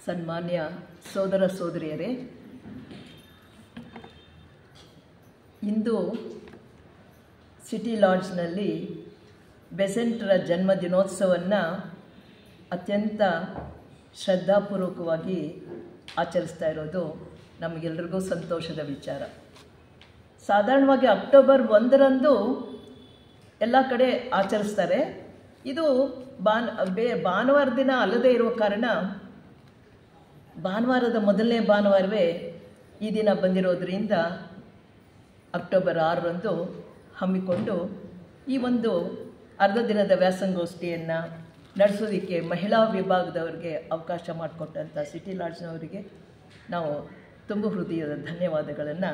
ಸನ್ಮಾನ್ಯ ಸೋದರ ಸೋದರಿಯರೇ, ಇಂದು ಸಿಟಿ ಲಾಡ್ಜ್ನಲ್ಲಿ ಬೆಸೆಂಟರ ಜನ್ಮದಿನೋತ್ಸವವನ್ನು ಅತ್ಯಂತ ಶ್ರದ್ಧಾಪೂರ್ವಕವಾಗಿ ಆಚರಿಸ್ತಾ ಇರೋದು ನಮಗೆಲ್ಲರಿಗೂ ಸಂತೋಷದ ವಿಚಾರ. ಸಾಧಾರಣವಾಗಿ ಅಕ್ಟೋಬರ್ 1ರಂದು ಎಲ್ಲ ಕಡೆ ಆಚರಿಸ್ತಾರೆ. ಇದು ಭಾನುವಾರ ದಿನ ಅಲ್ಲದೇ ಇರುವ ಕಾರಣ ಭಾನುವಾರದ ಮೊದಲನೇ ಭಾನುವಾರವೇ ಈ ದಿನ ಬಂದಿರೋದರಿಂದ ಅಕ್ಟೋಬರ್ 6ರಂದು ಹಮ್ಮಿಕೊಂಡು ಈ ಒಂದು ಅರ್ಧ ದಿನದ ವ್ಯಾಸಂಗೋಷ್ಠಿಯನ್ನು ನಡೆಸೋದಕ್ಕೆ ಮಹಿಳಾ ವಿಭಾಗದವರಿಗೆ ಅವಕಾಶ ಮಾಡಿಕೊಟ್ಟಂಥ ಸಿಟಿ ಲಾಡ್ಜ್ನವರಿಗೆ ನಾವು ತುಂಬ ಹೃದಯದ ಧನ್ಯವಾದಗಳನ್ನು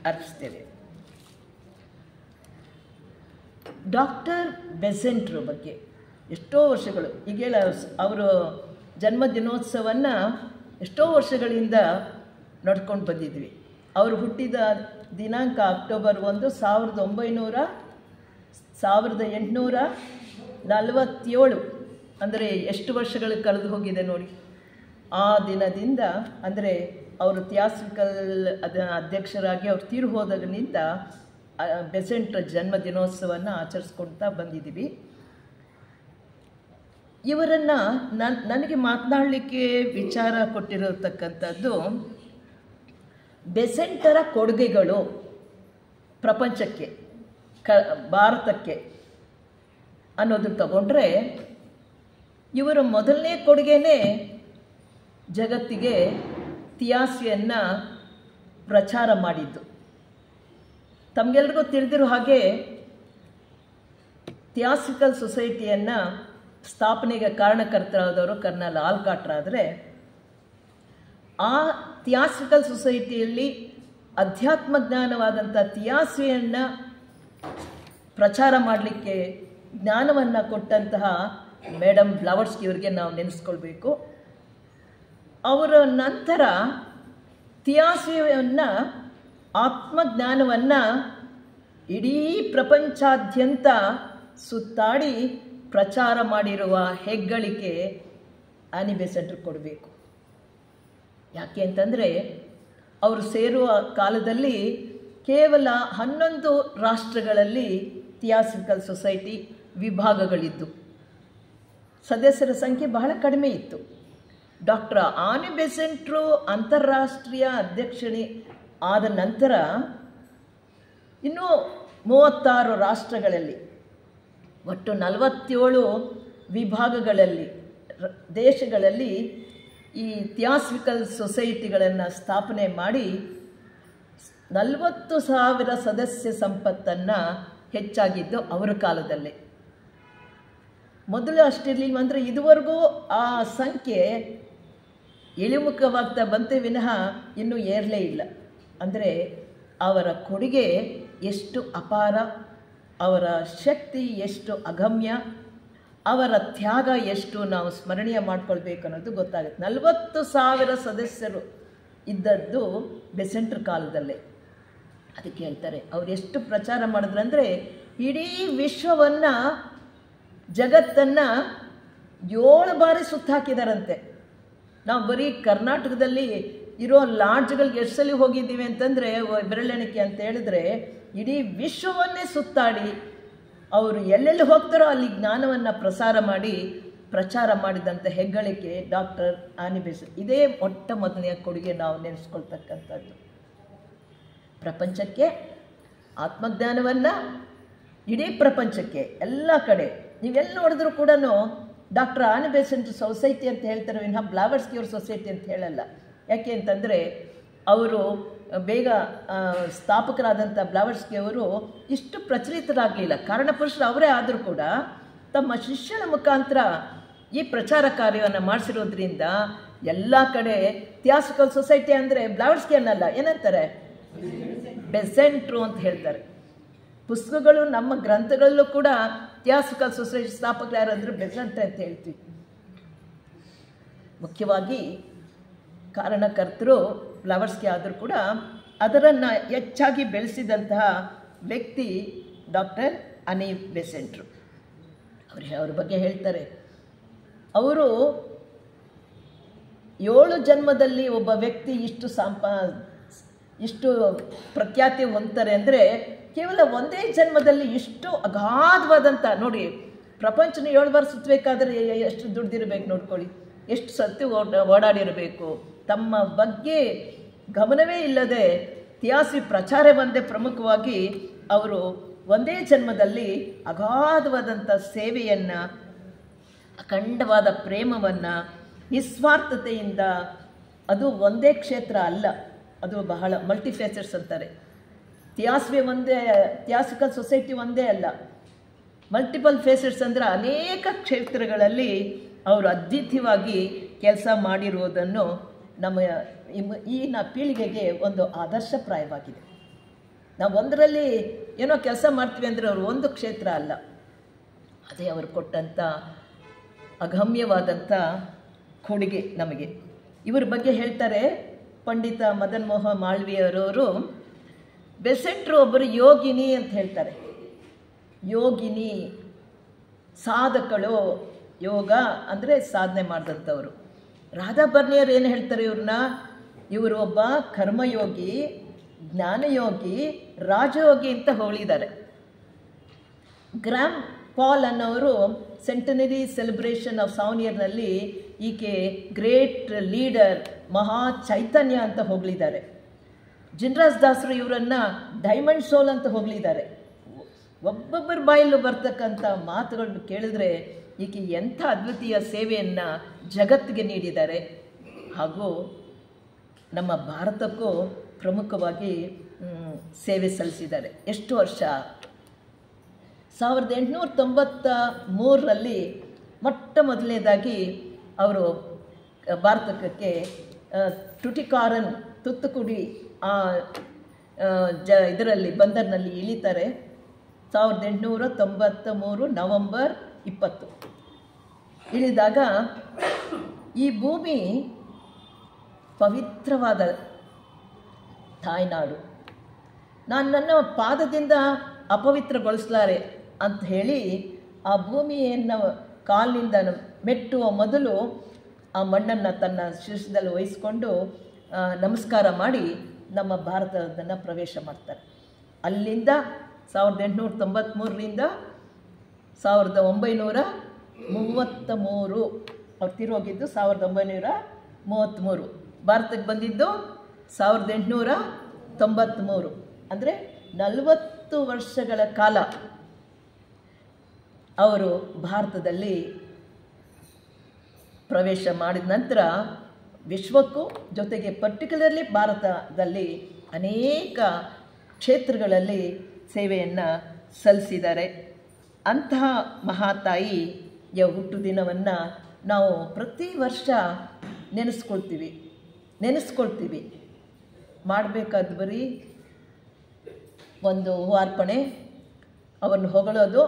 ಅರ್ಪಿಸ್ತೇವೆ. ಡಾಕ್ಟರ್ ಬೆಸೆಂಟ್ರ ಬಗ್ಗೆ ಎಷ್ಟೋ ವರ್ಷಗಳು ಈಗ ಅವರ ಜನ್ಮದಿನೋತ್ಸವವನ್ನು ಎಷ್ಟೋ ವರ್ಷಗಳಿಂದ ನಡ್ಕೊಂಡು ಬಂದಿದ್ವಿ. ಅವರು ಹುಟ್ಟಿದ ದಿನಾಂಕ ಅಕ್ಟೋಬರ್ 1, 1847. ಅಂದರೆ ಎಷ್ಟು ವರ್ಷಗಳು ಕಳೆದು ಹೋಗಿದೆ ನೋಡಿ. ಆ ದಿನದಿಂದ ಅಂದರೆ ಅವರು ಥಿಯಾಸ್ಟ್ರಿಕಲ್ ಅಧ್ಯಕ್ಷರಾಗಿ ಅವ್ರು ತೀರು ಹೋದಾಗಿನಿಂದ ಬೆಸೆಂಟ್ರ ಜನ್ಮದಿನೋತ್ಸವವನ್ನು ಆಚರಿಸ್ಕೊಳ್ತಾ ಬಂದಿದ್ದೀವಿ. ಇವರನ್ನು ನನಗೆ ಮಾತನಾಡಲಿಕ್ಕೆ ವಿಚಾರ ಕೊಟ್ಟಿರತಕ್ಕಂಥದ್ದು ಬೆಸೆಂಟರ ಕೊಡುಗೆಗಳು ಪ್ರಪಂಚಕ್ಕೆ, ಭಾರತಕ್ಕೆ ಅನ್ನೋದನ್ನು ತಗೊಂಡ್ರೆ ಇವರ ಮೊದಲನೇ ಕೊಡುಗೆನೇ ಜಗತ್ತಿಗೆ ಥಿಯಾಸಫಿಯನ್ನು ಪ್ರಚಾರ ಮಾಡಿದ್ದು. ತಮಗೆಲ್ರಿಗೂ ತಿಳಿದಿರೋ ಹಾಗೆ ಥಿಯಾಸಫಿಕಲ್ ಸೊಸೈಟಿಯನ್ನು ಸ್ಥಾಪನೆಗೆ ಕಾರಣಕರ್ತರಾದವರು ಕರ್ನಲ್ ಆಲ್ಕಾಟ್ ಆದರೆ, ಆ ಥಿಯಾಸಫಿಕಲ್ ಸೊಸೈಟಿಯಲ್ಲಿ ಅಧ್ಯಾತ್ಮ ಜ್ಞಾನವಾದಂಥ ಥಿಯಾಸಫಿಯನ್ನು ಪ್ರಚಾರ ಮಾಡಲಿಕ್ಕೆ ಜ್ಞಾನವನ್ನು ಕೊಟ್ಟಂತಹ ಮೇಡಮ್ ಬ್ಲಾವಟ್ಸ್ಕಿ ಅವರಿಗೆ ನಾವು ನೆನೆಸ್ಕೊಳ್ಬೇಕು. ಅವರ ನಂತರ ಥಿಯಾಸಫಿಯನ್ನು, ಆತ್ಮಜ್ಞಾನವನ್ನು ಇಡೀ ಪ್ರಪಂಚಾದ್ಯಂತ ಸುತ್ತಾಡಿ ಪ್ರಚಾರ ಮಾಡಿರುವ ಹೆಗ್ಗಳಿಕೆ ಆನಿ ಬೆಸೆಂಟ್ರಿಗೆ ಕೊಡಬೇಕು. ಯಾಕೆ ಅಂತಂದರೆ ಅವರು ಸೇರುವ ಕಾಲದಲ್ಲಿ ಕೇವಲ 11 ರಾಷ್ಟ್ರಗಳಲ್ಲಿ ಥಿಯಾಸಫಿಕಲ್ ಸೊಸೈಟಿ ವಿಭಾಗಗಳಿದ್ದು, ಸದಸ್ಯರ ಸಂಖ್ಯೆ ಬಹಳ ಕಡಿಮೆ ಇತ್ತು. ಡಾಕ್ಟರ್ ಆನಿ ಬೆಸೆಂಟ್ರು ಅಂತಾರಾಷ್ಟ್ರೀಯ ಅಧ್ಯಕ್ಷಣೆ ಆದ ನಂತರ ಇನ್ನೂ 36 ರಾಷ್ಟ್ರಗಳಲ್ಲಿ ಒಟ್ಟು 47 ವಿಭಾಗಗಳಲ್ಲಿ ದೇಶಗಳಲ್ಲಿ ಈ ಥಿಯಾಸಫಿಕಲ್ ಸೊಸೈಟಿಗಳನ್ನು ಸ್ಥಾಪನೆ ಮಾಡಿ 40,000 ಸದಸ್ಯ ಸಂಪತ್ತನ್ನು ಹೆಚ್ಚಾಗಿದ್ದು ಅವರ ಕಾಲದಲ್ಲೇ. ಮೊದಲು ಅಷ್ಟಿರಲಿಲ್ಲ, ಅಂದರೆ ಇದುವರೆಗೂ ಆ ಸಂಖ್ಯೆ ಇಳಿಮುಖವಾಗ್ತಾ ಬಂತೆ ವಿನಃ ಇನ್ನೂ ಏರಲೇ ಇಲ್ಲ. ಅಂದರೆ ಅವರ ಕೊಡುಗೆ ಎಷ್ಟು ಅಪಾರ, ಅವರ ಶಕ್ತಿ ಎಷ್ಟು ಅಗಮ್ಯ, ಅವರ ತ್ಯಾಗ ಎಷ್ಟು ನಾವು ಸ್ಮರಣೀಯ ಮಾಡ್ಕೊಳ್ಬೇಕು ಅನ್ನೋದು ಗೊತ್ತಾಗುತ್ತೆ. 40,000 ಸದಸ್ಯರು ಇದ್ದದ್ದು ಬೆಸೆಂಟ್ರ ಕಾಲದಲ್ಲೇ. ಅದಕ್ಕೆ ಹೇಳ್ತಾರೆ ಅವ್ರು ಎಷ್ಟು ಪ್ರಚಾರ ಮಾಡಿದ್ರಂದರೆ ಇಡೀ ವಿಶ್ವವನ್ನು, ಜಗತ್ತನ್ನು 7 ಬಾರಿ ಸುತ್ತಾಕಿದಾರಂತೆ. ನಾವು ಬರೀ ಕರ್ನಾಟಕದಲ್ಲಿ ಇರೋ ಲಾಡ್ಜ್ಗಳಿಗೆ ಎಷ್ಟು ಸಲ ಹೋಗಿದ್ದೀವಿ ಅಂತಂದರೆ ಬೆರಳೆಣಿಕೆ ಅಂತ ಹೇಳಿದ್ರೆ, ಇಡೀ ವಿಶ್ವವನ್ನೇ ಸುತ್ತಾಡಿ ಅವರು ಎಲ್ಲೆಲ್ಲಿ ಹೋಗ್ತಾರೋ ಅಲ್ಲಿ ಜ್ಞಾನವನ್ನು ಪ್ರಚಾರ ಮಾಡಿದಂಥ ಹೆಗ್ಗಳಿಕೆ ಡಾಕ್ಟರ್ ಆನಿ ಬೆಸೆಂಟ್. ಇದೇ ಮೊಟ್ಟ ಮೊದಲನೆಯ ಕೊಡುಗೆ ನಾವು ನೆನೆಸ್ಕೊಳ್ತಕ್ಕಂಥದ್ದು. ಪ್ರಪಂಚಕ್ಕೆ ಆತ್ಮಜ್ಞಾನವನ್ನು, ಇಡೀ ಪ್ರಪಂಚಕ್ಕೆ ಎಲ್ಲ ಕಡೆ ನೀವೆಲ್ಲಿ ನೋಡಿದ್ರೂ ಕೂಡ ಡಾಕ್ಟರ್ ಆನಿ ಬೆಸೆಂಟ್ ಸೊಸೈಟಿ ಅಂತ ಹೇಳ್ತಾರೆ ವಿನಃ ಬ್ಲಾವಟ್ಸ್ಕಿ ಅವ್ರ ಸೊಸೈಟಿ ಅಂತ ಹೇಳಲ್ಲ. ಯಾಕೆ ಅಂತಂದರೆ ಅವರು ಬೇಗ ಸ್ಥಾಪಕರಾದಂಥ ಬ್ಲಾವಟ್ಸ್ಕಿ ಅವರು ಇಷ್ಟು ಪ್ರಚಲಿತರಾಗಲಿಲ್ಲ. ಕಾರಣಪುರುಷರು ಅವರೇ ಆದರೂ ಕೂಡ ತಮ್ಮ ಶಿಷ್ಯನ ಮುಖಾಂತರ ಈ ಪ್ರಚಾರ ಕಾರ್ಯವನ್ನು ಮಾಡಿಸಿರೋದ್ರಿಂದ ಎಲ್ಲ ಕಡೆ ಥಿಯಾಸಫಿಕಲ್ ಸೊಸೈಟಿ ಅಂದರೆ ಬ್ಲಾವಟ್ಸ್ಕಿ ಅನ್ನಲ್ಲ, ಏನಂತಾರೆ, ಬೆಸೆಂಟ್ರು ಅಂತ ಹೇಳ್ತಾರೆ. ಪುಸ್ತಕಗಳು, ನಮ್ಮ ಗ್ರಂಥಗಳಲ್ಲೂ ಕೂಡ ಥಿಯಾಸಫಿಕಲ್ ಸೊಸೈಟಿ ಸ್ಥಾಪಕರು ಯಾರಂದ್ರೆ ಬೆಸೆಂಟ್ ಅಂತ ಹೇಳ್ತೀವಿ. ಮುಖ್ಯವಾಗಿ ಕಾರಣಕರ್ತರು ಬ್ಲಾವಟ್ಸ್ಕಿ ಆದರೂ ಕೂಡ ಅದರನ್ನು ಹೆಚ್ಚಾಗಿ ಬೆಳೆಸಿದಂತಹ ವ್ಯಕ್ತಿ ಡಾಕ್ಟರ್ ಆನಿ ಬೆಸೆಂಟ್ರು. ಅವ್ರ ಬಗ್ಗೆ ಹೇಳ್ತಾರೆ, ಅವರು 7 ಜನ್ಮದಲ್ಲಿ ಒಬ್ಬ ವ್ಯಕ್ತಿ ಇಷ್ಟು ಪ್ರಖ್ಯಾತಿ ಹೊಂದ್ತಾರೆ ಅಂದರೆ ಕೇವಲ ಒಂದೇ ಜನ್ಮದಲ್ಲಿ ಇಷ್ಟು ಅಗಾಧವಾದಂಥ, ನೋಡಿ ಪ್ರಪಂಚನ 7 ಬಾರಿ ಸುತ್ತಬೇಕಾದ್ರೆ ಎಷ್ಟು ದುಡ್ದಿರಬೇಕು ನೋಡ್ಕೊಳ್ಳಿ, ಎಷ್ಟು ಸತ್ತು ಓಡಾಡಿರಬೇಕು. ತಮ್ಮ ಬಗ್ಗೆ ಗಮನವೇ ಇಲ್ಲದೆ ಇತಿಹಾಸ ಪ್ರಚಾರವೊಂದೇ ಪ್ರಮುಖವಾಗಿ ಅವರು ಒಂದೇ ಜನ್ಮದಲ್ಲಿ ಅಗಾಧವಾದಂಥ ಸೇವೆಯನ್ನು, ಅಖಂಡವಾದ ಪ್ರೇಮವನ್ನು, ನಿಸ್ವಾರ್ಥತೆಯಿಂದ, ಅದು ಒಂದೇ ಕ್ಷೇತ್ರ ಅಲ್ಲ, ಅದು ಬಹಳ ಮಲ್ಟಿಫೇಸರ್ಸ್ ಅಂತಾರೆ. ಥಿಯಾಸಿಕಲ್ ಸೊಸೈಟಿ ಒಂದೇ ಅಲ್ಲ, ಮಲ್ಟಿಪಲ್ ಫೇಸರ್ಸ್ ಅಂದರೆ ಅನೇಕ ಕ್ಷೇತ್ರಗಳಲ್ಲಿ ಅವರು ಅದ್ವಿತೀಯವಾಗಿ ಕೆಲಸ ಮಾಡಿರುವುದನ್ನು ನಮ್ಮ ಈ ಪೀಳಿಗೆಗೆ ಒಂದು ಆದರ್ಶಪ್ರಾಯವಾಗಿದೆ. ನಾವು ಒಂದರಲ್ಲಿ ಏನೋ ಕೆಲಸ ಮಾಡ್ತೀವಿ ಅಂದರೆ ಅವರು ಒಂದು ಕ್ಷೇತ್ರ ಅಲ್ಲ, ಅದೇ ಅವರು ಕೊಟ್ಟಂಥ ಅಗಮ್ಯವಾದಂಥ ಕೊಡುಗೆ ನಮಗೆ. ಇವರ ಬಗ್ಗೆ ಹೇಳ್ತಾರೆ ಪಂಡಿತ ಮದನ್ ಮೋಹನ್ ಮಾಳ್ವೀಯರವರು, ಬೆಸೆಂಟ್ರು ಒಬ್ಬರು ಯೋಗಿನಿ ಅಂತ ಹೇಳ್ತಾರೆ. ಯೋಗಿನಿ, ಸಾಧಕಳು, ಯೋಗ ಅಂದರೆ ಸಾಧನೆ ಮಾಡಿದಂಥವ್ರು. ರಾಧಾ ಬರ್ನಿಯರ್ ಏನು ಹೇಳ್ತಾರೆ ಇವ್ರನ್ನ, ಇವರು ಒಬ್ಬ ಕರ್ಮಯೋಗಿ, ಜ್ಞಾನಯೋಗಿ, ರಾಜಯೋಗಿ ಅಂತ ಹೊಗಳಿದ್ದಾರೆ. ಗ್ರಾಮ್ ಪಾಲ್ ಅನ್ನೋರು ಸೆಂಟನರಿ ಸೆಲೆಬ್ರೇಷನ್ ಆಫ್ ಸಾವನಿಯರ್ನಲ್ಲಿ ಈಕೆ ಗ್ರೇಟ್ ಲೀಡರ್, ಮಹಾ ಚೈತನ್ಯ ಅಂತ ಹೊಗಳಿದ್ದಾರೆ. ಜಿನರಾಜ್ ದಾಸರು ಇವರನ್ನು ಡೈಮಂಡ್ ಸೋಲ್ ಅಂತ ಹೊಗಳಿದ್ದಾರೆ. ಒಬ್ಬೊಬ್ಬರ ಬಾಯಲ್ಲೂ ಬರ್ತಕ್ಕಂಥ ಮಾತುಗಳನ್ನು ಕೇಳಿದ್ರೆ ಈಕೆ ಎಂಥ ಅದ್ವಿತೀಯ ಸೇವೆಯನ್ನು ಜಗತ್ತಿಗೆ ನೀಡಿದ್ದಾರೆ. ಹಾಗೂ ನಮ್ಮ ಭಾರತಕ್ಕೂ ಪ್ರಮುಖವಾಗಿ ಸೇವೆ ಸಲ್ಲಿಸಿದ್ದಾರೆ. ಎಷ್ಟು ವರ್ಷ? 1893ರಲ್ಲಿ ಮೊಟ್ಟ ಮೊದಲನೇದಾಗಿ ಅವರು ಭಾರತಕ್ಕೆ ಟುಟಿಕಾರನ್, ತುತ್ತುಕುಡಿ ಇದರಲ್ಲಿ ಬಂದರ್ನಲ್ಲಿ ಇಳಿತಾರೆ. 1893 ನವೆಂಬರ್ 20 ಇಳಿದಾಗ ಈ ಭೂಮಿ ಪವಿತ್ರವಾದ ತಾಯ್ನಾಡು, ನಾನು ನನ್ನ ಪಾದದಿಂದ ಅಪವಿತ್ರಗೊಳಿಸಲಾರೆ ಅಂತ ಹೇಳಿ ಆ ಭೂಮಿಯನ್ನು ಕಾಲಿನಿಂದ ಮೆಟ್ಟುವ ಮೊದಲು ಆ ಮಣ್ಣನ್ನು ತನ್ನ ಶಿರದಲ್ಲಿ ವಹಿಸ್ಕೊಂಡು ನಮಸ್ಕಾರ ಮಾಡಿ ನಮ್ಮ ಭಾರತದನ್ನು ಪ್ರವೇಶ ಮಾಡ್ತಾರೆ. ಅಲ್ಲಿಂದ 1893ರಿಂದ 1933 ಅವ್ರು ತಿರೋಗಿದ್ದು 1933, ಭಾರತಕ್ಕೆ ಬಂದಿದ್ದು 1893. ಅಂದರೆ 40 ವರ್ಷಗಳ ಕಾಲ ಅವರು ಭಾರತದಲ್ಲಿ ಪ್ರವೇಶ ಮಾಡಿದ ನಂತರ ವಿಶ್ವಕ್ಕೂ ಜೊತೆಗೆ ಪರ್ಟಿಕ್ಯುಲರ್ಲಿ ಭಾರತದಲ್ಲಿ ಅನೇಕ ಕ್ಷೇತ್ರಗಳಲ್ಲಿ ಸೇವೆಯನ್ನು ಸಲ್ಲಿಸಿದ್ದಾರೆ. ಅಂತಹ ಮಹಾತಾಯಿಯ ಹುಟ್ಟು ದಿನವನ್ನು ನಾವು ಪ್ರತಿ ವರ್ಷ ನೆನೆಸ್ಕೊಳ್ತೀವಿ. ಮಾಡಬೇಕಾದ ಬರೀ ಒಂದು ಹೂವಾರ್ಪಣೆ, ಅವರನ್ನು ಹೊಗಳೋದು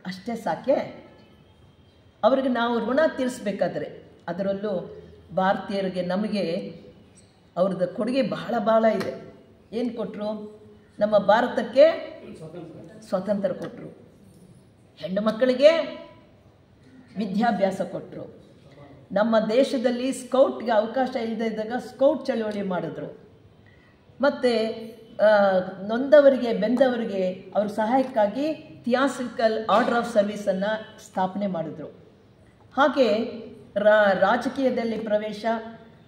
ಅಷ್ಟೇ ಸಾಕೆ? ಅವರಿಗೆ ನಾವು ಋಣ ತೀರಿಸ್ಬೇಕಾದ್ರೆ, ಅದರಲ್ಲೂ ಭಾರತೀಯರಿಗೆ ನಮಗೆ ಅವ್ರದ್ದು ಕೊಡುಗೆ ಬಹಳ ಇದೆ. ಏನು ಕೊಟ್ಟರು? ನಮ್ಮ ಭಾರತಕ್ಕೆ ಸ್ವಾತಂತ್ರ್ಯ ಕೊಟ್ಟರು, ಹೆಣ್ಣು ಮಕ್ಕಳಿಗೆ ವಿದ್ಯಾಭ್ಯಾಸ ಕೊಟ್ಟರು, ನಮ್ಮ ದೇಶದಲ್ಲಿ ಸ್ಕೌಟ್ಗೆ ಅವಕಾಶ ಇಲ್ಲದೆ ಇದ್ದಾಗ ಸ್ಕೌಟ್ ಚಳವಳಿ ಮಾಡಿದ್ರು, ಮತ್ತು ನೊಂದವರಿಗೆ ಬೆಂದವರಿಗೆ ಅವ್ರ ಸಹಾಯಕ್ಕಾಗಿ ಥಿಯಾಸಿಕಲ್ ಆರ್ಡರ್ ಆಫ್ ಸರ್ವಿಸನ್ನು ಸ್ಥಾಪನೆ ಮಾಡಿದ್ರು. ಹಾಗೆ ರಾಜಕೀಯದಲ್ಲಿ ಪ್ರವೇಶ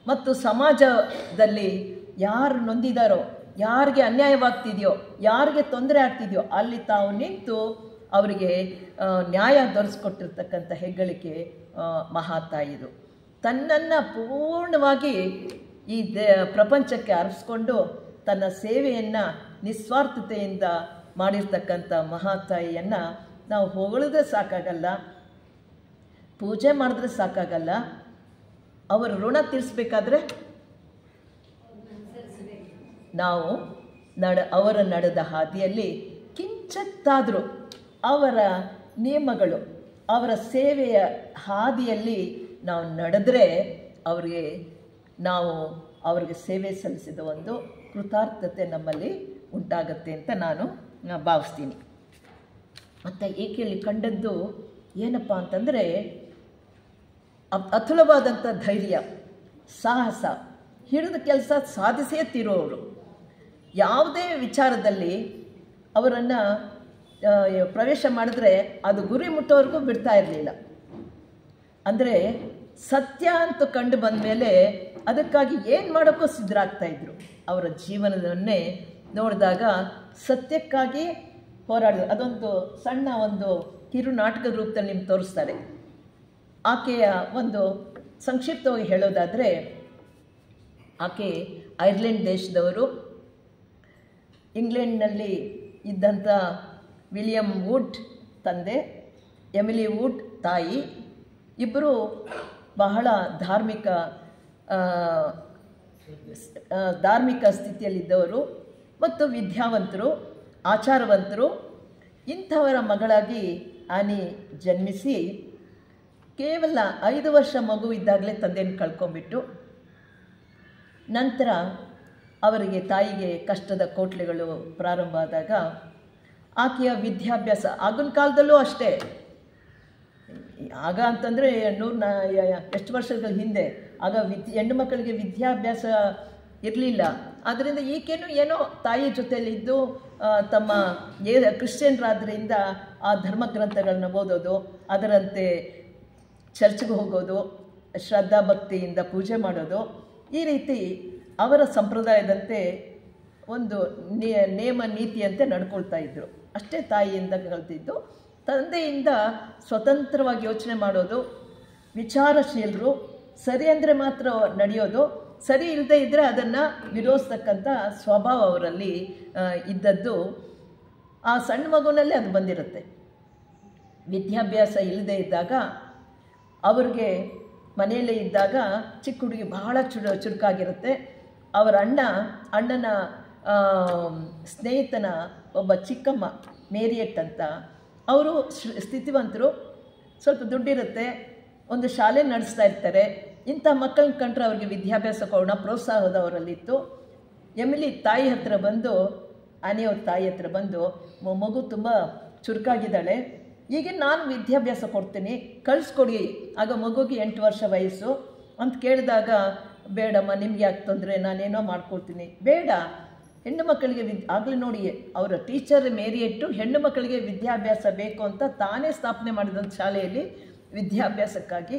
ಮತ್ತು ಸಮಾಜದಲ್ಲಿ ಯಾರು ನೊಂದಿದಾರೋ, ಯಾರಿಗೆ ಅನ್ಯಾಯವಾಗ್ತಿದೆಯೋ, ಯಾರಿಗೆ ತೊಂದರೆ ಆಗ್ತಿದೆಯೋ ಅಲ್ಲಿ ತಾವು ನಿಂತು ಅವರಿಗೆ ನ್ಯಾಯ ದೊರಕಿಸ್ಕೊಟ್ಟಿರ್ತಕ್ಕಂಥ ಹೆಗ್ಗಳಿಕೆ ಮಹಾತಾಯಿದು. ತನ್ನನ್ನು ಪೂರ್ಣವಾಗಿ ಈ ಪ್ರಪಂಚಕ್ಕೆ ಅರ್ಪಿಸ್ಕೊಂಡು ತನ್ನ ಸೇವೆಯನ್ನು ನಿಸ್ವಾರ್ಥತೆಯಿಂದ ಮಾಡಿರ್ತಕ್ಕಂಥ ಮಹಾತಾಯಿಯನ್ನು ನಾವು ಹೊಗಳಿದ್ರೆ ಸಾಕಾಗಲ್ಲ, ಪೂಜೆ ಮಾಡಿದ್ರೆ ಸಾಕಾಗಲ್ಲ. ಅವರ ಋಣ ತೀರಿಸ್ಬೇಕಾದ್ರೆ ನಾವು ಅವರ ನಡೆದ ಹಾದಿಯಲ್ಲಿ ಕಿಂಚಿತ್ತಾದರೂ ಅವರ ನಿಯಮಗಳು, ಅವರ ಸೇವೆಯ ಹಾದಿಯಲ್ಲಿ ನಾವು ನಡೆದರೆ ಅವರಿಗೆ ಸೇವೆ ಸಲ್ಲಿಸಿದ ಒಂದು ಕೃತಾರ್ಥತೆ ನಮ್ಮಲ್ಲಿ ಉಂಟಾಗತ್ತೆ ಅಂತ ನಾನು ಭಾವಿಸ್ತೀನಿ. ಮತ್ತು ಈಕೆಯಲ್ಲಿ ಕಂಡದ್ದು ಏನಪ್ಪ ಅಂತಂದರೆ ಅತುಲವಾದಂಥ ಧೈರ್ಯ, ಸಾಹಸ, ಹಿಡಿದ ಕೆಲಸ ಸಾಧಿಸೇ ತೀರೋರು. ಯಾವುದೇ ವಿಚಾರದಲ್ಲಿ ಅವರನ್ನು ಪ್ರವೇಶ ಮಾಡಿದ್ರೆ ಅದು ಗುರಿ ಮುಟ್ಟೋವರೆಗೂ ಬಿಡ್ತಾ ಇರಲಿಲ್ಲ. ಅಂದರೆ ಸತ್ಯ ಅಂತ ಕಂಡು ಬಂದ ಮೇಲೆ ಅದಕ್ಕಾಗಿ ಏನು ಮಾಡೋಕ್ಕೂ ಸಿದ್ಧರಾಗ್ತಾಯಿದ್ರು. ಅವರ ಜೀವನವನ್ನೇ ನೋಡಿದಾಗ ಸತ್ಯಕ್ಕಾಗಿ ಹೋರಾಡಿದ್ರು. ಅದೊಂದು ಸಣ್ಣ ಒಂದು ಕಿರು ನಾಟಕದ ರೂಪದಲ್ಲಿ ನಿಮ್ಗೆ ತೋರಿಸ್ತಾರೆ. ಆಕೆಯ ಒಂದು ಸಂಕ್ಷಿಪ್ತವಾಗಿ ಹೇಳೋದಾದರೆ, ಆಕೆ ಐರ್ಲೆಂಡ್ ದೇಶದವರು. ಇಂಗ್ಲೆಂಡ್ನಲ್ಲಿ ಇದ್ದಂಥ ವಿಲಿಯಂ ವುಡ್ ತಂದೆ, ಎಮಿಲಿ ವುಡ್ ತಾಯಿ, ಇಬ್ಬರು ಬಹಳ ಧಾರ್ಮಿಕ ಸ್ಥಿತಿಯಲ್ಲಿದ್ದವರು ಮತ್ತು ವಿದ್ಯಾವಂತರು, ಆಚಾರವಂತರು. ಇಂಥವರ ಮಗಳಾಗಿ ಆನಿ ಜನ್ಮಿಸಿ ಕೇವಲ 5 ವರ್ಷ ಮಗು ಇದ್ದಾಗಲೇ ತಂದೆಯನ್ನು ಕಳ್ಕೊಂಡ್ಬಿಟ್ಟು, ನಂತರ ಅವರಿಗೆ ತಾಯಿಗೆ ಕಷ್ಟದ ಕೋಟ್ಲೆಗಳು ಪ್ರಾರಂಭ ಆದಾಗ ಆಕೆಯ ವಿದ್ಯಾಭ್ಯಾಸ, ಆಗಿನ ಕಾಲದಲ್ಲೂ ಅಷ್ಟೇ, ಆಗ ಅಂತಂದರೆ ಎಷ್ಟು ವರ್ಷಗಳ ಹಿಂದೆ, ಆಗ ಹೆಣ್ಣು ಮಕ್ಕಳಿಗೆ ವಿದ್ಯಾಭ್ಯಾಸ ಇರಲಿಲ್ಲ. ಆದ್ದರಿಂದ ಈಕೆನೂ ಏನೋ ತಾಯಿ ಜೊತೆಯಲ್ಲಿದ್ದು ತಮ್ಮ ಕ್ರಿಶ್ಚಿಯನ್ರಾದ್ರಿಂದ ಆ ಧರ್ಮಗ್ರಂಥಗಳನ್ನ ಓದೋದು, ಅದರಂತೆ ಚರ್ಚ್ಗೆ ಹೋಗೋದು, ಶ್ರದ್ಧಾ ಭಕ್ತಿಯಿಂದ ಪೂಜೆ ಮಾಡೋದು, ಈ ರೀತಿ ಅವರ ಸಂಪ್ರದಾಯದಂತೆ ಒಂದು ನೇಮ ನೀತಿಯಂತೆ ನಡ್ಕೊಳ್ತಾ ಇದ್ದರು. ಅಷ್ಟೇ ತಾಯಿಯಿಂದ ಕಲಿತಿದ್ದು. ತಂದೆಯಿಂದ ಸ್ವತಂತ್ರವಾಗಿ ಯೋಚನೆ ಮಾಡೋದು, ವಿಚಾರಶೀಲರು, ಸರಿ ಅಂದರೆ ಮಾತ್ರ ನಡೆಯೋದು, ಸರಿ ಇಲ್ಲದೆ ಇದ್ದರೆ ಅದನ್ನು ವಿರೋಧಿಸ್ತಕ್ಕಂಥ ಸ್ವಭಾವ ಅವರಲ್ಲಿ ಇದ್ದದ್ದು ಆ ಸಣ್ಣ ಮಗುವಿನಲ್ಲೇ ಅದು ಬಂದಿರುತ್ತೆ. ವಿದ್ಯಾಭ್ಯಾಸ ಇಲ್ಲದೆ ಇದ್ದಾಗ ಅವ್ರಿಗೆ ಮನೆಯಲ್ಲೇ ಇದ್ದಾಗ ಚಿಕ್ಕ ಹುಡುಗಿ ಬಹಳ ಚುರುಕಾಗಿರುತ್ತೆ. ಅವರ ಅಣ್ಣನ ಸ್ನೇಹಿತನ ಒಬ್ಬ ಚಿಕ್ಕಮ್ಮ ಮೇರಿಯಟ್ ಅಂತ, ಅವರು ಸ್ಥಿತಿವಂತರು, ಸ್ವಲ್ಪ ದುಡ್ಡಿರುತ್ತೆ, ಒಂದು ಶಾಲೆ ನಡೆಸ್ತಾ ಇರ್ತಾರೆ. ಇಂಥ ಮಕ್ಕಳನ್ನ ಕಂಡ್ರೆ ಅವ್ರಿಗೆ ವಿದ್ಯಾಭ್ಯಾಸ ಕೊಡೋಣ ಪ್ರೋತ್ಸಾಹದವರಲ್ಲಿತ್ತು. ಎಮಿಲಿ ತಾಯಿ ಹತ್ರ ಬಂದು, ಆನೆಯವ್ರ ತಾಯಿ ಹತ್ರ ಬಂದು, ಮಗು ತುಂಬ ಚುರುಕಾಗಿದ್ದಾಳೆ, ಈಗ ನಾನು ವಿದ್ಯಾಭ್ಯಾಸ ಕೊಡ್ತೀನಿ, ಕಳಿಸ್ಕೊಡಿ. ಆಗ ಮಗುಗೆ 8 ವರ್ಷ ವಯಸ್ಸು ಅಂತ ಕೇಳಿದಾಗ, ಬೇಡಮ್ಮ, ನಿಮ್ಗೆ ಯಾಕೆ ತೊಂದರೆ, ನಾನೇನೋ ಮಾಡ್ಕೊಳ್ತೀನಿ. ಬೇಡ, ಹೆಣ್ಣು ಮಕ್ಕಳಿಗೆ ಆಗಲೇ ನೋಡಿ, ಅವರ ಟೀಚರ್ ಮೇರಿಯಟ್ಟು ಹೆಣ್ಣು ಮಕ್ಕಳಿಗೆ ವಿದ್ಯಾಭ್ಯಾಸ ಬೇಕು ಅಂತ ತಾನೇ ಸ್ಥಾಪನೆ ಮಾಡಿದಂಥ ಶಾಲೆಯಲ್ಲಿ ವಿದ್ಯಾಭ್ಯಾಸಕ್ಕಾಗಿ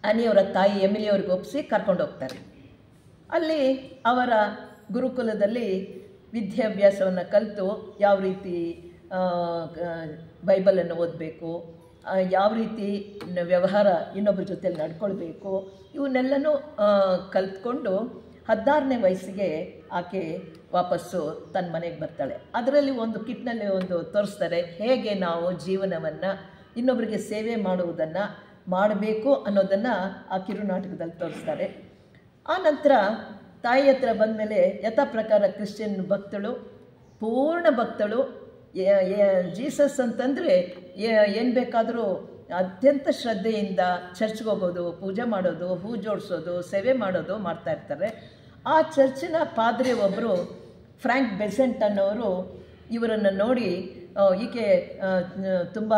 ಆನಿಯವರ ತಾಯಿ ಎಮಿಲಿಯವ್ರಿಗೆ ಒಪ್ಪಿಸಿ ಕರ್ಕೊಂಡು ಹೋಗ್ತಾರೆ. ಅಲ್ಲಿ ಅವರ ಗುರುಕುಲದಲ್ಲಿ ವಿದ್ಯಾಭ್ಯಾಸವನ್ನು ಕಲಿತು ಯಾವ ರೀತಿ ಬೈಬಲನ್ನು ಓದಬೇಕು, ಯಾವ ರೀತಿ ವ್ಯವಹಾರ ಇನ್ನೊಬ್ಬರ ಜೊತೆಯಲ್ಲಿ ನಡ್ಕೊಳ್ಬೇಕು, ಇವನ್ನೆಲ್ಲನೂ ಕಲಿತ್ಕೊಂಡು 16ನೇ ವಯಸ್ಸಿಗೆ ಆಕೆ ವಾಪಸ್ಸು ತನ್ನ ಮನೆಗೆ ಬರ್ತಾಳೆ. ಅದರಲ್ಲಿ ಒಂದು ಕಿಟ್ನಲ್ಲಿ ಒಂದು ತೋರಿಸ್ತಾರೆ, ಹೇಗೆ ನಾವು ಜೀವನವನ್ನು ಇನ್ನೊಬ್ಬರಿಗೆ ಸೇವೆ ಮಾಡುವುದನ್ನು ಮಾಡಬೇಕು ಅನ್ನೋದನ್ನು ಆ ಕಿರುನಾಟಕದಲ್ಲಿ ತೋರಿಸ್ತಾರೆ. ಆ ನಂತರ ತಾಯಿ ಹತ್ರ ಬಂದಮೇಲೆ ಯಥಾ ಪ್ರಕಾರ ಕ್ರಿಶ್ಚಿಯನ್ ಭಕ್ತಳು, ಪೂರ್ಣ ಭಕ್ತಳು. ಜೀಸಸ್ ಅಂತಂದರೆ ಏನು ಬೇಕಾದರೂ ಅತ್ಯಂತ ಶ್ರದ್ಧೆಯಿಂದ ಚರ್ಚ್ಗೆ ಹೋಗೋದು, ಪೂಜೆ ಮಾಡೋದು, ಹೂ ಜೋಡಿಸೋದು, ಸೇವೆ ಮಾಡೋದು ಮಾಡ್ತಾಯಿರ್ತಾರೆ. ಆ ಚರ್ಚಿನ ಪಾದ್ರಿ ಒಬ್ಬರು ಫ್ರ್ಯಾಂಕ್ ಬೆಸೆಂಟ್ ಅನ್ನೋರು ಇವರನ್ನು ನೋಡಿ, ಈಕೆ ತುಂಬ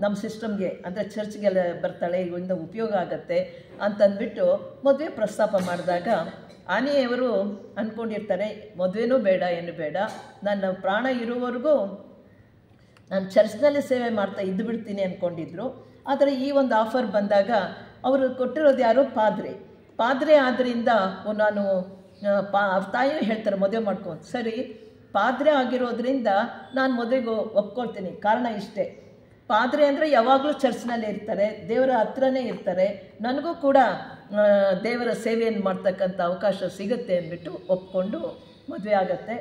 ನಮ್ಮ ಸಿಸ್ಟಮ್ಗೆ ಅಂದರೆ ಚರ್ಚ್ಗೆಲ್ಲ ಬರ್ತಾಳೆ, ಇವರಿಂದ ಉಪಯೋಗ ಆಗುತ್ತೆ ಅಂತಂದ್ಬಿಟ್ಟು ಮದುವೆ ಪ್ರಸ್ತಾಪ ಮಾಡಿದಾಗ ಆನೆಯವರು ಅಂದ್ಕೊಂಡಿರ್ತಾರೆ, ಮದುವೆನೂ ಬೇಡ, ಏನು ಬೇಡ, ನನ್ನ ಪ್ರಾಣ ಇರುವವರೆಗೂ ನಾನು ಚರ್ಚ್ನಲ್ಲೇ ಸೇವೆ ಮಾಡ್ತಾ ಇದ್ದು ಬಿಡ್ತೀನಿ ಅಂದ್ಕೊಂಡಿದ್ರು. ಆದರೆ ಈ ಒಂದು ಆಫರ್ ಬಂದಾಗ ಅವರು ಕೊಟ್ಟಿರೋದು ಯಾರು, ಪಾದ್ರೆ ಆದ್ದರಿಂದ ನಾನು ತಾಯಿಯೂ ಹೇಳ್ತಾರೆ ಮದುವೆ ಮಾಡ್ಕೊಂಡು. ಸರಿ, ಪಾದ್ರೆ ಆಗಿರೋದ್ರಿಂದ ನಾನು ಮದುವೆಗೆ ಒಪ್ಕೊಳ್ತೀನಿ. ಕಾರಣ ಇಷ್ಟೇ, ಪಾದ್ರೆ ಅಂದರೆ ಯಾವಾಗಲೂ ಚರ್ಚ್ನಲ್ಲೇ ಇರ್ತಾರೆ, ದೇವರ ಹತ್ರನೇ ಇರ್ತಾರೆ, ನನಗೂ ಕೂಡ ದೇವರ ಸೇವೆಯನ್ನು ಮಾಡ್ತಕ್ಕಂಥ ಅವಕಾಶ ಸಿಗುತ್ತೆ ಅಂದ್ಬಿಟ್ಟು ಒಪ್ಕೊಂಡು ಮದುವೆ ಆಗತ್ತೆ.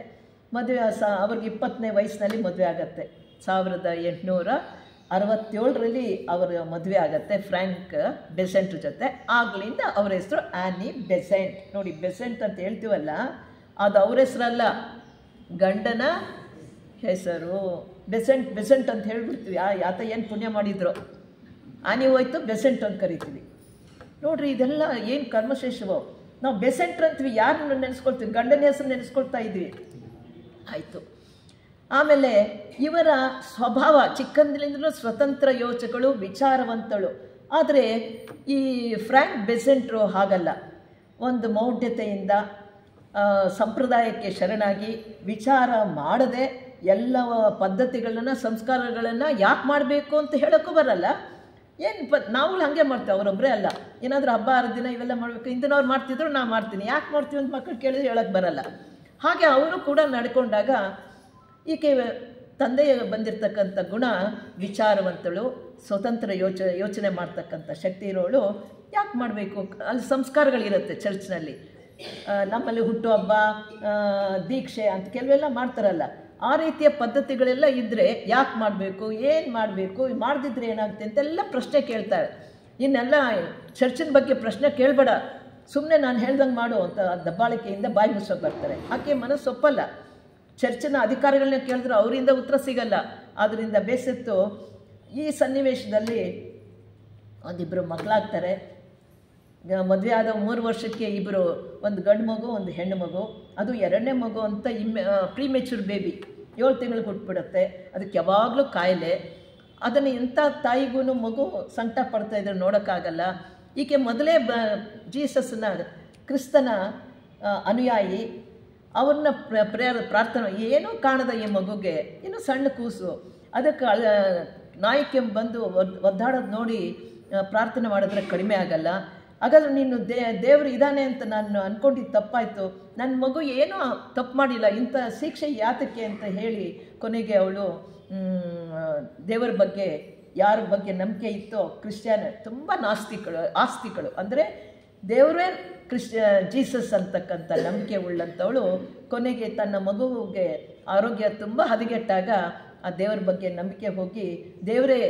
ಮದುವೆ ಅವ್ರಿಗೆ 20ನೇ ವಯಸ್ಸಿನಲ್ಲಿ ಮದುವೆ ಆಗತ್ತೆ. 1867ರಲ್ಲಿ ಅವರ ಮದುವೆ ಆಗುತ್ತೆ ಫ್ರ್ಯಾಂಕ್ ಬೆಸೆಂಟ್ ಜೊತೆ. ಆಗಲಿಂದ ಅವರ ಹೆಸರು ಆನಿ ಬೆಸೆಂಟ್. ನೋಡಿ, ಬೆಸೆಂಟ್ ಅಂತ ಹೇಳ್ತೀವಲ್ಲ, ಅದು ಅವ್ರ ಹೆಸರಲ್ಲ, ಗಂಡನ ಹೆಸರು. ಬೆಸೆಂಟ್ ಅಂತ ಹೇಳ್ಬಿಡ್ತೀವಿ, ಆತ ಏನು ಪುಣ್ಯ ಮಾಡಿದ್ರು, ಆನಿ ಹೋಯ್ತು ಬೆಸೆಂಟ್ ಅಂತ ಕರಿತೀವಿ. ನೋಡ್ರಿ, ಇದೆಲ್ಲ ಏನು ಕರ್ಮಶೇಷವೋ. ನಾವು ಬೆಸೆಂಟ್ ಅಂತೀವಿ, ಯಾರನ್ನ ನೆನೆಸ್ಕೊಳ್ತೀವಿ, ಗಂಡನ ಹೆಸರು ನೆನೆಸ್ಕೊಳ್ತಾ ಇದ್ವಿ. ಆಯಿತು. ಆಮೇಲೆ ಇವರ ಸ್ವಭಾವ ಚಿಕ್ಕಂದಿನಿಂದಲೂ ಸ್ವತಂತ್ರ ಯೋಚಕಳು, ವಿಚಾರವಂತಳು, ಆದರೆ ಈ ಫ್ರ್ಯಾಂಕ್ ಬೆಸೆಂಟ್ರು ಹಾಗಲ್ಲ. ಒಂದು ಮೌಢ್ಯತೆಯಿಂದ ಸಂಪ್ರದಾಯಕ್ಕೆ ಶರಣಾಗಿ ವಿಚಾರ ಮಾಡದೆ ಎಲ್ಲ ಪದ್ಧತಿಗಳನ್ನು ಸಂಸ್ಕಾರಗಳನ್ನು ಯಾಕೆ ಮಾಡಬೇಕು ಅಂತ ಹೇಳೋಕ್ಕೂ ಬರಲ್ಲ. ಏನು ನಾವು ಹಾಗೆ ಮಾಡ್ತೇವೆ, ಅವರೊಬ್ಬರೇ ಅಲ್ಲ. ಏನಾದರೂ ಹಬ್ಬ ಹರಿದಿನ ಇವೆಲ್ಲ ಮಾಡಬೇಕು, ಇಂಥವ್ರು ಮಾಡ್ತಿದ್ರು ನಾನು ಮಾಡ್ತೀನಿ, ಯಾಕೆ ಮಾಡ್ತೀವಿ ಅಂತ ಮಕ್ಕಳು ಕೇಳಿದ್ರೆ ಹೇಳೋಕ್ಕೆ ಬರಲ್ಲ. ಹಾಗೆ ಅವರು ಕೂಡ ನಡ್ಕೊಂಡಾಗ ಈಕೆ ತಂದೆಯ ಬಂದಿರತಕ್ಕಂಥ ಗುಣ ವಿಚಾರವಂತಳು, ಸ್ವತಂತ್ರ ಯೋಚನೆ ಮಾಡ್ತಕ್ಕಂಥ ಶಕ್ತಿ ಇರೋಳು. ಯಾಕೆ ಮಾಡಬೇಕು, ಅಲ್ಲಿ ಸಂಸ್ಕಾರಗಳಿರುತ್ತೆ ಚರ್ಚ್ನಲ್ಲಿ. ನಮ್ಮಲ್ಲಿ ಹುಟ್ಟುಹಬ್ಬ, ದೀಕ್ಷೆ ಅಂತ ಕೆಲವೆಲ್ಲ ಮಾಡ್ತಾರಲ್ಲ, ಆ ರೀತಿಯ ಪದ್ಧತಿಗಳೆಲ್ಲ ಇದ್ದರೆ ಯಾಕೆ ಮಾಡಬೇಕು, ಏನು ಮಾಡಬೇಕು, ಮಾಡದಿದ್ರೆ ಏನಾಗುತ್ತೆ ಅಂತೆಲ್ಲ ಪ್ರಶ್ನೆ ಕೇಳ್ತಾರೆ. ಇನ್ನೆಲ್ಲ ಚರ್ಚಿನ ಬಗ್ಗೆ ಪ್ರಶ್ನೆ ಕೇಳಬೇಡ, ಸುಮ್ಮನೆ ನಾನು ಹೇಳ್ದಂಗೆ ಮಾಡು ಅಂತ ದಬ್ಬಾಳಿಕೆಯಿಂದ ಬಾಯಿ ಮುಚ್ಚೋಕೆ ಬರ್ತಾರೆ. ಆಕೆ ಮನಸ್ಸು ಒಪ್ಪಲ್ಲ. ಚರ್ಚಿನ ಅಧಿಕಾರಿಗಳನ್ನ ಕೇಳಿದ್ರೆ ಅವರಿಂದ ಉತ್ತರ ಸಿಗಲ್ಲ. ಆದ್ದರಿಂದ ಬೇಸತ್ತು ಈ ಸನ್ನಿವೇಶದಲ್ಲಿ ಒಂದಿಬ್ಬರು ಮಕ್ಕಳಾಗ್ತಾರೆ. ಮದುವೆ ಆದ 3 ವರ್ಷಕ್ಕೆ ಇಬ್ಬರು, ಒಂದು ಗಂಡು ಮಗು ಒಂದು ಹೆಣ್ಣು ಮಗು. ಅದು 2ನೇ ಮಗು ಅಂತ ಪ್ರೀಮೆಚೂರ್ ಬೇಬಿ, 7 ತಿಂಗಳಿಗೆ ಹುಟ್ಬಿಡುತ್ತೆ. ಅದಕ್ಕೆ ಯಾವಾಗಲೂ ಕಾಯಿಲೆ. ಅದನ್ನು ಎಂಥ ತಾಯಿಗೂ ಮಗು ಸಂಕಟ ಪಡ್ತಾಯಿದ್ರೆ ನೋಡೋಕ್ಕಾಗಲ್ಲ. ಈಕೆ ಮೊದಲೇ ಜೀಸಸ್ನ, ಕ್ರಿಸ್ತನ ಅನುಯಾಯಿ. ಅವ್ರನ್ನ ಪ್ರಾರ್ಥನೆ, ಏನೂ ಕಾಣದ ಈ ಮಗುಗೆ, ಇನ್ನೂ ಸಣ್ಣ ಕೂಸು, ಅದಕ್ಕೆ ನಾಯಿಕೆ ಬಂದು ಒದ್ದಾಡೋದು ನೋಡಿ ಪ್ರಾರ್ಥನೆ ಮಾಡಿದ್ರೆ ಕಡಿಮೆ ಆಗಲ್ಲ. ಹಾಗಾದ್ರೆ ನೀನು ದೇವರು ಇದ್ದಾನೆ ಅಂತ ನಾನು ಅಂದ್ಕೊಂಡಿದ್ದು ತಪ್ಪಾಯಿತು, ನನ್ನ ಮಗು ಏನೂ ತಪ್ಪು ಮಾಡಿಲ್ಲ, ಇಂಥ ಶಿಕ್ಷೆ ಯಾತಕ್ಕೆ ಅಂತ ಹೇಳಿ ಕೊನೆಗೆ ಅವಳು ದೇವರ ಬಗ್ಗೆ, ಯಾರ ಬಗ್ಗೆ ನಂಬಿಕೆ ಇತ್ತೋ, ಕ್ರಿಶ್ಚಿಯನ್, ತುಂಬ ಆಸ್ತಿಕಳು ಅಂದರೆ ದೇವರೇ ಜೀಸಸ್ ಅಂತಕ್ಕಂಥ ನಂಬಿಕೆ ಉಳ್ಳಂಥವಳು ಕೊನೆಗೆ ತನ್ನ ಮಗುವಿಗೆ ಆರೋಗ್ಯ ತುಂಬ ಹದಗೆಟ್ಟಾಗ ಆ ದೇವರ ಬಗ್ಗೆ ನಂಬಿಕೆ ಹೋಗಿ ದೇವರೇ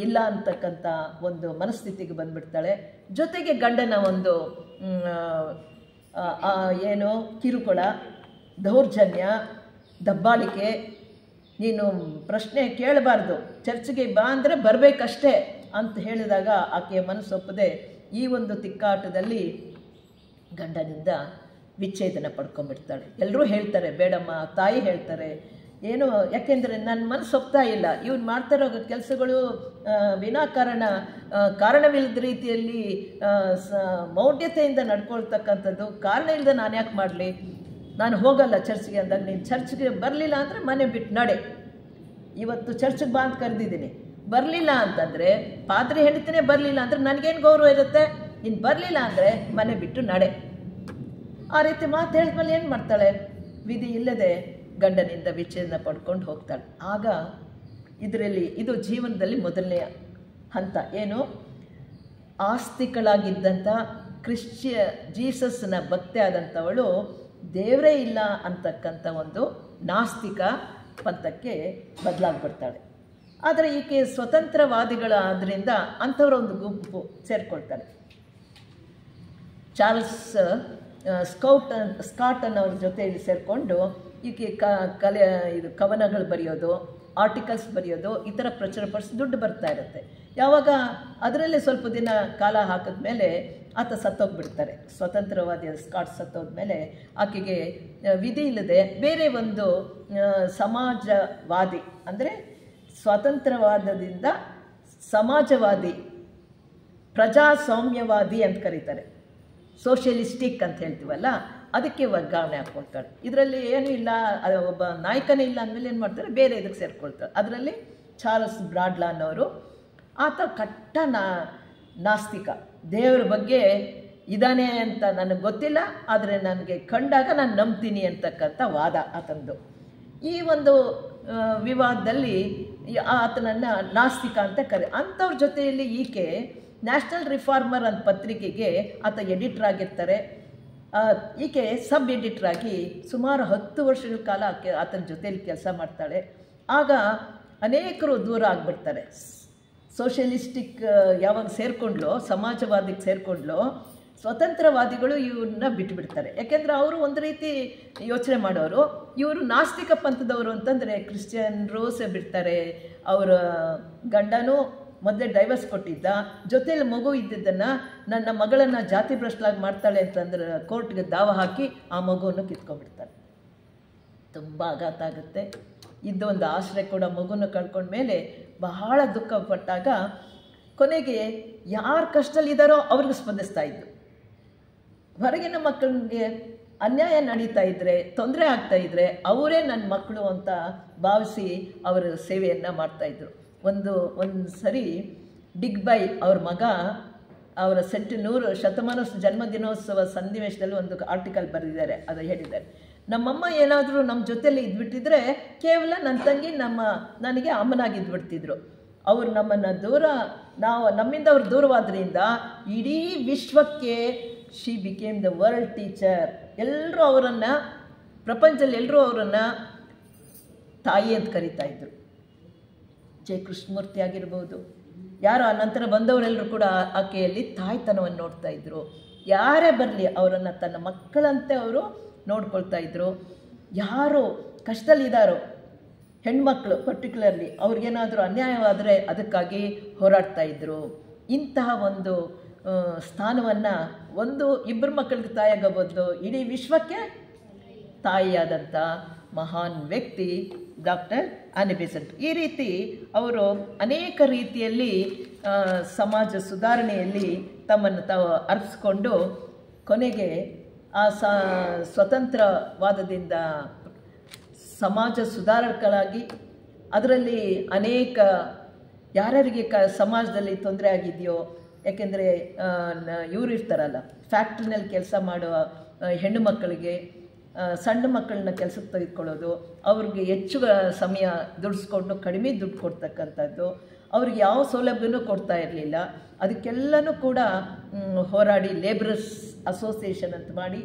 ಇಲ್ಲ ಅಂತಕ್ಕಂಥ ಒಂದು ಮನಸ್ಥಿತಿಗೆ ಬಂದುಬಿಡ್ತಾಳೆ. ಜೊತೆಗೆ ಗಂಡನ ಒಂದು ಏನು ಕಿರುಕುಳ, ದೌರ್ಜನ್ಯ, ದಬ್ಬಾಳಿಕೆ. ನೀನು ಪ್ರಶ್ನೆ ಕೇಳಬಾರ್ದು, ಚರ್ಚ್ಗೆ ಬಾ ಅಂದರೆ ಬರಬೇಕಷ್ಟೇ ಅಂತ ಹೇಳಿದಾಗ ಆಕೆಯ ಮನಸ್ಸೊಪ್ಪದೆ ಈ ಒಂದು ತಿಕ್ಕಾಟದಲ್ಲಿ ಗಂಡನಿಂದ ವಿಚ್ಛೇದನ ಪಡ್ಕೊಂಡ್ಬಿಡ್ತಾಳೆ. ಎಲ್ಲರೂ ಹೇಳ್ತಾರೆ ಬೇಡಮ್ಮ, ತಾಯಿ ಹೇಳ್ತಾರೆ ಏನು, ಯಾಕೆಂದರೆ ನನ್ನ ಮನಸ್ಸು ಒಪ್ತಾ ಇಲ್ಲ, ಇವ್ನು ಮಾಡ್ತಾರೋ ಕೆಲಸಗಳು ಕಾರಣವಿಲ್ಲದ ರೀತಿಯಲ್ಲಿ ಮೌಢ್ಯತೆಯಿಂದ ನಡ್ಕೊಳ್ತಕ್ಕಂಥದ್ದು, ಕಾರಣ ಇಲ್ಲದೆ ನಾನು ಯಾಕೆ ಮಾಡಲಿ, ನಾನು ಹೋಗಲ್ಲ ಚರ್ಚ್ಗೆ ಅಂದಾಗ, ನೀನು ಚರ್ಚ್ಗೆ ಬರಲಿಲ್ಲ ಅಂದರೆ ಮನೆ ಬಿಟ್ಟು ನಡೆ, ಇವತ್ತು ಚರ್ಚ್ಗೆ ಬಾ ಅಂತ ಕರೆದಿದ್ದೀನಿ, ಬರಲಿಲ್ಲ ಅಂತಂದರೆ ಪಾದ್ರಿ ಹೆಂಡತಿನೇ ಬರಲಿಲ್ಲ ಅಂದರೆ ನನಗೇನು ಗೌರವ ಇರುತ್ತೆ, ನೀನು ಬರಲಿಲ್ಲ ಅಂದರೆ ಮನೆ ಬಿಟ್ಟು ನಡೆ. ಆ ರೀತಿ ಮಾತು ಹೇಳಿದ್ಮೇಲೆ ಏನು ಮಾಡ್ತಾಳೆ, ವಿಧಿ ಇಲ್ಲದೆ ಗಂಡನಿಂದ ವಿಚ್ಛೇದನ ಪಡ್ಕೊಂಡು ಹೋಗ್ತಾಳೆ. ಆಗ ಇದು ಜೀವನದಲ್ಲಿ ಮೊದಲನೆಯ ಹಂತ. ಏನು, ಆಸ್ತಿಕಳಾಗಿದ್ದಂಥ ಜೀಸಸ್ನ ಭಕ್ತಿ ಆದಂಥವಳು ದೇವರೇ ಇಲ್ಲ ಅಂತಕ್ಕಂಥ ಒಂದು ನಾಸ್ತಿಕ ಪಂಥಕ್ಕೆ ಬದಲಾಗ್ಬಿಡ್ತಾಳೆ. ಆದರೆ ಈಕೆ ಸ್ವತಂತ್ರವಾದಿಗಳಾದ್ದರಿಂದ ಅಂಥವರ ಒಂದು ಗುಂಪು ಸೇರಿಕೊಳ್ತಾಳೆ. ಚಾರ್ಲ್ಸ್ ಸ್ಕಾಟ್ ಅನ್ನೋರ ಜೊತೆಯಲ್ಲಿ ಸೇರಿಕೊಂಡು ಈಕೆ ಕವನಗಳು ಬರೆಯೋದು, ಆರ್ಟಿಕಲ್ಸ್ ಬರೆಯೋದು, ಈ ಥರ ಪ್ರಚುರಪಡಿಸಿ ದುಡ್ಡು ಬರ್ತಾ ಇರುತ್ತೆ. ಯಾವಾಗ ಅದರಲ್ಲೇ ಸ್ವಲ್ಪ ದಿನ ಕಾಲ ಹಾಕಿದ್ಮೇಲೆ ಆತ ಸತ್ತೋಗ್ಬಿಡ್ತಾರೆ. ಸ್ವತಂತ್ರವಾದಿ ಸ್ಕಾಟ್ ಸತ್ತೋದ್ಮೇಲೆ ಆಕೆಗೆ ವಿಧಿ ಇಲ್ಲದೆ ಬೇರೆ ಒಂದು ಸಮಾಜವಾದಿ, ಅಂದರೆ ಸ್ವಾತಂತ್ರ್ಯವಾದದಿಂದ ಸಮಾಜವಾದಿ, ಪ್ರಜಾಸ್ವಾಮ್ಯವಾದಿ ಅಂತ ಕರೀತಾರೆ, ಸೋಷಿಯಲಿಸ್ಟಿಕ್ ಅಂತ ಹೇಳ್ತೀವಲ್ಲ, ಅದಕ್ಕೆ ವರ್ಗಾವಣೆ ಹಾಕ್ಕೊಳ್ತಾಳೆ. ಇದರಲ್ಲಿ ಏನೂ ಇಲ್ಲ, ಒಬ್ಬ ನಾಯಕನೇ ಇಲ್ಲ ಅಂದಮೇಲೆ ಏನು ಮಾಡ್ತಾರೆ, ಬೇರೆ ಇದಕ್ಕೆ ಸೇರಿಕೊಳ್ತಾರೆ. ಅದರಲ್ಲಿ ಚಾರ್ಲ್ಸ್ ಬ್ರಾಡ್ಲಾ ಅನ್ನೋರು, ಆತ ಕಟ್ಟ ನಾಸ್ತಿಕ, ದೇವರ ಬಗ್ಗೆ ಇದ್ದಾನೆ ಅಂತ ನನಗೆ ಗೊತ್ತಿಲ್ಲ, ಆದರೆ ನನಗೆ ಕಂಡಾಗ ನಾನು ನಂಬ್ತೀನಿ ಅಂತಕ್ಕಂಥ ವಾದ ಆತಂದು. ಈ ಒಂದು ವಿವಾದದಲ್ಲಿ ಆತನನ್ನು ನಾಸ್ತಿಕ ಅಂತ ಅಂಥವ್ರ ಜೊತೆಯಲ್ಲಿ ಈಕೆ ನ್ಯಾಷನಲ್ ರಿಫಾರ್ಮರ್ ಅಂತ ಪತ್ರಿಕೆಗೆ ಆತ ಎಡಿಟರ್ ಆಗಿರ್ತಾರೆ. ಈಕೆ ಸಬ್ ಎಡಿಟ್ರಾಗಿ ಸುಮಾರು 10 ವರ್ಷಗಳ ಕಾಲ ಆತನ ಜೊತೆಯಲ್ಲಿ ಕೆಲಸ ಮಾಡ್ತಾಳೆ. ಆಗ ಅನೇಕರು ದೂರ ಆಗಿಬಿಡ್ತಾರೆ. ಸೋಷಿಯಲಿಸ್ಟಿಕ್ ಯಾವಾಗ ಸೇರಿಕೊಂಡ್ಲೋ, ಸಮಾಜವಾದಿಗೆ ಸೇರಿಕೊಂಡ್ಲೋ, ಸ್ವತಂತ್ರವಾದಿಗಳು ಇವ್ರನ್ನ ಬಿಟ್ಟುಬಿಡ್ತಾರೆ. ಯಾಕೆಂದರೆ ಅವರು ಒಂದು ರೀತಿ ಯೋಚನೆ ಮಾಡೋರು, ಇವರು ನಾಸ್ತಿಕ ಪಂಥದವರು ಅಂತಂದರೆ ಕ್ರಿಶ್ಚಿಯನ್ರು ಬಿಡ್ತಾರೆ. ಅವರ ಗಂಡನೂ ಮೊದಲೇ ಡೈವರ್ಸ್ ಕೊಟ್ಟಿದ್ದ, ಜೊತೆಯಲ್ಲಿ ಮಗು ಇದ್ದಿದ್ದನ್ನು ನನ್ನ ಮಗಳನ್ನು ಜಾತಿ ಭ್ರಷ್ಟಲಾಗಿ ಮಾಡ್ತಾಳೆ ಅಂತಂದ್ರೆ ಕೋರ್ಟ್ಗೆ ದಾವ ಹಾಕಿ ಆ ಮಗುವನ್ನು ಕಿತ್ಕೊಂಡ್ಬಿಡ್ತಾರೆ. ತುಂಬ ಆಘಾತ ಆಗುತ್ತೆ. ಇದ್ದೊಂದು ಆಶ್ರಯ ಕೂಡ ಮಗುನ ಕಳ್ಕೊಂಡ್ಮೇಲೆ ಬಹಳ ದುಃಖಪಟ್ಟಾಗ ಕೊನೆಗೆ ಯಾರು ಕಷ್ಟದಲ್ಲಿದ್ದಾರೋ ಅವ್ರಿಗೆ ಸ್ಪಂದಿಸ್ತಾ ಇದ್ದು. ಹೊರಗಿನ ಮಕ್ಕಳಿಗೆ ಅನ್ಯಾಯ ನಡೀತಾ ಇದ್ದರೆ, ತೊಂದರೆ ಆಗ್ತಾಯಿದ್ರೆ ಅವರೇ ನನ್ನ ಮಕ್ಕಳು ಅಂತ ಭಾವಿಸಿ ಅವರ ಸೇವೆಯನ್ನು ಮಾಡ್ತಾಯಿದ್ರು. ಒಂದು ಸರಿ ಡಿಗ್ಬೈ ಅವ್ರ ಮಗ ಅವರ 100 ಶತಮಾನ ಜನ್ಮದಿನೋತ್ಸವ ಸನ್ನಿವೇಶದಲ್ಲಿ ಒಂದು ಆರ್ಟಿಕಲ್ ಬರೆದಿದ್ದಾರೆ. ಅದು ಹೇಳಿದ್ದಾರೆ, ನಮ್ಮಮ್ಮ ಏನಾದರೂ ನಮ್ಮ ಜೊತೆಯಲ್ಲಿ ಇದ್ಬಿಟ್ಟಿದ್ರೆ ಕೇವಲ ನನ್ನ ತಂಗಿ ನನಗೆ ಅಮ್ಮನಾಗಿದ್ಬಿಡ್ತಿದ್ರು. ಅವರು ನಮ್ಮನ್ನು ನಮ್ಮಿಂದ ಅವ್ರು ದೂರವಾದ್ರಿಂದ ಇಡೀ ವಿಶ್ವಕ್ಕೆ she became the world teacher. ಎಲ್ಲರೂ ಅವರನ್ನು, ಪ್ರಪಂಚದಲ್ಲಿ ಎಲ್ಲರೂ ಅವರನ್ನು ತಾಯಿ ಅಂತ ಕರೀತಾ ಇದ್ರು. ಜೆ ಕೃಷ್ಣಮೂರ್ತಿ ಆಗಿರ್ಬೋದು, ಯಾರು ಆ ನಂತರ ಬಂದವರೆಲ್ಲರೂ ಕೂಡ ಆಕೆಯಲ್ಲಿ ತಾಯ್ತನವನ್ನು ನೋಡ್ತಾ ಇದ್ರು. ಯಾರೇ ಬರಲಿ ಅವರನ್ನು ತನ್ನ ಮಕ್ಕಳಂತೆ ಅವರು ನೋಡ್ಕೊಳ್ತಾ ಇದ್ರು. ಯಾರು ಕಷ್ಟದಲ್ಲಿದ್ದಾರೋ ಹೆಣ್ಮಕ್ಳು ಪರ್ಟಿಕ್ಯುಲರ್ಲಿ ಅವ್ರಿಗೇನಾದರೂ ಅನ್ಯಾಯವಾದರೆ ಅದಕ್ಕಾಗಿ ಹೋರಾಡ್ತಾ ಇದ್ರು. ಇಂತಹ ಒಂದು ಸ್ಥಾನವನ್ನು ಇಬ್ಬರು ಮಕ್ಕಳಿಗೆ ತಾಯಿಯಾಗಬಹುದು, ಇಡೀ ವಿಶ್ವಕ್ಕೆ ತಾಯಿಯಾದಂಥ ಮಹಾನ್ ವ್ಯಕ್ತಿ ಡಾಕ್ಟರ್ ಆನಿ ಬೆಸೆಂಟ್. ಈ ರೀತಿ ಅವರು ಅನೇಕ ರೀತಿಯಲ್ಲಿ ಸಮಾಜ ಸುಧಾರಣೆಯಲ್ಲಿ ತಮ್ಮನ್ನು ತಾವು ಅರ್ಪಿಸ್ಕೊಂಡು ಕೊನೆಗೆ ಆ ಸ್ವತಂತ್ರವಾದದಿಂದ ಸಮಾಜ ಸುಧಾರಕರಾಗಿ, ಅದರಲ್ಲಿ ಅನೇಕ ಯಾರ್ಯಾರಿಗೆ ಸಮಾಜದಲ್ಲಿ ತೊಂದರೆ ಆಗಿದೆಯೋ, ಯಾಕೆಂದರೆ ಇವರು ಇರ್ತಾರಲ್ಲ ಫ್ಯಾಕ್ಟ್ರಿನಲ್ಲಿ ಕೆಲಸ ಮಾಡುವ ಹೆಣ್ಣು ಮಕ್ಕಳಿಗೆ, ಸಣ್ಣ ಮಕ್ಕಳನ್ನ ಕೆಲಸಕ್ಕೆ ತೆಗೆದುಕೊಳ್ಳೋದು, ಅವ್ರಿಗೆ ಹೆಚ್ಚು ಸಮಯ ದುಡಿಸ್ಕೊಂಡು ಕಡಿಮೆ ದುಡ್ಡು ಕೊಡ್ತಕ್ಕಂಥದ್ದು, ಅವ್ರಿಗೆ ಯಾವ ಸೌಲಭ್ಯನೂ ಕೊಡ್ತಾ ಇರಲಿಲ್ಲ. ಅದಕ್ಕೆಲ್ಲನೂ ಕೂಡ ಹೋರಾಡಿ ಲೇಬರರ್ಸ್ ಅಸೋಸಿಯೇಷನ್ ಅಂತ ಮಾಡಿ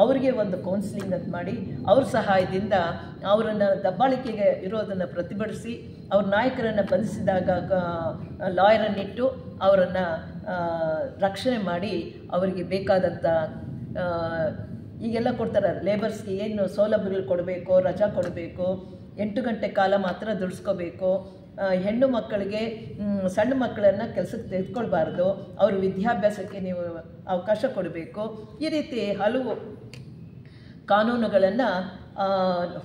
ಅವರಿಗೆ ಒಂದು ಕೌನ್ಸಿಲಿಂಗ್ ಅಂತ ಮಾಡಿ ಅವ್ರ ಸಹಾಯದಿಂದ ಅವರನ್ನು ದಬ್ಬಾಳಿಕೆಗೆ ಇರೋದನ್ನು ಪ್ರತಿಭಟಿಸಿ ಅವ್ರ ನಾಯಕರನ್ನು ಬಂಧಿಸಿದಾಗ ಲಾಯರನ್ನಿಟ್ಟು ಅವರನ್ನು ರಕ್ಷಣೆ ಮಾಡಿ ಅವರಿಗೆ ಬೇಕಾದಂಥ ಈಗೆಲ್ಲ ಕೊಡ್ತಾರೆ ಲೇಬರ್ಸ್ಗೆ ಏನು ಸೌಲಭ್ಯಗಳು ಕೊಡಬೇಕು, ರಜಾ ಕೊಡಬೇಕು, 8 ಗಂಟೆ ಕಾಲ ಮಾತ್ರ ದುಡಿಸ್ಕೋಬೇಕು, ಹೆಣ್ಣು ಮಕ್ಕಳಿಗೆ ಸಣ್ಣ ಮಕ್ಕಳನ್ನು ಕೆಲಸಕ್ಕೆ ತೆಗೆದುಕೊಳ್ಬಾರ್ದು, ಅವ್ರ ವಿದ್ಯಾಭ್ಯಾಸಕ್ಕೆ ನೀವು ಅವಕಾಶ ಕೊಡಬೇಕು. ಈ ರೀತಿ ಹಲವು ಕಾನೂನುಗಳನ್ನು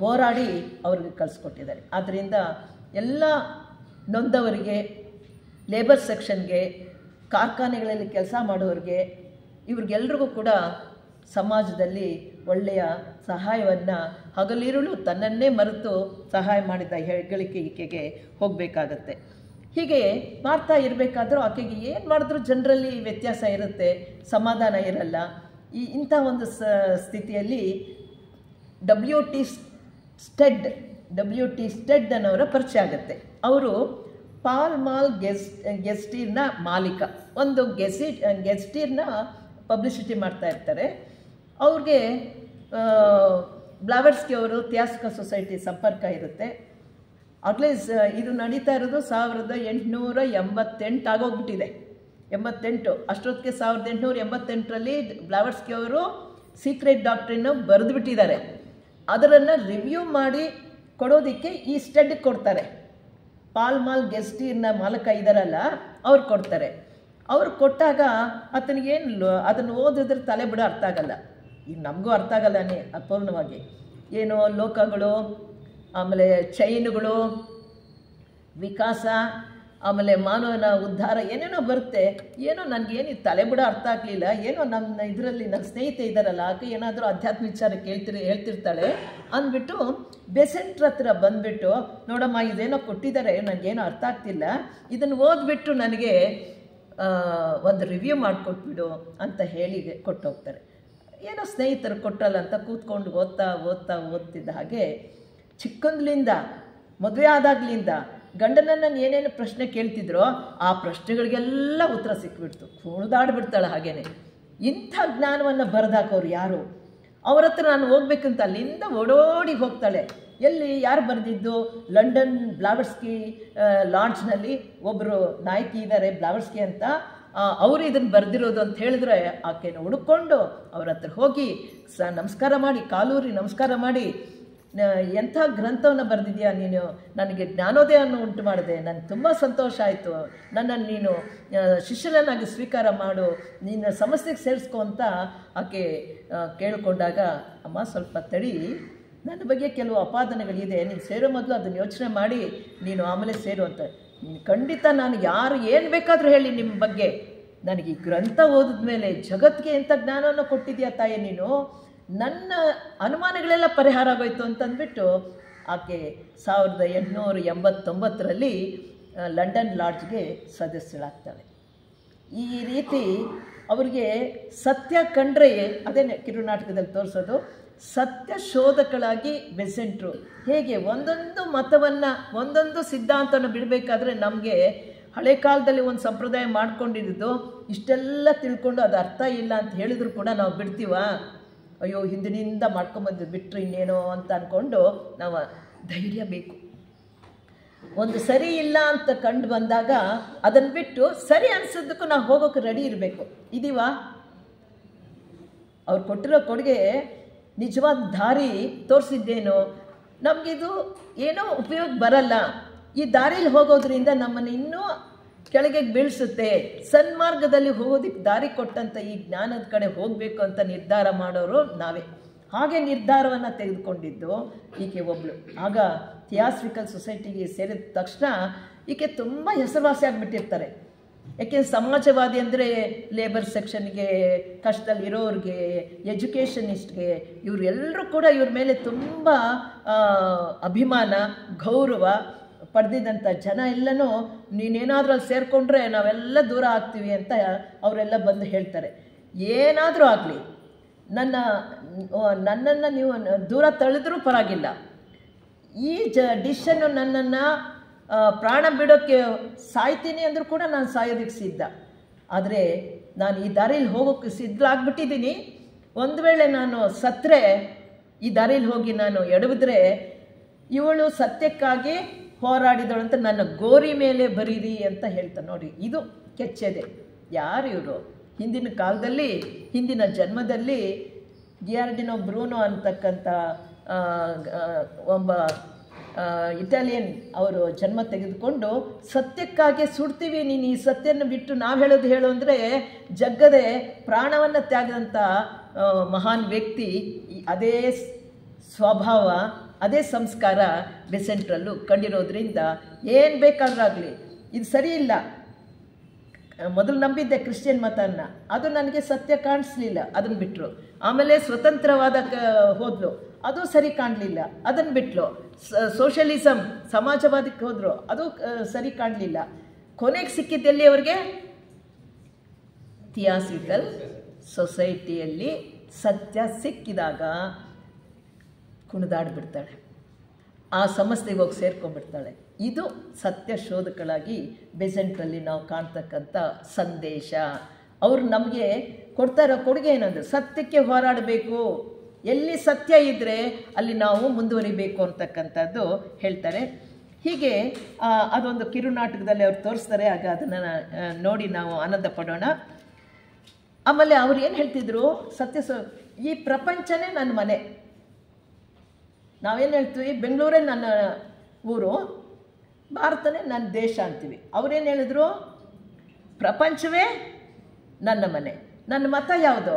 ಹೋರಾಡಿ ಅವ್ರಿಗೆ ಕಳಿಸ್ಕೊಟ್ಟಿದ್ದಾರೆ. ಆದ್ದರಿಂದ ಎಲ್ಲ ನೊಂದವರಿಗೆ, ಲೇಬರ್ ಸೆಕ್ಷನ್ಗೆ, ಕಾರ್ಖಾನೆಗಳಲ್ಲಿ ಕೆಲಸ ಮಾಡೋರಿಗೆ, ಇವ್ರಿಗೆಲ್ರಿಗೂ ಕೂಡ ಸಮಾಜದಲ್ಲಿ ಒಳ್ಳೆಯ ಸಹಾಯವನ್ನು ಹಗಲಿರುಳು ತನ್ನನ್ನೇ ಮರೆತು ಸಹಾಯ ಮಾಡಿದ ಹೆಗ್ಗಳಿಕೆಗೆ ಹೋಗಬೇಕಾಗತ್ತೆ. ಹೀಗೆ ಮಾಡ್ತಾ ಇರಬೇಕಾದ್ರೂ ಆಕೆಗೆ ಏನು ಮಾಡಿದ್ರೂ ಜನರಲ್ಲಿ ವ್ಯತ್ಯಾಸ ಇರುತ್ತೆ, ಸಮಾಧಾನ ಇರಲ್ಲ. ಇಂಥ ಒಂದು ಸ್ಥಿತಿಯಲ್ಲಿ ಡಬ್ಲ್ಯೂ ಟಿ ಸ್ಟೆಡ್ ಅನ್ನೋರ ಪರಿಚಯ ಆಗುತ್ತೆ. ಅವರು ಪಾಲ್ ಮಾಲ್ ಗೆಸ್ಟೀರ್ನ ಮಾಲೀಕ. ಒಂದು ಗೆಸ್ಟೀರ್ನ ಪಬ್ಲಿಸಿಟಿ ಮಾಡ್ತಾ ಇರ್ತಾರೆ. ಅವ್ರಿಗೆ ಬ್ಲಾವರ್ಸ್ಕಿ ಅವರು ಥಿಯಾಸ್ಟಿಕಲ್ ಸೊಸೈಟಿ ಸಂಪರ್ಕ ಇರುತ್ತೆ. ಆಗಲೇ ಇದು ನಡೀತಾ ಇರೋದು 1888 ಆಗೋಗ್ಬಿಟ್ಟಿದೆ. 88 ಅಷ್ಟೊತ್ತಿಗೆ 1888ರಲ್ಲಿ ಬ್ಲಾವರ್ಸ್ಕಿ ಅವರು ಸೀಕ್ರೆಟ್ ಡಾಕ್ಟ್ರಿನ್ನು ಬರೆದು ಬಿಟ್ಟಿದ್ದಾರೆ. ಅದನ್ನು ರಿವ್ಯೂ ಮಾಡಿ ಕೊಡೋದಕ್ಕೆ ಈ ಸ್ಟೆಡ್ ಕೊಡ್ತಾರೆ. ಪಾಲ್ ಮಾಲ್ ಗೆಸ್ಟೀರ್ನ ಮಾಲಕ ಇದ್ದಾರಲ್ಲ ಅವ್ರು ಕೊಡ್ತಾರೆ. ಅವ್ರು ಕೊಟ್ಟಾಗ ಆತನಿಗೇನು ಅದನ್ನು ಓದಿದ್ರೆ ತಲೆ ಬಿಡ ಅರ್ಥ ಆಗಲ್ಲ. ಈಗ ನಮಗೂ ಅರ್ಥ ಆಗಲ್ಲನೇ ಅಪೂರ್ಣವಾಗಿ. ಏನೋ ಲೋಕಗಳು, ಆಮೇಲೆ ಚೈನುಗಳು, ವಿಕಾಸ, ಆಮೇಲೆ ಮಾನವನ ಉದ್ಧಾರ ಏನೇನೋ ಬರುತ್ತೆ. ಏನೋ ನನಗೇನು ತಲೆ ಬಿಡ ಅರ್ಥ ಆಗಲಿಲ್ಲ. ಏನೋ ನನ್ನ ಇದರಲ್ಲಿ ನನ್ನ ಸ್ನೇಹಿತೆ ಇದ್ದಾರಲ್ಲ ಆಕೆ ಏನಾದರೂ ಅಧ್ಯಾತ್ಮ ವಿಚಾರ ಹೇಳ್ತಿರ್ತಾಳೆ ಅಂದ್ಬಿಟ್ಟು ಬೆಸೆಂಟ್ರ ಹತ್ರ ಬಂದುಬಿಟ್ಟು, ನೋಡಮ್ಮ ಇದೇನೋ ಕೊಟ್ಟಿದ್ದಾರೆ, ನನಗೇನೋ ಅರ್ಥ ಆಗ್ತಿಲ್ಲ, ಇದನ್ನು ಓದ್ಬಿಟ್ಟು ನನಗೆ ಒಂದು ರಿವ್ಯೂ ಮಾಡಿಕೊಟ್ಬಿಡು ಅಂತ ಹೇಳಿ ಕೊಟ್ಟೋಗ್ತಾರೆ. ಏನೋ ಸ್ನೇಹಿತರು ಕೊಟ್ಟರಲ್ಲ ಅಂತ ಕೂತ್ಕೊಂಡು ಓದ್ತಿದ್ದ ಹಾಗೆ ಚಿಕ್ಕಂದ್ಲಿಂದ ಮದುವೆ ಆದಾಗ್ಲಿಂದ ಗಂಡನನ್ನು ಏನೇನು ಪ್ರಶ್ನೆ ಕೇಳ್ತಿದ್ರೋ ಆ ಪ್ರಶ್ನೆಗಳಿಗೆಲ್ಲ ಉತ್ತರ ಸಿಕ್ಬಿಡ್ತು. ಕುಣಿದಾಡ್ಬಿಡ್ತಾಳೆ. ಹಾಗೇನೆ ಇಂಥ ಜ್ಞಾನವನ್ನು ಬರೆದಾಕೋರು ಯಾರು? ಅವ್ರ ಹತ್ರ ನಾನು ಹೋಗ್ಬೇಕಂತ ಅಲ್ಲಿಂದ ಓಡೋಡಿ ಹೋಗ್ತಾಳೆ. ಎಲ್ಲಿ ಯಾರು ಬರೆದಿದ್ದು? ಲಂಡನ್ ಬ್ಲಾವರ್ಸ್ಕಿ ಲಾಡ್ಜ್ನಲ್ಲಿ ಒಬ್ಬರು ನಾಯಕಿ ಇದ್ದಾರೆ ಬ್ಲಾವರ್ಸ್ಕಿ ಅಂತ, ಅವರು ಇದನ್ನು ಬರೆದಿರೋದು ಅಂತ ಹೇಳಿದ್ರೆ ಆಕೆನ ಹುಡುಕೊಂಡು ಅವ್ರ ಹತ್ರ ಹೋಗಿ ನಮಸ್ಕಾರ ಮಾಡಿ, ಕಾಲೂರಿ ನಮಸ್ಕಾರ ಮಾಡಿ, ಎಂಥ ಗ್ರಂಥವನ್ನು ಬರೆದಿದೆಯಾ ನೀನು, ನನಗೆ ಜ್ಞಾನೋದಯವನ್ನು ಉಂಟು ಮಾಡಿದೆ, ನನಗೆ ತುಂಬ ಸಂತೋಷ ಆಯಿತು, ನನ್ನನ್ನು ನೀನು ಶಿಷ್ಯನನ್ನಾಗಿ ಸ್ವೀಕಾರ ಮಾಡು, ನಿನ್ನ ಸಮಸ್ಯೆಗೆ ಸೇರಿಸ್ಕೊ ಅಂತ ಆಕೆ ಕೇಳಿಕೊಂಡಾಗ, ಅಮ್ಮ ಸ್ವಲ್ಪ ತಡಿ, ನನ್ನ ಬಗ್ಗೆ ಕೆಲವು ಅಪಾದನೆಗಳಿದೆ, ನೀನು ಸೇರೋ ಮೊದಲು ಅದನ್ನು ಯೋಚನೆ ಮಾಡಿ ನೀನು ಆಮೇಲೆ ಸೇರು ಅಂತ. ಖಂಡಿತ ನಾನು ಯಾರು ಏನು ಬೇಕಾದರೂ ಹೇಳಿ ನಿಮ್ಮ ಬಗ್ಗೆ, ನನಗೆ ಈ ಗ್ರಂಥ ಓದಿದ ಮೇಲೆ ಜಗತ್ತಿಗೆ ಎಂಥ ಜ್ಞಾನವನ್ನು ಕೊಟ್ಟಿದ್ಯಾ ತಾಯಿ ನೀನು, ನನ್ನ ಅನುಮಾನಗಳೆಲ್ಲ ಪರಿಹಾರ ಆಗೋಯ್ತು ಅಂತಂದ್ಬಿಟ್ಟು ಆಕೆ 1889ರಲ್ಲಿ ಲಂಡನ್ ಲಾಡ್ಜ್ಗೆ ಸದಸ್ಯರಾಗ್ತಾಳೆ. ಈ ರೀತಿ ಅವರಿಗೆ ಸತ್ಯ ಕಂಡ್ರೆ, ಅದೇ ಕಿರುನಾಟಕದಲ್ಲಿ ತೋರಿಸೋದು, ಸತ್ಯ ಶೋಧಕಳಾಗಿ ಬೆಸೆಂಟ್ರು ಹೇಗೆ ಒಂದೊಂದು ಮತವನ್ನು ಒಂದೊಂದು ಸಿದ್ಧಾಂತವನ್ನು ಬಿಡಬೇಕಾದ್ರೆ ನಮಗೆ ಹಳೆ ಕಾಲದಲ್ಲಿ ಒಂದು ಸಂಪ್ರದಾಯ ಮಾಡ್ಕೊಂಡಿದ್ದು ಇಷ್ಟೆಲ್ಲ ತಿಳ್ಕೊಂಡು ಅದು ಅರ್ಥ ಇಲ್ಲ ಅಂತ ಹೇಳಿದ್ರು ಕೂಡ ನಾವು ಬಿಡ್ತೀವ, ಅಯ್ಯೋ ಹಿಂದಿನಿಂದ ಮಾಡ್ಕೊಂಬಂದು ಬಿಟ್ಟರು ಇನ್ನೇನೋ ಅಂತ ಅಂದ್ಕೊಂಡು ನಾವು ಧೈರ್ಯ ಬೇಕು. ಒಂದು ಸರಿ ಇಲ್ಲ ಅಂತ ಕಂಡು ಬಂದಾಗ ಅದನ್ನು ಬಿಟ್ಟು ಸರಿ ಅನಿಸೋದಕ್ಕೂ ನಾವು ಹೋಗೋಕೆ ರೆಡಿ ಇರಬೇಕು. ಇದೀವಾ? ಅವ್ರು ಕೊಟ್ಟಿರೋ ಕೊಡುಗೆ ನಿಜವಾದ ದಾರಿ ತೋರಿಸಿದ್ದೇನು, ನಮಗಿದು ಏನೋ ಉಪಯೋಗ ಬರಲ್ಲ, ಈ ದಾರಿಲಿ ಹೋಗೋದ್ರಿಂದ ನಮ್ಮನ್ನು ಇನ್ನೂ ಕೆಳಗೆ ಬೀಳಿಸುತ್ತೆ, ಸನ್ಮಾರ್ಗದಲ್ಲಿ ಹೋಗೋದಕ್ಕೆ ದಾರಿ ಕೊಟ್ಟಂಥ ಈ ಜ್ಞಾನದ ಕಡೆ ಹೋಗಬೇಕು ಅಂತ ನಿರ್ಧಾರ ಮಾಡೋರು ನಾವೇ. ಹಾಗೆ ನಿರ್ಧಾರವನ್ನು ತೆಗೆದುಕೊಂಡಿದ್ದು ಈಕೆ ಒಬ್ಬಳು. ಆಗ ಥಿಯಾಸ್ಫಿಕಲ್ ಸೊಸೈಟಿಗೆ ಸೇರಿದ ತಕ್ಷಣ ಈಕೆ ತುಂಬ ಹೆಸರುವಾಸಿ ಆಗಿಬಿಟ್ಟಿರ್ತಾರೆ. ಯಾಕೆಂದರೆ ಸಮಾಜವಾದಿ ಅಂದರೆ ಲೇಬರ್ ಸೆಕ್ಷನ್ಗೆ, ಕಷ್ಟದಲ್ಲಿ ಇರೋರಿಗೆ, ಎಜುಕೇಷನಿಸ್ಟ್ಗೆ, ಇವರೆಲ್ಲರೂ ಕೂಡ ಇವ್ರ ಮೇಲೆ ತುಂಬ ಅಭಿಮಾನ, ಗೌರವ ಪಡೆದಿದ್ದಂಥ ಜನ ಎಲ್ಲನೂ ನೀನೇನಾದರೂ ಅಲ್ಲಿ ಸೇರಿಕೊಂಡ್ರೆ ನಾವೆಲ್ಲ ದೂರ ಆಗ್ತೀವಿ ಅಂತ ಅವರೆಲ್ಲ ಬಂದು ಹೇಳ್ತಾರೆ. ಏನಾದರೂ ಆಗಲಿ ನನ್ನನ್ನು ನೀವು ದೂರ ತಳ್ಳಿದ್ರೂ ಪರವಾಗಿಲ್ಲ, ಈ ಡಿಶನ್ನು ನನ್ನನ್ನು ಪ್ರಾಣ ಬಿಡೋಕ್ಕೆ ಸಾಯ್ತೀನಿ ಅಂದರೂ ಕೂಡ ನಾನು ಸಾಯೋದಕ್ಕೆ ಸಿದ್ಧ. ಆದರೆ ನಾನು ಈ ದಾರಿಯಲ್ಲಿ ಹೋಗೋಕ್ಕೆ ಸಿದ್ಧಲಾಗ್ಬಿಟ್ಟಿದ್ದೀನಿ. ಒಂದು ವೇಳೆ ನಾನು ಸತ್ತರೆ, ಈ ದಾರಿಯಲ್ಲಿ ಹೋಗಿ ನಾನು ಎಡವಿದ್ರೆ, ಇವಳು ಸತ್ಯಕ್ಕಾಗಿ ಹೋರಾಡಿದಳು ಅಂತ ನನ್ನ ಗೋರಿ ಮೇಲೆ ಬರೀರಿ ಅಂತ ಹೇಳ್ತಾರೆ. ನೋಡಿ, ಇದು ಕೆಚ್ಚೆದೆ. ಯಾರು ಇವರು? ಹಿಂದಿನ ಕಾಲದಲ್ಲಿ, ಹಿಂದಿನ ಜನ್ಮದಲ್ಲಿ ಗಿಯಾರ್ಡಿನೋ ಬ್ರೂನೋ ಅಂತಕ್ಕಂಥ ಒಬ್ಬ ಇಟಾಲಿಯನ್ ಅವರು ಜನ್ಮ ತೆಗೆದುಕೊಂಡು ಸತ್ಯಕ್ಕಾಗಿ ಸುಡ್ತೀವಿ, ನೀನು ಈ ಸತ್ಯನ ಬಿಟ್ಟು ನಾವು ಹೇಳು ಅಂದರೆ ಜಗ್ಗದೆ ಪ್ರಾಣವನ್ನು ತ್ಯಾಗದಂಥ ಮಹಾನ್ ವ್ಯಕ್ತಿ. ಅದೇ ಸ್ವಭಾವ, ಅದೇ ಸಂಸ್ಕಾರ ಬೆಸೆಂಟ್ರಲ್ಲೂ ಕಂಡಿರೋದ್ರಿಂದ ಏನು ಬೇಕಾದ್ರಾಗಲಿ ಇದು ಸರಿ ಇಲ್ಲ. ಮೊದಲು ನಂಬಿದ್ದೆ ಕ್ರಿಶ್ಚಿಯನ್ ಮತನ, ಅದು ನನಗೆ ಸತ್ಯ ಕಾಣಿಸ್ಲಿಲ್ಲ, ಅದನ್ನು ಬಿಟ್ಟರು. ಆಮೇಲೆ ಸ್ವತಂತ್ರವಾದ ಹೋದ್ಲು, ಅದು ಸರಿ ಕಾಣಲಿಲ್ಲ, ಅದನ್ನು ಬಿಟ್ಲು. ಸೋಷಲಿಸಮ್, ಸಮಾಜವಾದಕ್ಕೆ ಹೋದರು, ಅದು ಸರಿ ಕಾಣಲಿಲ್ಲ. ಕೊನೆಗೆ ಸಿಕ್ಕಿದ್ದಲ್ಲಿ ಅವ್ರಿಗೆ ಥಿಯಾಸ್ಫಿಕಲ್ ಸೊಸೈಟಿಯಲ್ಲಿ ಸತ್ಯ ಸಿಕ್ಕಿದಾಗ ಕುಣಿದಾಡ್ಬಿಡ್ತಾಳೆ, ಆ ಸಂಸ್ಥೆಗೆ ಹೋಗಿ ಸೇರ್ಕೊಂಡ್ಬಿಡ್ತಾಳೆ. ಇದು ಸತ್ಯ ಶೋಧಕಳಾಗಿ ಬೆಸೆಂಟ್ರಲ್ಲಿ ನಾವು ಕಾಣ್ತಕ್ಕಂಥ ಸಂದೇಶ. ಅವರು ನಮಗೆ ಕೊಡ್ತಾ ಇರೋ ಕೊಡುಗೆ ಏನಂದ್ರೆ ಸತ್ಯಕ್ಕೆ ಹೋರಾಡಬೇಕು, ಎಲ್ಲಿ ಸತ್ಯ ಇದ್ದರೆ ಅಲ್ಲಿ ನಾವು ಮುಂದುವರಿಬೇಕು ಅಂತಕ್ಕಂಥದ್ದು ಹೇಳ್ತಾರೆ. ಹೀಗೆ ಅದೊಂದು ಕಿರುನಾಟಕದಲ್ಲಿ ಅವ್ರು ತೋರಿಸ್ತಾರೆ. ಆಗ ಅದನ್ನು ನೋಡಿ ನಾವು ಆನಂದ ಪಡೋಣ. ಆಮೇಲೆ ಅವ್ರು ಏನು ಹೇಳ್ತಿದ್ರು, ಈ ಪ್ರಪಂಚನೇ ನನ್ನ ಮನೆ. ನಾವೇನು ಹೇಳ್ತೀವಿ, ಬೆಂಗಳೂರೇ ನನ್ನ ಊರು, ಭಾರತನೇ ನನ್ನ ದೇಶ ಅಂತೀವಿ. ಅವರೇನು ಹೇಳಿದ್ರು, ಪ್ರಪಂಚವೇ ನನ್ನ ಮನೆ, ನನ್ನ ಮತ ಯಾವುದು?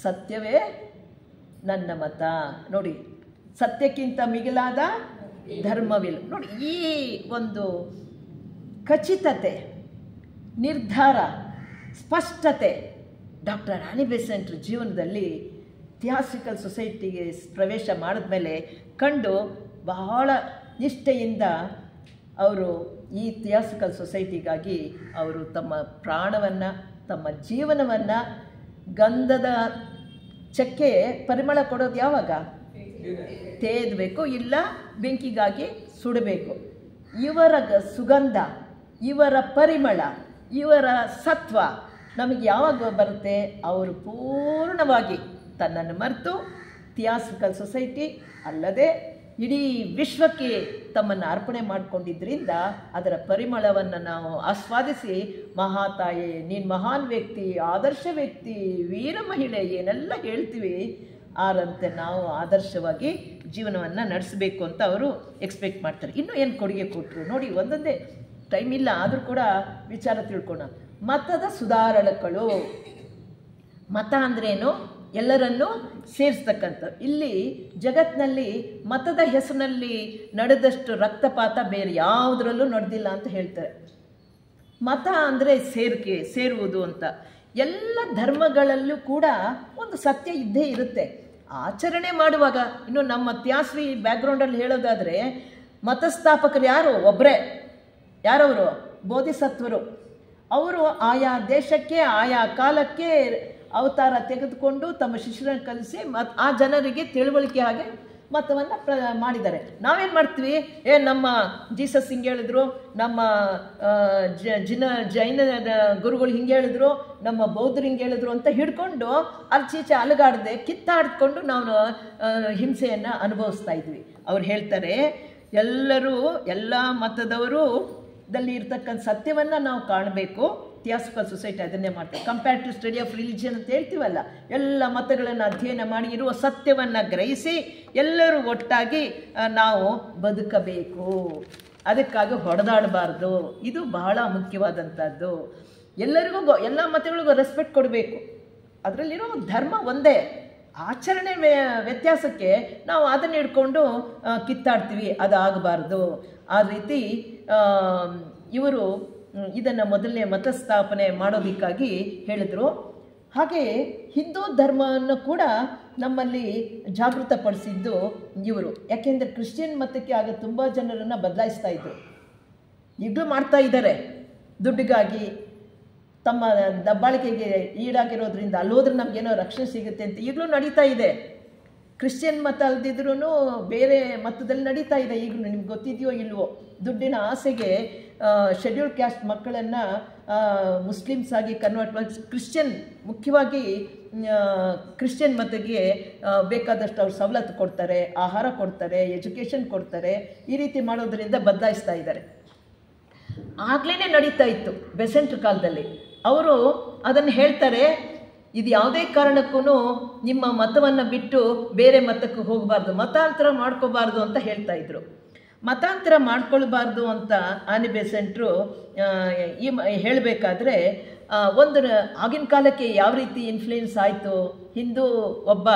ಸತ್ಯವೇ ನನ್ನ ಮತ. ನೋಡಿ, ಸತ್ಯಕ್ಕಿಂತ ಮಿಗಿಲಾದ ಧರ್ಮವಿಲ್ಲ. ನೋಡಿ, ಈ ಒಂದು ಖಚಿತತೆ, ನಿರ್ಧಾರ, ಸ್ಪಷ್ಟತೆ ಡಾಕ್ಟರ್ ಆನಿ ಬೆಸೆಂಟ್ ಜೀವನದಲ್ಲಿ ಥಿಯಾಸ್ಫಿಕಲ್ ಸೊಸೈಟಿಗೆ ಪ್ರವೇಶ ಮಾಡಿದ್ಮೇಲೆ ಕಂಡು ಬಹಳ ನಿಷ್ಠೆಯಿಂದ ಅವರು ಈ ಥಿಯಾಸ್ಫಿಕಲ್ ಸೊಸೈಟಿಗಾಗಿ ಅವರು ತಮ್ಮ ಪ್ರಾಣವನ್ನು, ತಮ್ಮ ಜೀವನವನ್ನು, ಗಂಧದ ಚಕ್ಕೆ ಪರಿಮಳ ಕೊಡೋದು ಯಾವಾಗ? ತೇದಬೇಕು, ಇಲ್ಲ ಬೆಂಕಿಗಾಗಿ ಸುಡಬೇಕು. ಇವರ ಸುಗಂಧ, ಇವರ ಪರಿಮಳ, ಇವರ ಸತ್ವ ನಮಗೆ ಯಾವಾಗ ಬರುತ್ತೆ? ಅವರು ಪೂರ್ಣವಾಗಿ ತನ್ನನ್ನು ಮರೆತು ಥಿಯಾಸ್ಫಿಕಲ್ ಸೊಸೈಟಿ ಅಲ್ಲದೆ ಇಡೀ ವಿಶ್ವಕ್ಕೆ ತಮ್ಮನ್ನು ಅರ್ಪಣೆ ಮಾಡಿಕೊಂಡಿದ್ದರಿಂದ ಅದರ ಪರಿಮಳವನ್ನು ನಾವು ಆಸ್ವಾದಿಸಿ, ಮಹಾತಾಯೆ ನೀನು ಮಹಾನ್ ವ್ಯಕ್ತಿ, ಆದರ್ಶ ವ್ಯಕ್ತಿ, ವೀರ ಮಹಿಳೆ ಏನೆಲ್ಲ ಹೇಳ್ತೀವಿ, ಆರಂತೆ ನಾವು ಆದರ್ಶವಾಗಿ ಜೀವನವನ್ನು ನಡೆಸಬೇಕು ಅಂತ ಅವರು ಎಕ್ಸ್ಪೆಕ್ಟ್ ಮಾಡ್ತಾರೆ. ಇನ್ನೂ ಏನು ಕೊಡುಗೆ ಕೊಟ್ಟರು ನೋಡಿ, ಒಂದೊಂದೇ ಟೈಮ್ ಇಲ್ಲ, ಆದರೂ ಕೂಡ ವಿಚಾರ ತಿಳ್ಕೊಳ್ಳೋಣ. ಮತದ ಸುಧಾರಣೆಗಳು. ಮತ ಅಂದ್ರೇನು? ಎಲ್ಲರನ್ನೂ ಸೇರಿಸ್ತಕ್ಕಂಥ. ಇಲ್ಲಿ ಜಗತ್ತಿನಲ್ಲಿ ಮತದ ಹೆಸರಿನಲ್ಲಿ ನಡೆದಷ್ಟು ರಕ್ತಪಾತ ಬೇರೆ ಯಾವುದರಲ್ಲೂ ನಡೆದಿಲ್ಲ ಅಂತ ಹೇಳ್ತಾರೆ. ಮತ ಅಂದರೆ ಸೇರುವುದು ಅಂತ. ಎಲ್ಲ ಧರ್ಮಗಳಲ್ಲೂ ಕೂಡ ಒಂದು ಸತ್ಯ ಇದ್ದೇ ಇರುತ್ತೆ. ಆಚರಣೆ ಮಾಡುವಾಗ ಇನ್ನು ನಮ್ಮ ತ್ಯಾಸ್ವಿ ಬ್ಯಾಕ್ಗ್ರೌಂಡಲ್ಲಿ ಹೇಳೋದಾದರೆ ಮತಸ್ಥಾಪಕರು ಯಾರು? ಒಬ್ಬರೇ. ಯಾರವರು? ಬೋಧಿಸತ್ವರು. ಅವರು ಆಯಾ ದೇಶಕ್ಕೆ ಆಯಾ ಕಾಲಕ್ಕೆ ಅವತಾರ ತೆಗೆದುಕೊಂಡು ತಮ್ಮ ಶಿಷ್ಯರನ್ನು ಕಲಿಸಿ ಆ ಜನರಿಗೆ ತಿಳುವಳಿಕೆ ಹಾಗೆ ಮತವನ್ನು ಮಾಡಿದ್ದಾರೆ. ನಾವೇನು ಮಾಡ್ತೀವಿ? ನಮ್ಮ ಜೀಸಸ್ ಹಿಂಗೆ ಹೇಳಿದ್ರು, ನಮ್ಮ ಜೈನ ಗುರುಗಳು ಹಿಂಗೆ ಹೇಳಿದ್ರು, ನಮ್ಮ ಬೌದ್ಧರು ಹಿಂಗೆ ಹೇಳಿದ್ರು ಅಂತ ಹಿಡ್ಕೊಂಡು ಅರ್ಚೀಚೆ ಅಲಗಾಡದೆ ಕಿತ್ತಾಡ್ಕೊಂಡು ನಾವು ಹಿಂಸೆಯನ್ನು ಅನುಭವಿಸ್ತಾ ಇದ್ವಿ. ಅವ್ರು ಹೇಳ್ತಾರೆ, ಎಲ್ಲರೂ ಎಲ್ಲ ಮತದವರು ದಲ್ಲಿ ಇರ್ತಕ್ಕಂಥ ಸತ್ಯವನ್ನು ನಾವು ಕಾಣಬೇಕು. ಥಿಯಾಸಫಿಕಲ್ ಸೊಸೈಟಿ ಅದನ್ನೇ ಮಾಡ್ತಾರೆ. ಕಂಪ್ಯಾರಿಟಿವ್ ಸ್ಟಡಿ ಆಫ್ ರಿಲಿಜಿಯನ್ ಅಂತ ಹೇಳ್ತೀವಲ್ಲ, ಎಲ್ಲ ಮತಗಳನ್ನು ಅಧ್ಯಯನ ಮಾಡಿ ಇರುವ ಸತ್ಯವನ್ನು ಗ್ರಹಿಸಿ ಎಲ್ಲರೂ ಒಟ್ಟಾಗಿ ನಾವು ಬದುಕಬೇಕು. ಅದಕ್ಕಾಗಿ ಹೊಡೆದಾಡಬಾರ್ದು. ಇದು ಬಹಳ ಮುಖ್ಯವಾದಂಥದ್ದು. ಎಲ್ಲರಿಗೂ ಎಲ್ಲ ಮತಗಳಿಗೂ ರೆಸ್ಪೆಕ್ಟ್ ಕೊಡಬೇಕು. ಅದರಲ್ಲಿರೋ ಧರ್ಮ ಒಂದೇ, ಆಚರಣೆ ವ್ಯತ್ಯಾಸಕ್ಕೆ ನಾವು ಅದನ್ನು ಹಿಡ್ಕೊಂಡು ಕಿತ್ತಾಡ್ತೀವಿ. ಅದಾಗಬಾರ್ದು. ಆ ರೀತಿ ಇವರು ಇದನ್ನು ಮೊದಲನೇ ಮತಸ್ಥಾಪನೆ ಮಾಡೋದಕ್ಕಾಗಿ ಹೇಳಿದರು. ಹಾಗೆ ಹಿಂದೂ ಧರ್ಮವನ್ನು ಕೂಡ ನಮ್ಮಲ್ಲಿ ಜಾಗೃತಪಡಿಸಿದ್ದು ಇವರು. ಯಾಕೆಂದರೆ ಕ್ರಿಶ್ಚಿಯನ್ ಮತಕ್ಕೆ ಆಗ ತುಂಬ ಜನರನ್ನು ಬದಲಾಯಿಸ್ತಾ ಇದ್ದರು. ಈಗಲೂ ಮಾಡ್ತಾ ಇದ್ದಾರೆ. ದುಡ್ಡಿಗಾಗಿ, ತಮ್ಮ ದಬ್ಬಾಳಿಕೆಗೆ ಈಡಾಗಿರೋದ್ರಿಂದ ಅಲ್ಲೋದ್ರೆ ನಮಗೇನೋ ರಕ್ಷಣೆ ಸಿಗುತ್ತೆ ಅಂತ ಈಗಲೂ ನಡೀತಾ ಇದೆ. ಕ್ರಿಶ್ಚಿಯನ್ ಮತ ಅಲ್ದಿದ್ರೂ ಬೇರೆ ಮತದಲ್ಲಿ ನಡೀತಾ ಇದೆ ಈಗಲೂ. ನಿಮ್ಗೆ ಗೊತ್ತಿದೆಯೋ ಇಲ್ವೋ? ದುಡ್ಡಿನ ಆಸೆಗೆ ಶೆಡ್ಯೂಲ್ ಕ್ಯಾಸ್ಟ್ ಮಕ್ಕಳನ್ನು ಮುಸ್ಲಿಮ್ಸ್ ಆಗಿ ಕನ್ವರ್ಟ್ ಮಾಡಿ ಮುಖ್ಯವಾಗಿ ಕ್ರಿಶ್ಚಿಯನ್ ಮತಕ್ಕೆ ಬೇಕಾದಷ್ಟು ಅವ್ರು ಸವಲತ್ತು ಕೊಡ್ತಾರೆ, ಆಹಾರ ಕೊಡ್ತಾರೆ, ಎಜುಕೇಷನ್ ಕೊಡ್ತಾರೆ. ಈ ರೀತಿ ಮಾಡೋದ್ರಿಂದ ಬದಲಾಯಿಸ್ತಾ ಇದ್ದಾರೆ. ಆಗಲೇ ನಡೀತಾ ಇತ್ತು ಬೆಸೆಂಟ್ ಕಾಲದಲ್ಲಿ. ಅವರು ಅದನ್ನು ಹೇಳ್ತಾರೆ, ಇದು ಯಾವುದೇ ಕಾರಣಕ್ಕೂ ನಿಮ್ಮ ಮತವನ್ನು ಬಿಟ್ಟು ಬೇರೆ ಮತಕ್ಕೆ ಹೋಗಬಾರ್ದು, ಮತಾಂತರ ಮಾಡ್ಕೋಬಾರ್ದು ಅಂತ ಹೇಳ್ತಾ ಇದ್ರು. ಮತಾಂತರ ಮಾಡ್ಕೊಳ್ಬಾರ್ದು ಅಂತ ಆನಿ ಬೆಸೆಂಟ್ರು ಹೇಳಬೇಕಾದ್ರೆ ಒಂದು ಆಗಿನ ಕಾಲಕ್ಕೆ ಯಾವ ರೀತಿ ಇನ್ಫ್ಲೂಯೆನ್ಸ್ ಆಯಿತು, ಹಿಂದೂ ಒಬ್ಬ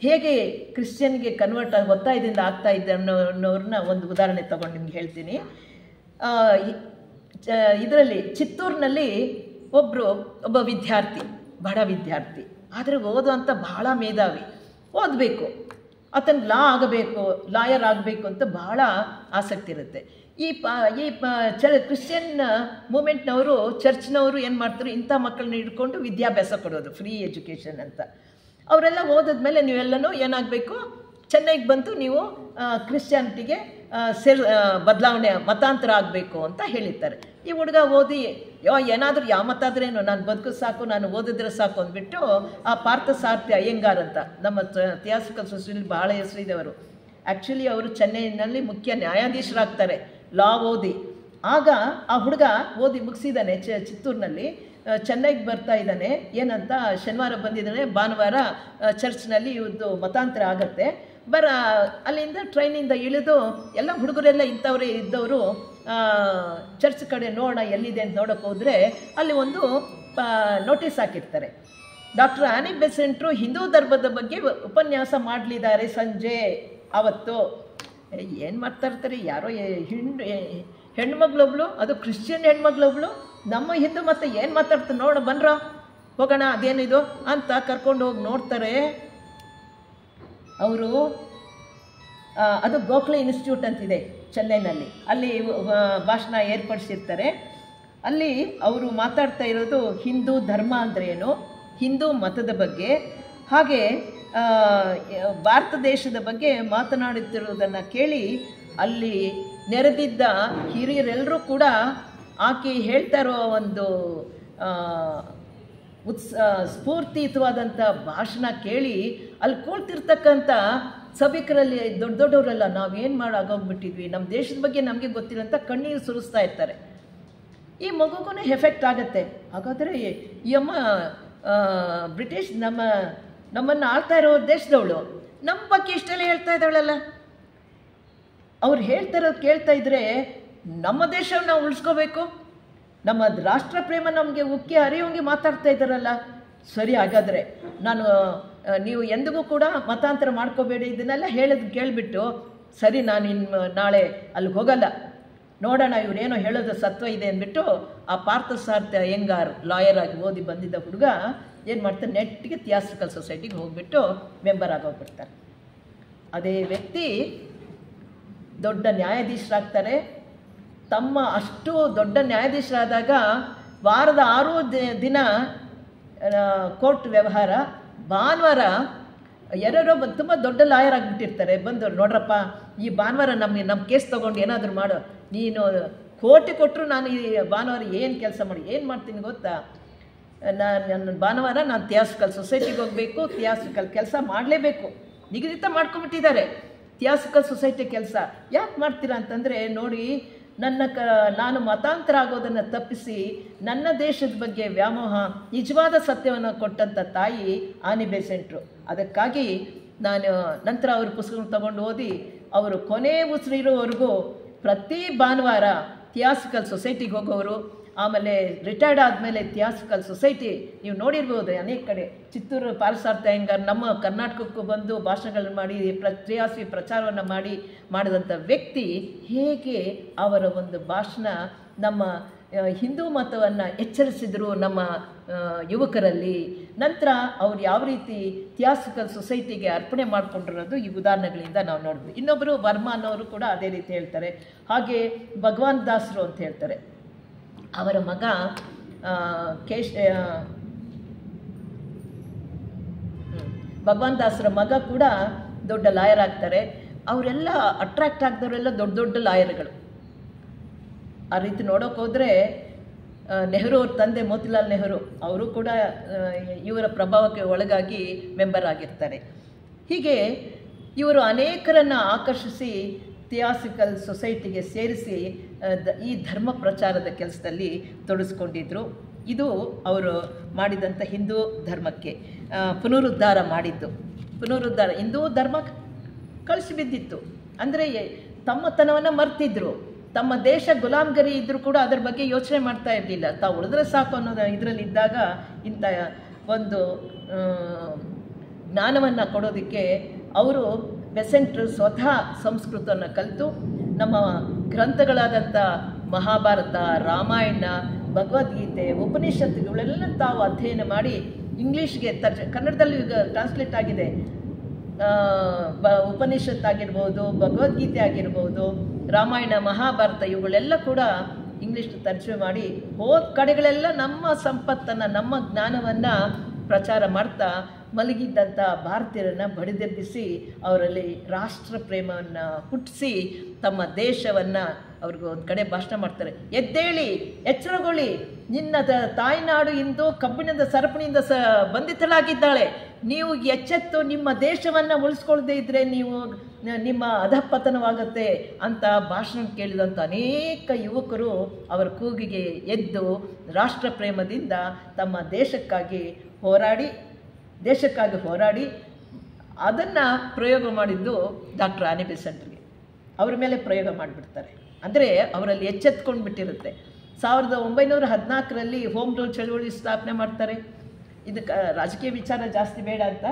ಹೇಗೆ ಕ್ರಿಶ್ಚಿಯನ್ಗೆ ಕನ್ವರ್ಟ್ ಆಗಿ ಒತ್ತಾಯದಿಂದ ಆಗ್ತಾ ಇದ್ದ ಅನ್ನೋರನ್ನ ಒಂದು ಉದಾಹರಣೆ ತೊಗೊಂಡು ನಿಮ್ಗೆ ಹೇಳ್ತೀನಿ. ಇದರಲ್ಲಿ ಚಿತ್ತೂರಿನಲ್ಲಿ ಒಬ್ಬ ವಿದ್ಯಾರ್ಥಿ, ಬಡ ವಿದ್ಯಾರ್ಥಿ, ಆದರೆ ಓದುವಂಥ ಬಹಳ ಮೇಧಾವಿ, ಓದಬೇಕು, ಆತನ ಆಗಬೇಕು, ಲಾಯರ್ ಆಗಬೇಕು ಅಂತ ಬಹಳ ಆಸಕ್ತಿ ಇರುತ್ತೆ. ಈ ಕ್ರಿಶ್ಚಿಯನ್ ಮೂಮೆಂಟ್ನವರು, ಚರ್ಚ್ನವರು ಏನು ಮಾಡ್ತಾರೆ, ಇಂಥ ಮಕ್ಕಳನ್ನ ಹಿಡ್ಕೊಂಡು ವಿದ್ಯಾಭ್ಯಾಸ ಕೊಡೋದು, ಫ್ರೀ ಎಜುಕೇಷನ್ ಅಂತ. ಅವರೆಲ್ಲ ಓದಿದ್ಮೇಲೆ ನೀವೆಲ್ಲನೂ ಏನಾಗಬೇಕು, ಚೆನ್ನೈಗೆ ಬಂದು ನೀವು ಕ್ರಿಶ್ಚಿಯಾನಿಟಿಗೆ ಬದಲಾವಣೆ ಮತಾಂತರ ಆಗಬೇಕು ಅಂತ ಹೇಳಿರ್ತಾರೆ. ಈ ಹುಡುಗ ಓದಿ ಏನಾದರೂ ಯಾವ ಮತ ಆದ್ರೇನು, ನಾನು ಬದುಕು ಸಾಕು, ನಾನು ಓದಿದ್ರೆ ಸಾಕು ಅಂದ್ಬಿಟ್ಟು ಆ ಪಾರ್ಥಸಾರಥಿ ಅಯ್ಯಂಗಾರ್ ಅಂತ ನಮ್ಮ ಥಿಯಾಸಫಿಕಲ್ ಸೊಸೈಟಿಲಿ ಬಹಳ ಹೆಸರಿದವರು. ಆ್ಯಕ್ಚುಲಿ ಅವರು ಚೆನ್ನೈನಲ್ಲಿ ಮುಖ್ಯ ನ್ಯಾಯಾಧೀಶರಾಗ್ತಾರೆ ಲಾ ಓದಿ. ಆಗ ಆ ಹುಡುಗ ಓದಿ ಮುಗಿಸಿದ್ದಾನೆ ಚಿತ್ತೂರಿನಲ್ಲಿ. ಚೆನ್ನೈಗೆ ಬರ್ತಾ ಇದ್ದಾನೆ. ಏನಂತ, ಶನಿವಾರ ಬಂದಿದ್ದಾನೆ, ಭಾನುವಾರ ಚರ್ಚ್ನಲ್ಲಿ ಇವತ್ತು ಮತಾಂತರ ಆಗತ್ತೆ, ಅಲ್ಲಿಂದ ಟ್ರೈನಿಂದ ಇಳಿದು ಎಲ್ಲ ಹುಡುಗರೆಲ್ಲ ಇಂಥವರೇ ಇದ್ದವರು ಚರ್ಚ್ ಕಡೆ ನೋಡೋಣ ಎಲ್ಲಿದೆ ಅಂತ ನೋಡೋಕೆ ಹೋದರೆ ಅಲ್ಲಿ ಒಂದು ನೋಟಿಸ್ ಹಾಕಿರ್ತಾರೆ. ಡಾಕ್ಟರ್ ಆನಿ ಬೆಸೆಂಟ್ರು ಹಿಂದೂ ಧರ್ಮದ ಬಗ್ಗೆ ಉಪನ್ಯಾಸ ಮಾಡಲಿದ್ದಾರೆ ಸಂಜೆ ಅವತ್ತು. ಏನು ಮಾಡ್ತಾ ಇರ್ತಾರೆ, ಯಾರೋ ಹೆಣ್ಮಗಳೊಬ್ಳು, ಅದು ಕ್ರಿಶ್ಚಿಯನ್ ಹೆಣ್ಮಗಳೊಬ್ಳು ನಮ್ಮ ಹಿಂದೂ ಮತ್ತೆ ಏನು ಮಾತಾಡ್ತಾರೆ ನೋಡ, ಬನ್ರೋ ಹೋಗೋಣ ಅದೇನಿದು ಅಂತ ಕರ್ಕೊಂಡು ಹೋಗಿ ನೋಡ್ತಾರೆ. ಅವರು ಅದು ಗೋಖಲೆ ಇನ್ಸ್ಟಿಟ್ಯೂಟ್ ಅಂತಿದೆ ಚೆನ್ನೈನಲ್ಲಿ, ಅಲ್ಲಿ ಭಾಷಣ ಏರ್ಪಡಿಸಿರ್ತಾರೆ. ಅಲ್ಲಿ ಅವರು ಮಾತಾಡ್ತಾ ಇರೋದು ಹಿಂದೂ ಧರ್ಮ ಅಂದರೆ ಏನು, ಹಿಂದೂ ಮತದ ಬಗ್ಗೆ, ಹಾಗೆ ಭಾರತ ದೇಶದ ಬಗ್ಗೆ ಮಾತನಾಡುತ್ತಿರುವುದನ್ನು ಕೇಳಿ ಅಲ್ಲಿ ನೆರೆದಿದ್ದ ಹಿರಿಯರೆಲ್ಲರೂ ಕೂಡ ಆಕೆ ಹೇಳ್ತಾ ಇರೋ ಒಂದು ಸ್ಫೂರ್ತಿಯುತವಾದಂಥ ಭಾಷಣ ಕೇಳಿ ಅಲ್ಲಿ ಕೂಳ್ತಿರ್ತಕ್ಕಂಥ ಸಭಿಕರಲ್ಲಿ ದೊಡ್ಡ ದೊಡ್ಡವರೆಲ್ಲ ನಾವೇನು ಮಾಡೋಗೋಗ್ಬಿಟ್ಟಿದ್ವಿ, ನಮ್ಮ ದೇಶದ ಬಗ್ಗೆ ನಮಗೆ ಗೊತ್ತಿಲ್ಲ ಅಂತ ಕಣ್ಣೀರು ಸುರಿಸ್ತಾ ಇರ್ತಾರೆ. ಈ ಮಗುಗೂ ಎಫೆಕ್ಟ್ ಆಗುತ್ತೆ. ಹಾಗಾದರೆ ಈ ಅಮ್ಮ ಬ್ರಿಟಿಷ್ ನಮ್ಮನ್ನು ಆಳ್ತಾ ಇರೋ ದೇಶದವಳು ನಮ್ಮ ಬಗ್ಗೆ ಇಷ್ಟೆಲ್ಲ ಹೇಳ್ತಾ ಇದ್ದಾಳಲ್ಲ, ಅವ್ರು ಹೇಳ್ತಾ ಇರೋದು ಕೇಳ್ತಾ ಇದ್ದರೆ ನಮ್ಮ ದೇಶವನ್ನು ನಾವು ಉಳಿಸ್ಕೋಬೇಕು, ನಮ್ಮ ರಾಷ್ಟ್ರ ಪ್ರೇಮ ನಮಗೆ ಉಕ್ಕಿ ಹರಿಯೋಂಗೆ ಮಾತಾಡ್ತಾ ಇದ್ದಾರಲ್ಲ. ಸರಿ, ಹಾಗಾದರೆ ನಾನು ನೀವು ಎಂದಿಗೂ ಕೂಡ ಮತಾಂತರ ಮಾಡ್ಕೋಬೇಡಿ, ಇದನ್ನೆಲ್ಲ ಕೇಳಿಬಿಟ್ಟು ಸರಿ ನಾನು ನಾಳೆ ಅಲ್ಲಿಗೆ ಹೋಗಲ್ಲ, ನೋಡೋಣ ಇವರೇನೋ ಹೇಳೋದು ಸತ್ವ ಇದೆ ಅಂದ್ಬಿಟ್ಟು ಆ ಪಾರ್ಥಸಾರಥಿ ಅಯ್ಯಂಗಾರ್ ಲಾಯರ್ ಆಗಿ ಓದಿ ಬಂದಿದ್ದ ಹುಡುಗ ಏನು ಮಾಡ್ತಾರೆ, ನೆಟ್ಟಿಗೆ ಥಿಯಾಸ್ಟಿಕಲ್ ಸೊಸೈಟಿಗೆ ಹೋಗ್ಬಿಟ್ಟು ಮೆಂಬರ್ ಆಗೋಗ್ಬಿಡ್ತಾರೆ. ಅದೇ ವ್ಯಕ್ತಿ ದೊಡ್ಡ ನ್ಯಾಯಾಧೀಶರಾಗ್ತಾರೆ. ತಮ್ಮ ಅಷ್ಟು ದೊಡ್ಡ ನ್ಯಾಯಾಧೀಶರಾದಾಗ ವಾರದ 6 ದಿನ ಕೋರ್ಟ್ ವ್ಯವಹಾರ, ಭಾನುವಾರ ಯಾರೋ ತುಂಬ ದೊಡ್ಡ ಲಾಯರ್ ಆಗಿಬಿಟ್ಟಿರ್ತಾರೆ, ಬಂದು ನೋಡ್ರಪ್ಪ ಈ ಭಾನುವಾರ ನಮ್ಮ ಕೇಸ್ ತೊಗೊಂಡು ಏನಾದರೂ ಮಾಡು, ನೀನು ಕೋಟಿ ಕೊಟ್ಟರು ನಾನು ಈ ಭಾನುವಾರ ಏನು ಕೆಲಸ ಏನು ಮಾಡ್ತೀನಿ ಗೊತ್ತಾ, ನನ್ನ ಭಾನುವಾರ ನಾನು ಥಿಯಾಸ್ಟಿಕಲ್ ಸೊಸೈಟಿಗೆ ಹೋಗಬೇಕು, ಥಿಯಾಸ್ಟಿಕಲ್ ಕೆಲಸ ಮಾಡಲೇಬೇಕು, ನಿಗದಿತ ಮಾಡ್ಕೊಂಬಿಟ್ಟಿದ್ದಾರೆ ಥಿಯಾಸ್ಟಿಕಲ್ ಸೊಸೈಟಿ ಕೆಲಸ. ಯಾಕೆ ಮಾಡ್ತೀರಾ ಅಂತಂದರೆ, ನೋಡಿ ನಾನು ಮತಾಂತರ ಆಗೋದನ್ನು ತಪ್ಪಿಸಿ ನನ್ನ ದೇಶದ ಬಗ್ಗೆ ವ್ಯಾಮೋಹ ನಿಜವಾದ ಸತ್ಯವನ್ನು ಕೊಟ್ಟಂಥ ತಾಯಿ ಆನಿ ಬೆಸೆಂಟ್ರು. ಅದಕ್ಕಾಗಿ ನಾನು ನಂತರ ಅವ್ರ ಪುಸ್ತಕ ತಗೊಂಡು ಓದಿ ಅವರು ಕೊನೆ ಉಸಿರಿರೋವರೆಗೂ ಪ್ರತಿ ಭಾನುವಾರ ಥಿಯಾಸ್ಟಿಕಲ್ ಸೊಸೈಟಿಗೆ ಹೋಗೋರು. ಆಮೇಲೆ ರಿಟೈರ್ಡ್ ಆದಮೇಲೆ ಥಿಯಾಸ್ಟಿಕಲ್ ಸೊಸೈಟಿ ನೀವು ನೋಡಿರ್ಬೋದು ಅನೇಕ ಕಡೆ, ಚಿತ್ತೂರು ಪಾರ್ಥಸಾರಥಿ ಅಯ್ಯಂಗಾರ್ ನಮ್ಮ ಕರ್ನಾಟಕಕ್ಕೂ ಬಂದು ಭಾಷಣಗಳನ್ನು ಮಾಡಿ ಥಿಯಾಸಿ ಪ್ರಚಾರವನ್ನು ಮಾಡಿದಂಥ ವ್ಯಕ್ತಿ ಹೇಗೆ ಅವರ ಒಂದು ಭಾಷಣ ನಮ್ಮ ಹಿಂದೂ ಮತವನ್ನು ಎಚ್ಚರಿಸಿದರು ನಮ್ಮ ಯುವಕರಲ್ಲಿ. ನಂತರ ಅವ್ರು ಯಾವ ರೀತಿ ಥಿಯಾಸ್ಟಿಕಲ್ ಸೊಸೈಟಿಗೆ ಅರ್ಪಣೆ ಮಾಡಿಕೊಂಡಿರೋದು ಈ ಉದಾಹರಣೆಗಳಿಂದ ನಾವು ನೋಡ್ಬೋದು. ಇನ್ನೊಬ್ಬರು ವರ್ಮಾ ಅನ್ನೋರು ಕೂಡ ಅದೇ ರೀತಿ ಹೇಳ್ತಾರೆ. ಹಾಗೆ ಭಗವಾನ್ ದಾಸರು ಅಂತ ಹೇಳ್ತಾರೆ, ಅವರ ಮಗ ಭಗವಾನ್ ದಾಸರ ಮಗ ಕೂಡ ದೊಡ್ಡ ಲಾಯರ್ ಆಗ್ತಾರೆ. ಅವರೆಲ್ಲ ಅಟ್ರಾಕ್ಟ್ ಆಗಿದವರೆಲ್ಲ ದೊಡ್ಡ ದೊಡ್ಡ ಲಾಯರ್ಗಳು. ಆ ರೀತಿ ನೋಡೋಕೆ ಹೋದರೆ ನೆಹರು ಅವ್ರ ತಂದೆ ಮೋತಿಲಾಲ್ ನೆಹರು ಅವರು ಕೂಡ ಇವರ ಪ್ರಭಾವಕ್ಕೆ ಒಳಗಾಗಿ ಮೆಂಬರ್ ಆಗಿರ್ತಾರೆ. ಹೀಗೆ ಇವರು ಅನೇಕರನ್ನು ಆಕರ್ಷಿಸಿ ಥಿಯಾಸ್ಟಿಕಲ್ ಸೊಸೈಟಿಗೆ ಸೇರಿಸಿ ಈ ಧರ್ಮ ಪ್ರಚಾರದ ಕೆಲಸದಲ್ಲಿ ತೊಡಗಿಸ್ಕೊಂಡಿದ್ರು. ಇದು ಅವರು ಮಾಡಿದಂಥ ಹಿಂದೂ ಧರ್ಮಕ್ಕೆ ಪುನರುದ್ಧಾರ ಮಾಡಿದ್ದು. ಹಿಂದೂ ಧರ್ಮ ಕಳಿಸಿ ಬಿದ್ದಿತ್ತು ಅಂದರೆ ತಮ್ಮತನವನ್ನು ಮರ್ತಿದ್ರು. ತಮ್ಮ ದೇಶ ಗುಲಾಮ್ಗರಿ ಇದ್ದರೂ ಕೂಡ ಅದರ ಬಗ್ಗೆ ಯೋಚನೆ ಮಾಡ್ತಾ ಇರಲಿಲ್ಲ. ತಾವು ಉಳಿದ್ರೆ ಸಾಕು ಅನ್ನೋದು ಇದರಲ್ಲಿದ್ದಾಗ ಇಂಥ ಒಂದು ಜ್ಞಾನವನ್ನು ಕೊಡೋದಕ್ಕೆ ಅವರು ಬೆಸೆಂಟ್ರು ಸ್ವತಃ ಸಂಸ್ಕೃತವನ್ನು ಕಲಿತು ನಮ್ಮ ಗ್ರಂಥಗಳಾದಂಥ ಮಹಾಭಾರತ, ರಾಮಾಯಣ, ಭಗವದ್ಗೀತೆ, ಉಪನಿಷತ್ತುಗಳೆಲ್ಲ ತಾವು ಅಧ್ಯಯನ ಮಾಡಿ ಇಂಗ್ಲೀಷ್ಗೆ ಕನ್ನಡದಲ್ಲಿ ಈಗ ಟ್ರಾನ್ಸ್ಲೇಟ್ ಆಗಿದೆ. ಉಪನಿಷತ್ತಾಗಿರ್ಬೋದು, ಭಗವದ್ಗೀತೆ ಆಗಿರ್ಬೋದು, ರಾಮಾಯಣ, ಮಹಾಭಾರತ ಇವುಗಳೆಲ್ಲ ಕೂಡ ಇಂಗ್ಲೀಷ್ ತರ್ಜುಮೆ ಮಾಡಿ ಹೋದ ಕಡೆಗಳೆಲ್ಲ ನಮ್ಮ ಸಂಪತ್ತನ್ನು, ನಮ್ಮ ಜ್ಞಾನವನ್ನು ಪ್ರಚಾರ ಮಾಡ್ತಾ ಮಲಗಿದ್ದಂಥ ಭಾರತೀಯರನ್ನು ಬಡಿದೆಬ್ಬಿಸಿ ಅವರಲ್ಲಿ ರಾಷ್ಟ್ರ ಪ್ರೇಮವನ್ನು ಹುಟ್ಟಿಸಿ ತಮ್ಮ ದೇಶವನ್ನು ಅವ್ರಿಗೆ ಒಂದು ಕಡೆ ಭಾಷಣ ಮಾಡ್ತಾರೆ. ಎದ್ದೇಳಿ, ಎಚ್ಚರಗೊಳ್ಳಿ, ನಿನ್ನ ತಾಯ್ನಾಡು ಇಂದು ಕಬ್ಬಿಣದ ಸರಪಣಿಯಿಂದ ಬಂಧಿತಳಾಗಿದ್ದಾಳೆ. ನೀವು ಎಚ್ಚೆತ್ತು ನಿಮ್ಮ ದೇಶವನ್ನು ಉಳಿಸ್ಕೊಳ್ಳದೆ ಇದ್ದರೆ ನಿಮ್ಮ ಅಧಃಪತನವಾಗುತ್ತೆ ಅಂತ ಭಾಷಣ ಕೇಳಿದಂಥ ಅನೇಕ ಯುವಕರು ಅವರ ಕೂಗಿಗೆ ಎದ್ದು ರಾಷ್ಟ್ರ ಪ್ರೇಮದಿಂದ ತಮ್ಮ ದೇಶಕ್ಕಾಗಿ ಹೋರಾಡಿ ಅದನ್ನು ಪ್ರಯೋಗ ಮಾಡಿದ್ದು ಡಾಕ್ಟರ್ ಆನಿ ಬೆಸೆಂಟ್ರಿಗೆ. ಅವರ ಮೇಲೆ ಪ್ರಯೋಗ ಮಾಡಿಬಿಡ್ತಾರೆ. ಅಂದರೆ ಅವರಲ್ಲಿ ಎಚ್ಚೆತ್ಕೊಂಡು ಬಿಟ್ಟಿರುತ್ತೆ. 1914ರಲ್ಲಿ ಹೋಮ್ ರೂಲ್ ಚಳವಳಿ ಸ್ಥಾಪನೆ ಮಾಡ್ತಾರೆ. ಇದಕ್ಕೆ ರಾಜಕೀಯ ವಿಚಾರ ಜಾಸ್ತಿ ಬೇಡ ಅಂತ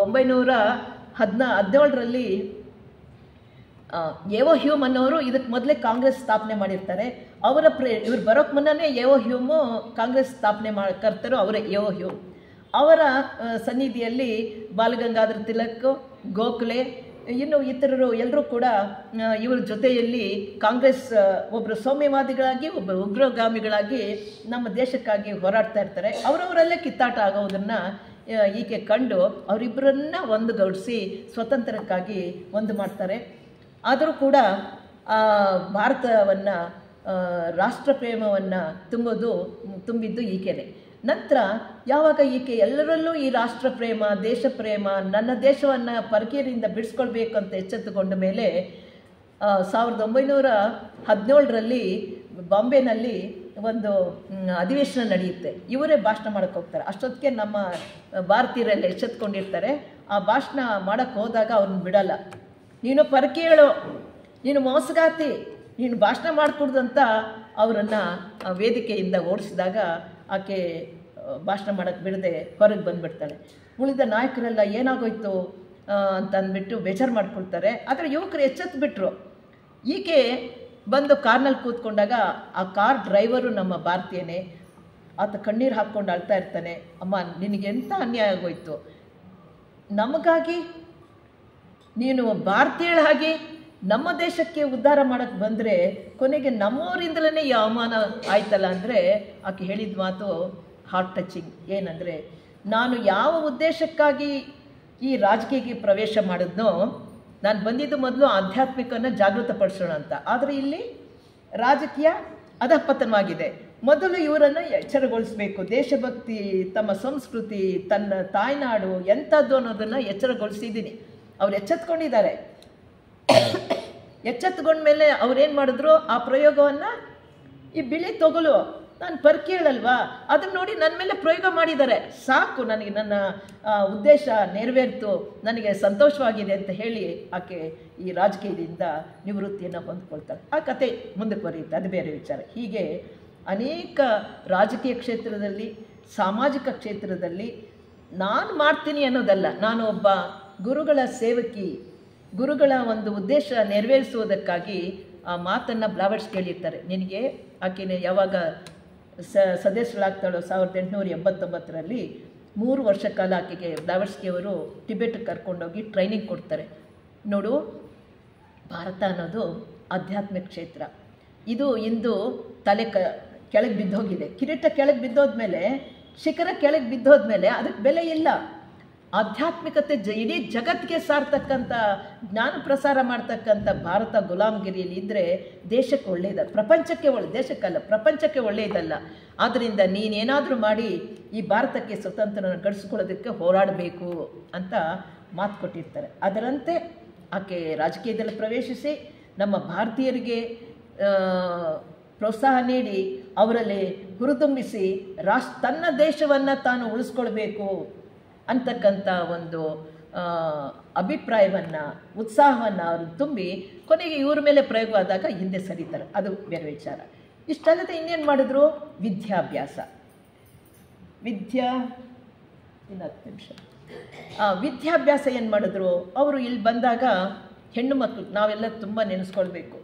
1917ರಲ್ಲಿ ಎವೋ ಹ್ಯೂಮ್ ಅನ್ನೋರು ಇದಕ್ಕೆ ಮೊದಲೇ ಕಾಂಗ್ರೆಸ್ ಸ್ಥಾಪನೆ ಮಾಡಿರ್ತಾರೆ. ಇವ್ರು ಬರೋಕ್ಕೆ ಮುನ್ನನೇ ಎವೋ ಹ್ಯೂಮು ಕಾಂಗ್ರೆಸ್ ಸ್ಥಾಪನೆ ಕರ್ತರು ಅವರೇ. ಎವೋ ಹ್ಯೂಮ್ ಅವರ ಸನ್ನಿಧಿಯಲ್ಲಿ ಬಾಲಗಂಗಾಧರ ತಿಲಕ್, ಗೋಖಲೆ, ಇನ್ನು ಇತರರು ಎಲ್ಲರೂ ಕೂಡ ಇವರ ಜೊತೆಯಲ್ಲಿ ಕಾಂಗ್ರೆಸ್ ಒಬ್ಬರು ಸೌಮ್ಯವಾದಿಗಳಾಗಿ, ಒಬ್ಬರು ಉಗ್ರಗಾಮಿಗಳಾಗಿ ನಮ್ಮ ದೇಶಕ್ಕಾಗಿ ಹೋರಾಡ್ತಾ ಇರ್ತಾರೆ. ಅವರವರಲ್ಲೇ ಕಿತ್ತಾಟ ಆಗೋದನ್ನು ಈಕೆ ಕಂಡು ಅವರಿಬ್ಬರನ್ನ ಒಂದುಗೂಡಿಸಿ ಸ್ವತಂತ್ರಕ್ಕಾಗಿ ಒಂದು ಮಾಡ್ತಾರೆ. ಆದರೂ ಕೂಡ ಭಾರತವನ್ನು ರಾಷ್ಟ್ರ ಪ್ರೇಮವನ್ನು ತುಂಬಿದ್ದು ಈಕೆನೇ. ನಂತರ ಯಾವಾಗ ಈಕೆ ಎಲ್ಲರಲ್ಲೂ ಈ ರಾಷ್ಟ್ರ ಪ್ರೇಮ, ದೇಶ ಪ್ರೇಮ, ನನ್ನ ದೇಶವನ್ನು ಪರಕೀಯರಿಂದ ಬಿಡಿಸ್ಕೊಳ್ಬೇಕು ಅಂತ ಎಚ್ಚೆತ್ತುಕೊಂಡ ಮೇಲೆ 1917ರಲ್ಲಿ ಬಾಂಬೆನಲ್ಲಿ ಒಂದು ಅಧಿವೇಶನ ನಡೆಯುತ್ತೆ. ಇವರೇ ಭಾಷಣ ಮಾಡೋಕ್ಕೆ ಹೋಗ್ತಾರೆ. ಅಷ್ಟೊತ್ತಿಗೆ ನಮ್ಮ ಭಾರತೀಯರಲ್ಲಿ ಎಚ್ಚೆತ್ಕೊಂಡಿರ್ತಾರೆ. ಆ ಭಾಷಣ ಮಾಡೋಕ್ಕೆ ಹೋದಾಗ ಅವ್ರನ್ನ ಬಿಡಲ್ಲ. ನೀನು ಪರಕೀಯಳು, ನೀನು ಮೋಸಗಾತಿ, ನೀನು ಭಾಷಣ ಮಾಡಿಕೊಡ್ದು ಅಂತ ಅವರನ್ನು ವೇದಿಕೆಯಿಂದ ಓಡಿಸಿದಾಗ ಆಕೆ ಭಾಷಣ ಮಾಡೋಕ್ಕೆ ಬಿಡದೆ ಹೊರಗೆ ಬಂದುಬಿಡ್ತಾಳೆ. ಉಳಿದ ನಾಯಕರೆಲ್ಲ ಏನಾಗೋಯ್ತು ಅಂತ ಅಂದ್ಬಿಟ್ಟು ಬೇಜಾರು ಮಾಡ್ಕೊಳ್ತಾರೆ. ಆದರೆ ಯುವಕರು ಎಚ್ಚೆತ್ತುಬಿಟ್ರು. ಈಕೆ ಬಂದು ಕಾರ್ನಲ್ಲಿ ಕೂತ್ಕೊಂಡಾಗ ಆ ಕಾರ್ ಡ್ರೈವರು ನಮ್ಮ ಭಾರತೀಯನೇ. ಆತ ಕಣ್ಣೀರು ಹಾಕ್ಕೊಂಡು ಅಳ್ತಾ ಇರ್ತಾನೆ. ಅಮ್ಮ, ನಿನಗೆ ಎಂಥ ಅನ್ಯಾಯ ಆಗೋಯ್ತು, ನಮಗಾಗಿ ನೀನು ಭಾರತೀಯಳಾಗಿ ನಮ್ಮ ದೇಶಕ್ಕೆ ಉದ್ಧಾರ ಮಾಡೋಕ್ಕೆ ಬಂದರೆ ಕೊನೆಗೆ ನಮ್ಮವರಿಂದಲೇ ಈ ಅವಮಾನ ಆಯ್ತಲ್ಲ ಅಂದರೆ ಆಕೆ ಹೇಳಿದ ಮಾತು ಹಾರ್ಟ್ ಟಚಿಂಗ್. ಏನಂದರೆ, ನಾನು ಯಾವ ಉದ್ದೇಶಕ್ಕಾಗಿ ಈ ರಾಜಕೀಯಕ್ಕೆ ಪ್ರವೇಶ ಮಾಡಿದ್ನೋ, ನಾನು ಬಂದಿದ್ದು ಮೊದಲು ಆಧ್ಯಾತ್ಮಿಕವನ್ನು ಜಾಗೃತಪಡಿಸೋಣ ಅಂತ. ಆದರೆ ಇಲ್ಲಿ ರಾಜಕೀಯ ಅಧಃಪತನವಾಗಿದೆ. ಮೊದಲು ಇವರನ್ನು ಎಚ್ಚರಗೊಳಿಸಬೇಕು. ದೇಶಭಕ್ತಿ, ತಮ್ಮ ಸಂಸ್ಕೃತಿ, ತನ್ನ ತಾಯ್ನಾಡು ಎಂಥದ್ದು ಅನ್ನೋದನ್ನು ಎಚ್ಚರಗೊಳಿಸಿದ್ದೀನಿ. ಅವ್ರು ಎಚ್ಚೆತ್ಕೊಂಡಿದ್ದಾರೆ. ಎಚ್ಚೆತ್ಕೊಂಡ್ಮೇಲೆ ಅವ್ರೇನು ಮಾಡಿದ್ರು, ಆ ಪ್ರಯೋಗವನ್ನು ಈ ಬಿಳಿ ತೊಗಲು ನಾನು ಪರ್ಕೇಳಲ್ವಾ ಅದನ್ನು ನೋಡಿ ನನ್ನ ಮೇಲೆ ಪ್ರಯೋಗ ಮಾಡಿದ್ದಾರೆ. ಸಾಕು, ನನಗೆ ನನ್ನ ಉದ್ದೇಶ ನೆರವೇರಿತು, ನನಗೆ ಸಂತೋಷವಾಗಿದೆ ಅಂತ ಹೇಳಿ ಆಕೆ ಈ ರಾಜಕೀಯದಿಂದ ನಿವೃತ್ತಿಯನ್ನು ಹೊಂದ್ಕೊಳ್ತಾರೆ. ಆ ಕತೆ ಮುಂದಕ್ಕೆ ಬರೆಯುತ್ತೆ, ಅದು ಬೇರೆ ವಿಚಾರ. ಹೀಗೆ ಅನೇಕ ರಾಜಕೀಯ ಕ್ಷೇತ್ರದಲ್ಲಿ, ಸಾಮಾಜಿಕ ಕ್ಷೇತ್ರದಲ್ಲಿ ನಾನು ಮಾಡ್ತೀನಿ ಅನ್ನೋದಲ್ಲ, ನಾನು ಒಬ್ಬ ಗುರುಗಳ ಸೇವಕಿ, ಗುರುಗಳ ಒಂದು ಉದ್ದೇಶ ನೆರವೇರಿಸುವುದಕ್ಕಾಗಿ ಆ ಮಾತನ್ನು ಬ್ಲಾವರ್ಸ್ ಕೇಳಿರ್ತಾರೆ. ನಿನಗೆ ಆಕೆನೇ ಯಾವಾಗ ಸದಸ್ಯರಾಗ್ತಾಳೋ 1889ರಲ್ಲಿ 3 ವರ್ಷ ಕಾಲ ಆಕೆಗೆ ಬ್ಲಾವರ್ಸ್ಕಿಯವರು ಟಿಬೆಟ್ಗೆ ಕರ್ಕೊಂಡೋಗಿ ಟ್ರೈನಿಂಗ್ ಕೊಡ್ತಾರೆ. ನೋಡು, ಭಾರತ ಅನ್ನೋದು ಆಧ್ಯಾತ್ಮಿಕ ಕ್ಷೇತ್ರ. ಇದು ಇಂದು ತಲೆ ಕೆಳಗೆ ಬಿದ್ದೋಗಿದೆ. ಕಿರೀಟ ಕೆಳಗೆ ಬಿದ್ದೋದ್ಮೇಲೆ, ಶಿಖರ ಕೆಳಗೆ ಬಿದ್ದೋದ್ಮೇಲೆ ಅದಕ್ಕೆ ಬೆಲೆ ಇಲ್ಲ. ಆಧ್ಯಾತ್ಮಿಕತೆ ಇಡೀ ಜಗತ್ತಿಗೆ ಸಾರ್ತಕ್ಕಂಥ ಜ್ಞಾನ ಪ್ರಸಾರ ಮಾಡ್ತಕ್ಕಂಥ ಭಾರತ ಗುಲಾಮಗಿರಿಯಲ್ಲಿ ಇದ್ದರೆ ದೇಶಕ್ಕೆ ಒಳ್ಳೆಯದ, ಪ್ರಪಂಚಕ್ಕೆ ದೇಶಕ್ಕಲ್ಲ ಪ್ರಪಂಚಕ್ಕೆ ಒಳ್ಳೆಯದಲ್ಲ. ಆದ್ದರಿಂದ ನೀನೇನಾದರೂ ಮಾಡಿ ಈ ಭಾರತಕ್ಕೆ ಸ್ವತಂತ್ರನ ಗಳಿಸ್ಕೊಳ್ಳೋದಕ್ಕೆ ಹೋರಾಡಬೇಕು ಅಂತ ಮಾತು ಕೊಟ್ಟಿರ್ತಾರೆ. ಅದರಂತೆ ಆಕೆ ರಾಜಕೀಯದಲ್ಲಿ ಪ್ರವೇಶಿಸಿ ನಮ್ಮ ಭಾರತೀಯರಿಗೆ ಪ್ರೋತ್ಸಾಹ ನೀಡಿ ಅವರಲ್ಲಿ ಹುರಿದುಂಬಿಸಿ ತನ್ನ ದೇಶವನ್ನು ತಾನು ಉಳಿಸ್ಕೊಳ್ಬೇಕು ಅಂತಕ್ಕಂಥ ಒಂದು ಅಭಿಪ್ರಾಯವನ್ನು, ಉತ್ಸಾಹವನ್ನು ಅವರು ತುಂಬಿ ಕೊನೆಗೆ ಇವ್ರ ಮೇಲೆ ಪ್ರಯೋಗವಾದಾಗ ಹಿಂದೆ ಸರಿತಾರೆ. ಅದು ಬೇರೆ ವಿಚಾರ. ಇಷ್ಟಲ್ಲದೆ ಇನ್ನೇನು ಮಾಡಿದ್ರು, ವಿದ್ಯಾಭ್ಯಾಸ. ಇನ್ನು 10 ನಿಮಿಷ. ವಿದ್ಯಾಭ್ಯಾಸ ಏನು ಮಾಡಿದ್ರು ಅವರು, ಇಲ್ಲಿ ಬಂದಾಗ ಹೆಣ್ಣು ಮಕ್ಕಳು ನಾವೆಲ್ಲ ತುಂಬ ನೆನೆಸ್ಕೊಳ್ಬೇಕು.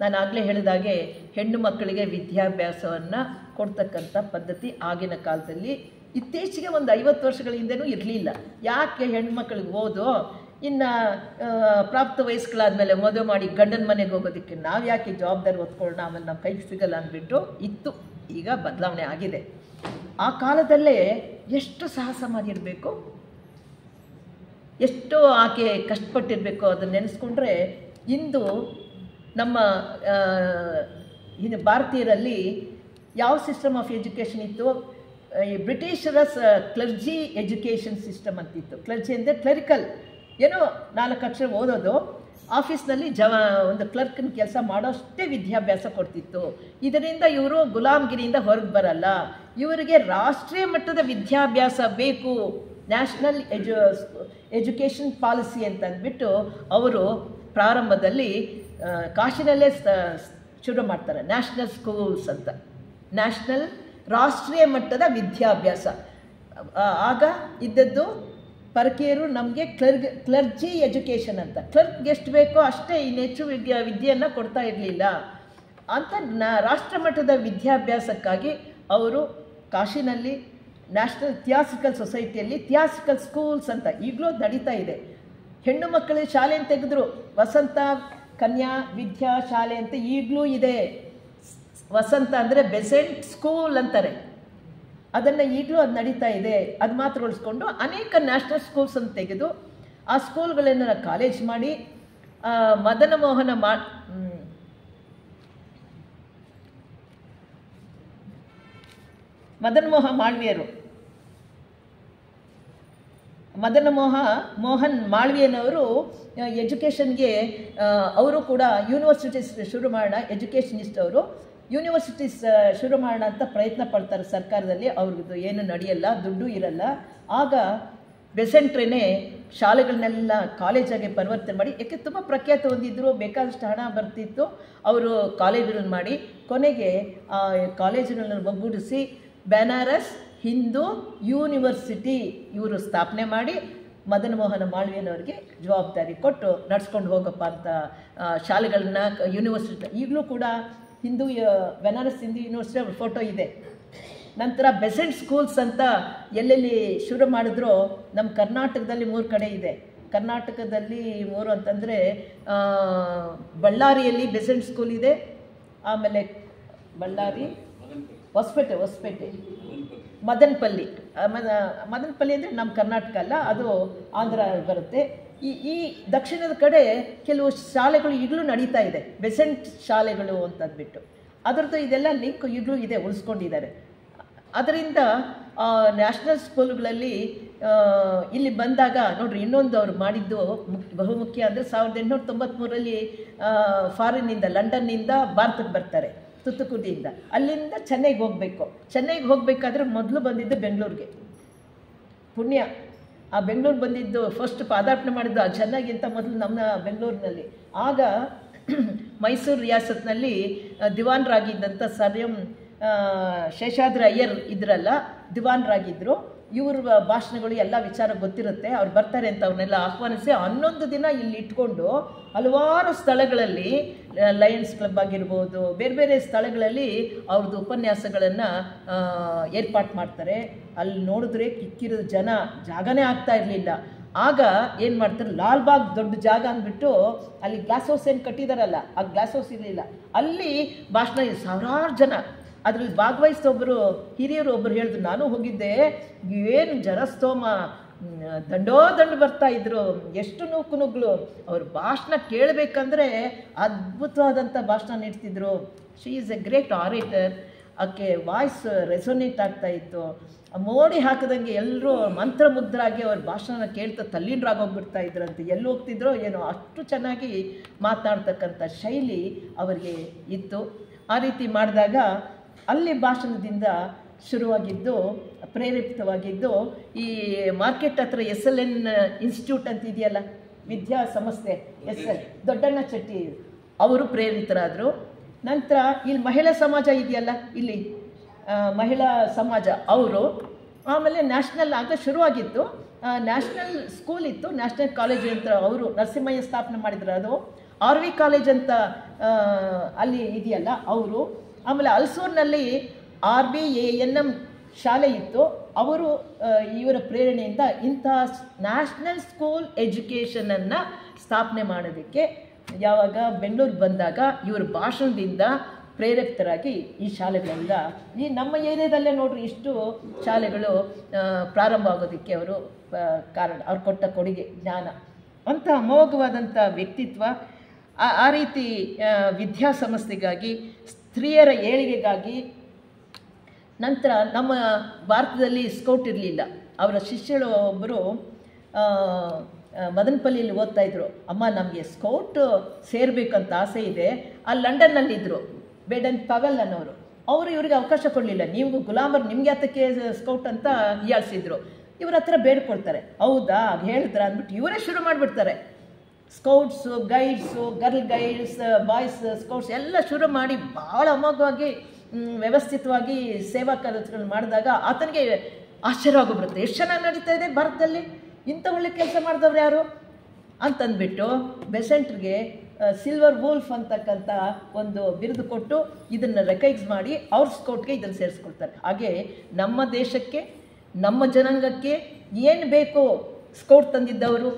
ನಾನು ಆಗಲೇ ಹೇಳಿದಾಗೆ ಹೆಣ್ಣು ಮಕ್ಕಳಿಗೆ ವಿದ್ಯಾಭ್ಯಾಸವನ್ನು ಕೊಡ್ತಕ್ಕಂಥ ಪದ್ಧತಿ ಆಗಿನ ಕಾಲದಲ್ಲಿ ಇತ್ತೀಚೆಗೆ ಒಂದು 50 ವರ್ಷಗಳ ಹಿಂದೆನೂ ಇರಲಿಲ್ಲ. ಯಾಕೆ ಹೆಣ್ಮಕ್ಳಿಗೆ ಓದೋ, ಇನ್ನು ಪ್ರಾಪ್ತ ವಯಸ್ಕಳಾದಮೇಲೆ ಮದುವೆ ಮಾಡಿ ಗಂಡನ ಮನೆಗೆ ಹೋಗೋದಕ್ಕೆ ನಾವು ಯಾಕೆ ಜವಾಬ್ದಾರಿ ಹೊತ್ಕೊಳ್ಳೋಣ, ಆಮೇಲೆ ನಮ್ಮ ಕೈಗೆ ಸಿಗಲ್ಲ ಅಂದ್ಬಿಟ್ಟು ಇತ್ತು. ಈಗ ಬದಲಾವಣೆ ಆಗಿದೆ. ಆ ಕಾಲದಲ್ಲೇ ಎಷ್ಟು ಸಾಹಸ ಮಾಡಿರಬೇಕು, ಎಷ್ಟು ಆಕೆ ಕಷ್ಟಪಟ್ಟಿರಬೇಕು, ಅದನ್ನು ನೆನೆಸ್ಕೊಂಡ್ರೆ ಇಂದು ನಮ್ಮ ಭಾರತೀಯರಲ್ಲಿ ಯಾವ ಸಿಸ್ಟಮ್ ಆಫ್ ಎಜುಕೇಷನ್ ಇತ್ತು, ಈ ಬ್ರಿಟಿಷರ ಕ್ಲರ್ಜಿ ಎಜುಕೇಷನ್ ಸಿಸ್ಟಮ್ ಅಂತಿತ್ತು. ಕ್ಲರ್ಜಿ ಅಂದರೆ ಕ್ಲರಿಕಲ್, ಏನೋ 4 ಅಕ್ಷರ ಓದೋದು, ಆಫೀಸ್ನಲ್ಲಿ ಒಂದು ಕ್ಲರ್ಕ್ನ ಕೆಲಸ ಮಾಡೋಷ್ಟೇ ವಿದ್ಯಾಭ್ಯಾಸ ಕೊಡ್ತಿತ್ತು. ಇದರಿಂದ ಇವರು ಗುಲಾಮಗಿರಿಯಿಂದ ಹೊರಗೆ ಬರಲ್ಲ, ಇವರಿಗೆ ರಾಷ್ಟ್ರೀಯ ಮಟ್ಟದ ವಿದ್ಯಾಭ್ಯಾಸ ಬೇಕು, ನ್ಯಾಷನಲ್ ಎಜುಕೇಷನ್ ಪಾಲಿಸಿ ಅಂತ ಅಂದ್ಬಿಟ್ಟು ಅವರು ಪ್ರಾರಂಭದಲ್ಲಿ ಕಾಶಿನಲ್ಲೇ ಶುರು ಮಾಡ್ತಾರೆ. ನ್ಯಾಷನಲ್ ಸ್ಕೂಲ್ಸ್ ಅಂತ, ರಾಷ್ಟ್ರೀಯ ಮಟ್ಟದ ವಿದ್ಯಾಭ್ಯಾಸ. ಆಗ ಇದ್ದದ್ದು ಪರಕೀಯರು ನಮಗೆ ಕ್ಲರ್ಜಿ ಎಜುಕೇಷನ್ ಅಂತ, ಕ್ಲರ್ಕ್ಗೆ ಎಷ್ಟು ಬೇಕೋ ಅಷ್ಟೇ, ಇನ್ನೆಚ್ಚು ವಿದ್ಯೆಯನ್ನು ಕೊಡ್ತಾ ಇರಲಿಲ್ಲ ಅಂತ. ರಾಷ್ಟ್ರ ಮಟ್ಟದ ವಿದ್ಯಾಭ್ಯಾಸಕ್ಕಾಗಿ ಅವರು ಕಾಶಿನಲ್ಲಿ ನ್ಯಾಷನಲ್ ಥಿಯಾಸಿಕಲ್ ಸೊಸೈಟಿಯಲ್ಲಿ ಥಿಯಾಸಿಕಲ್ ಸ್ಕೂಲ್ಸ್ ಅಂತ ಈಗಲೂ ನಡೀತಾ ಇದೆ. ಹೆಣ್ಣು ಮಕ್ಕಳಿಗೆ ಶಾಲೆಯನ್ನು ತೆಗೆದ್ರು, ವಸಂತ ಕನ್ಯಾ ವಿದ್ಯಾ ಶಾಲೆ ಅಂತ ಈಗಲೂ ಇದೆ. ವಸಂತ ಅಂದರೆ ಬೆಸೆಂಟ್ ಸ್ಕೂಲ್ ಅಂತಾರೆ, ಅದನ್ನು ಈಗಲೂ ಅದು ನಡೀತಾ ಇದೆ. ಅದು ಮಾತ್ರ ಉಳಿಸ್ಕೊಂಡು ಅನೇಕ ನ್ಯಾಷನಲ್ ಸ್ಕೂಲ್ಸ್ ಅಂತ ತೆಗೆದು ಆ ಸ್ಕೂಲ್ಗಳನ್ನು ಕಾಲೇಜ್ ಮಾಡಿ ಮದನ ಮೋಹನ್ ಮಾಳ್ವಿಯನವರು ಎಜುಕೇಷನ್ಗೆ ಅವರು ಕೂಡ ಯೂನಿವರ್ಸಿಟೀಸ್ ಶುರು ಮಾಡೋಣ, ಎಜುಕೇಷನಿಸ್ಟ್ ಅವರು ಯೂನಿವರ್ಸಿಟೀಸ್ ಶುರು ಮಾಡೋಣ ಅಂತ ಪ್ರಯತ್ನ ಪಡ್ತಾರೆ ಸರ್ಕಾರದಲ್ಲಿ. ಅವ್ರದ್ದು ಏನು ನಡೆಯಲ್ಲ, ದುಡ್ಡು ಇರಲ್ಲ. ಆಗ ಬೆಸೆಂಟ್ರೇನೆ ಶಾಲೆಗಳನ್ನೆಲ್ಲ ಕಾಲೇಜಾಗಿ ಪರಿವರ್ತನೆ ಮಾಡಿ, ಯಾಕೆ ತುಂಬ ಪ್ರಖ್ಯಾತ ಹೊಂದಿದ್ರು, ಬೇಕಾದಷ್ಟು ಹಣ ಬರ್ತಿತ್ತು, ಅವರು ಕಾಲೇಜುಗಳನ್ನು ಮಾಡಿ ಕೊನೆಗೆ ಆ ಕಾಲೇಜುಗಳನ್ನು ಒಗ್ಗೂಡಿಸಿ ಬನಾರಸ್, ಹಿಂದೂ ಯೂನಿವರ್ಸಿಟಿ ಇವರು ಸ್ಥಾಪನೆ ಮಾಡಿ ಮದನ ಮೋಹನ ಮಾಳ್ವೀಯನವ್ರಿಗೆ ಜವಾಬ್ದಾರಿ ಕೊಟ್ಟು ನಡ್ಸ್ಕೊಂಡು ಹೋಗಪ್ಪ ಅಂತ ಶಾಲೆಗಳನ್ನ ಯೂನಿವರ್ಸಿಟಿ ಈಗಲೂ ಕೂಡ ಬೆನಾರಸ್ ಹಿಂದೂ ಯೂನಿವರ್ಸಿಟಿ ಅವ್ರ ಫೋಟೋ ಇದೆ. ನಂತರ ಬೆಸೆಂಟ್ ಸ್ಕೂಲ್ಸ್ ಅಂತ ಎಲ್ಲೆಲ್ಲಿ ಶುರು ಮಾಡಿದ್ರೋ ನಮ್ಮ ಕರ್ನಾಟಕದಲ್ಲಿ 3 ಕಡೆ ಇದೆ. ಕರ್ನಾಟಕದಲ್ಲಿ 3 ಅಂತಂದರೆ ಬಳ್ಳಾರಿಯಲ್ಲಿ ಬೆಸೆಂಟ್ ಸ್ಕೂಲ್ ಇದೆ, ಆಮೇಲೆ ಬಳ್ಳಾರಿ ಹೊಸಪೇಟೆ ಮದನಪಲ್ಲಿ ಅಂದರೆ ನಮ್ಮ ಕರ್ನಾಟಕ ಅಲ್ಲ, ಅದು ಆಂಧ್ರ ಬರುತ್ತೆ. ಈ ದಕ್ಷಿಣದ ಕಡೆ ಕೆಲವು ಶಾಲೆಗಳು ಈಗಲೂ ನಡೀತಾ ಇದೆ, ಬೆಸೆಂಟ್ ಶಾಲೆಗಳು ಅಂತಂದ್ಬಿಟ್ಟು. ಅದರದ್ದು ಇದೆಲ್ಲ ಲಿಂಕ್ ಈಗಲೂ ಇದೆ, ಉಳಿಸ್ಕೊಂಡಿದ್ದಾರೆ. ಅದರಿಂದ ನ್ಯಾಷನಲ್ ಸ್ಕೂಲ್ಗಳಲ್ಲಿ ಇಲ್ಲಿ ಬಂದಾಗ ನೋಡ್ರಿ, ಇನ್ನೊಂದು ಅವ್ರು ಮಾಡಿದ್ದು ಬಹುಮುಖ್ಯ ಅಂದರೆ 1893ರಲ್ಲಿ ಫಾರಿನ್ನಿಂದ ಲಂಡನ್ನಿಂದ ಭಾರತಕ್ಕೆ ಬರ್ತಾರೆ, ತುತ್ತುಕುಡಿಯಿಂದ. ಅಲ್ಲಿಂದ ಚೆನ್ನೈಗೆ ಹೋಗಬೇಕು. ಚೆನ್ನೈಗೆ ಹೋಗಬೇಕಾದ್ರೆ ಮೊದಲು ಬಂದಿದ್ದು ಬೆಂಗಳೂರಿಗೆ. ಪುಣ್ಯ, ಆ ಬೆಂಗಳೂರು ಬಂದಿದ್ದು ಫಸ್ಟ್ ಪಾದಾರ್ಪಣೆ ಮಾಡಿದ್ದು ಆ ಚೆನ್ನೈಗಿಂತ ಮೊದಲು ನಮ್ಮ ಬೆಂಗಳೂರಿನಲ್ಲಿ. ಆಗ ಮೈಸೂರು ರಿಯಾಸತ್ನಲ್ಲಿ ದಿವಾನರಾಗಿದ್ದಂಥ ಸರ್ ಎಂ ಶೇಷಾದ್ರಿ ಅಯ್ಯರ್ ಇದ್ರಲ್ಲ, ದಿವಾನರಾಗಿದ್ದರು. ಇವ್ರ ಭಾಷಣಗಳು ಎಲ್ಲ ವಿಚಾರ ಗೊತ್ತಿರುತ್ತೆ. ಅವ್ರು ಬರ್ತಾರೆ ಅಂತ ಅವ್ರನ್ನೆಲ್ಲ ಆಹ್ವಾನಿಸಿ 11 ದಿನ ಇಲ್ಲಿ ಇಟ್ಕೊಂಡು ಹಲವಾರು ಸ್ಥಳಗಳಲ್ಲಿ, ಲಯನ್ಸ್ ಕ್ಲಬ್ ಆಗಿರ್ಬೋದು, ಬೇರೆ ಬೇರೆ ಸ್ಥಳಗಳಲ್ಲಿ ಅವ್ರದ್ದು ಉಪನ್ಯಾಸಗಳನ್ನು ಏರ್ಪಾಟ್ ಮಾಡ್ತಾರೆ. ಅಲ್ಲಿ ನೋಡಿದ್ರೆ ಕಿಕ್ಕಿರೋ ಜಾಗನೇ ಆಗ್ತಾ ಇರಲಿಲ್ಲ. ಆಗ ಏನು ಮಾಡ್ತಾರೆ, ಲಾಲ್ಬಾಗ್ ದೊಡ್ಡ ಜಾಗ ಅಂದ್ಬಿಟ್ಟು ಅಲ್ಲಿ ಗ್ಲಾಸ್ ಹೌಸ್ ಏನು ಕಟ್ಟಿದಾರಲ್ಲ, ಆ ಗ್ಲಾಸ್ ಹೌಸ್ ಇರಲಿಲ್ಲ. ಅಲ್ಲಿ ಭಾಷಣ ಸಾವಿರಾರು ಜನ ಅದರಲ್ಲಿ ಭಾಗವಹಿಸಿದೊಬ್ಬರು ಹಿರಿಯರು ಒಬ್ಬರು ಹೇಳಿದ್ರು, ನಾನು ಹೋಗಿದ್ದೆ, ಏನು ಜನಸ್ತೋಮ ದಂಡು ಬರ್ತಾಯಿದ್ರು, ಎಷ್ಟು ನೂಕುನುಗ್ಗಳು. ಅವ್ರ ಭಾಷಣ ಕೇಳಬೇಕಂದ್ರೆ ಅದ್ಭುತವಾದಂಥ ಭಾಷಣ ನೀಡ್ತಿದ್ರು. She is a great orator. ಆಕೆ ವಾಯ್ಸ್ ರೆಸೊನೇಟ್ ಆಗ್ತಾಯಿತ್ತು. ಮೋಡಿ ಹಾಕಿದಂಗೆ ಎಲ್ಲರೂ ಮಂತ್ರಮುಗ್ಧರಾಗಿ ಅವ್ರ ಭಾಷಣ ಕೇಳ್ತಾ ತಲ್ಲೀನರಾಗೋಗ್ಬಿಡ್ತಾ ಇದ್ರಂತೆ. ಎಲ್ಲಿ ಹೋಗ್ತಿದ್ರೋ ಏನೋ, ಅಷ್ಟು ಚೆನ್ನಾಗಿ ಮಾತನಾಡ್ತಕ್ಕಂಥ ಶೈಲಿ ಅವರಿಗೆ ಇತ್ತು. ಆ ರೀತಿ ಮಾಡಿದಾಗ ಅಲ್ಲಿ ಭಾಷಣದಿಂದ ಶುರುವಾಗಿದ್ದು, ಪ್ರೇರೇಪಿತವಾಗಿದ್ದು, ಈ ಮಾರ್ಕೆಟ್ ಹತ್ರ SLN ಇನ್ಸ್ಟಿಟ್ಯೂಟ್ ಅಂತ ಇದೆಯಲ್ಲ, ವಿದ್ಯಾ ಸಂಸ್ಥೆ SL ದೊಡ್ಡಣ್ಣ ಚೆಟ್ಟಿ ಅವರು ಪ್ರೇರಿತರಾದರು. ನಂತರ ಇಲ್ಲಿ ಮಹಿಳಾ ಸಮಾಜ ಇದೆಯಲ್ಲ, ಇಲ್ಲಿ ಮಹಿಳಾ ಸಮಾಜ ಅವರು, ಆಮೇಲೆ ನ್ಯಾಷನಲ್ ಆಗ ಶುರುವಾಗಿತ್ತು, ನ್ಯಾಷನಲ್ ಸ್ಕೂಲ್ ಇತ್ತು, ನ್ಯಾಷನಲ್ ಕಾಲೇಜ್ ಅಂತ ಅವರು ನರಸಿಂಹಯ್ಯ ಸ್ಥಾಪನೆ ಮಾಡಿದ್ರು. ಅದು RV ಕಾಲೇಜ್ ಅಂತ ಅಲ್ಲಿ ಇದೆಯಲ್ಲ ಅವರು. ಆಮೇಲೆ ಅಲ್ಸೂರಿನಲ್ಲಿ RBANM ಶಾಲೆ ಇತ್ತು. ಅವರು ಇವರ ಪ್ರೇರಣೆಯಿಂದ ಇಂಥ ನ್ಯಾಷನಲ್ ಸ್ಕೂಲ್ ಎಜುಕೇಷನನ್ನು ಸ್ಥಾಪನೆ ಮಾಡೋದಕ್ಕೆ ಯಾವಾಗ ಬೆಂಗಳೂರಿಗೆ ಬಂದಾಗ ಇವ್ರ ಭಾಷಣದಿಂದ ಪ್ರೇರೇಪಿತರಾಗಿ ಈ ಶಾಲೆಗಳಿಂದ ಈ ನಮ್ಮ ಏರಿಯಾದಲ್ಲೇ ನೋಡ್ರಿ ಇಷ್ಟು ಶಾಲೆಗಳು ಪ್ರಾರಂಭ ಆಗೋದಕ್ಕೆ ಅವರು ಕಾರಣ. ಅವ್ರು ಕೊಟ್ಟ ಕೊಡುಗೆ ಜ್ಞಾನ, ಅಂಥ ಅಮೋಘವಾದಂಥ ವ್ಯಕ್ತಿತ್ವ. ಆ ರೀತಿ ವಿದ್ಯಾಸಂಸ್ಥೆಗಾಗಿ, ಸ್ತ್ರೀಯರ ಏಳಿಗೆಗಾಗಿ. ನಂತರ ನಮ್ಮ ಭಾರತದಲ್ಲಿ ಸ್ಕೌಟ್ ಇರಲಿಲ್ಲ. ಅವರ ಶಿಷ್ಯಳು ಒಬ್ಬರು ಮದನಪಲ್ಲಿಯಲ್ಲಿ ಓದ್ತಾಯಿದ್ರು. ಅಮ್ಮ, ನಮಗೆ ಸ್ಕೌಟ್ ಸೇರಬೇಕಂತ ಆಸೆ ಇದೆ. ಅಲ್ಲಿ ಲಂಡನ್ನಲ್ಲಿದ್ದರು ಬೇಡನ್ ಪವೆಲ್ ಅನ್ನೋರು. ಅವರು ಇವ್ರಿಗೆ ಅವಕಾಶ ಕೊಡಲಿಲ್ಲ. ನೀವು ಗುಲಾಮರು, ನಿಮಗೆ ಅದಕ್ಕೆ ಸ್ಕೌಟ್ ಅಂತ ಹೀಯಾಳಿಸಿದ್ರು. ಇವ್ರ ಹತ್ರ ಬೇಡ್ಕೊಳ್ತಾರೆ. ಹೌದಾ, ಹೇಳಿದ್ರ ಅಂದ್ಬಿಟ್ಟು ಇವರೇ ಶುರು ಮಾಡಿಬಿಡ್ತಾರೆ. ಸ್ಕೌಟ್ಸು, guides, girl guides, boys scouts ಎಲ್ಲ ಶುರು ಮಾಡಿ ಭಾಳ ಅಮೋಘವಾಗಿ ವ್ಯವಸ್ಥಿತವಾಗಿ ಸೇವಾ ಕೆಲಸಗಳು ಮಾಡಿದಾಗ ಆತನಿಗೆ ಆಶ್ಚರ್ಯ ಆಗೋಗ್ಬಿಡುತ್ತೆ. ಎಷ್ಟು ಚೆನ್ನಾಗಿ ನಡೀತಾ ಇದೆ ಭಾರತದಲ್ಲಿ, ಇಂಥ ಒಳ್ಳೆ ಕೆಲಸ ಮಾಡಿದವ್ರು ಯಾರು ಅಂತಂದ್ಬಿಟ್ಟು ಬೆಸೆಂಟ್ರಿಗೆ ಸಿಲ್ವರ್ ವೂಲ್ಫ್ ಅಂತಕ್ಕಂಥ ಒಂದು ಬಿರುದು ಕೊಟ್ಟು ಇದನ್ನು ರೆಕಗ್ನೈಸ್ ಮಾಡಿ ಅವ್ರ ಸ್ಕೌಟ್ಗೆ ಇದನ್ನು ಸೇರಿಸ್ಕೊಳ್ತಾರೆ. ಹಾಗೆ ನಮ್ಮ ದೇಶಕ್ಕೆ, ನಮ್ಮ ಜನಾಂಗಕ್ಕೆ ಏನು ಬೇಕೋ ಸ್ಕೌಟ್ ತಂದಿದ್ದವರು.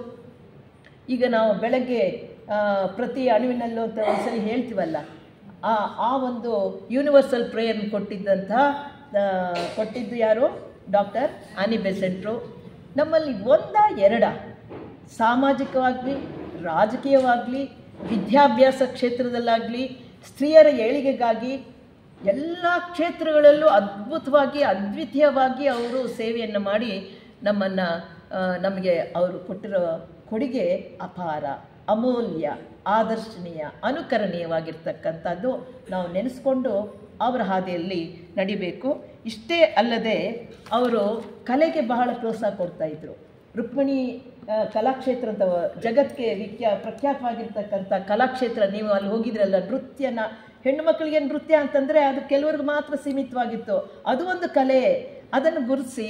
ಈಗ ನಾವು ಬೆಳಗ್ಗೆ ಪ್ರತಿ ಅಣುವಿನಲ್ಲೂ ಅಂತ ಒಂದ್ಸರಿ ಹೇಳ್ತೀವಲ್ಲ, ಆ ಒಂದು ಯೂನಿವರ್ಸಲ್ ಪ್ರೇಯರ್ನ ಕೊಟ್ಟಿದ್ದು ಯಾರು? ಡಾಕ್ಟರ್ ಆನಿ ಬೆಸೆಂಟ್ರು. ನಮ್ಮಲ್ಲಿ ಎರಡ ಸಾಮಾಜಿಕವಾಗಲಿ, ರಾಜಕೀಯವಾಗಲಿ, ವಿದ್ಯಾಭ್ಯಾಸ ಕ್ಷೇತ್ರದಲ್ಲಾಗಲಿ, ಸ್ತ್ರೀಯರ ಏಳಿಗೆಗಾಗಿ ಎಲ್ಲ ಕ್ಷೇತ್ರಗಳಲ್ಲೂ ಅದ್ಭುತವಾಗಿ, ಅದ್ವಿತೀಯವಾಗಿ ಅವರು ಸೇವೆಯನ್ನು ಮಾಡಿ ನಮಗೆ ಅವರು ಕೊಟ್ಟಿರೋ ಕೊಡುಗೆ ಅಪಾರ, ಅಮೂಲ್ಯ, ಆದರ್ಶನೀಯ, ಅನುಕರಣೀಯವಾಗಿರ್ತಕ್ಕಂಥದ್ದು. ನಾವು ನೆನೆಸ್ಕೊಂಡು ಅವರ ಹಾದಿಯಲ್ಲಿ ನಡಿಬೇಕು. ಇಷ್ಟೇ ಅಲ್ಲದೆ ಅವರು ಕಲೆಗೆ ಬಹಳ ಪ್ರೋತ್ಸಾಹ ಕೊಡ್ತಾಯಿದ್ರು. ರುಕ್ಮಿಣಿ ಕಲಾಕ್ಷೇತ್ರ ಅಂತ ಜಗತ್ತಿಗೆ ಪ್ರಖ್ಯಾತವಾಗಿರ್ತಕ್ಕಂಥ ಕಲಾಕ್ಷೇತ್ರ, ನೀವು ಅಲ್ಲಿ ಹೋಗಿದ್ರಲ್ಲ, ನೃತ್ಯನ, ಹೆಣ್ಣು ಮಕ್ಕಳಿಗೆ ನೃತ್ಯ ಅಂತಂದರೆ ಅದು ಕೆಲವ್ರಿಗೆ ಮಾತ್ರ ಸೀಮಿತವಾಗಿತ್ತು. ಅದು ಒಂದು ಕಲೆ. ಅದನ್ನು ಗುರುತಿಸಿ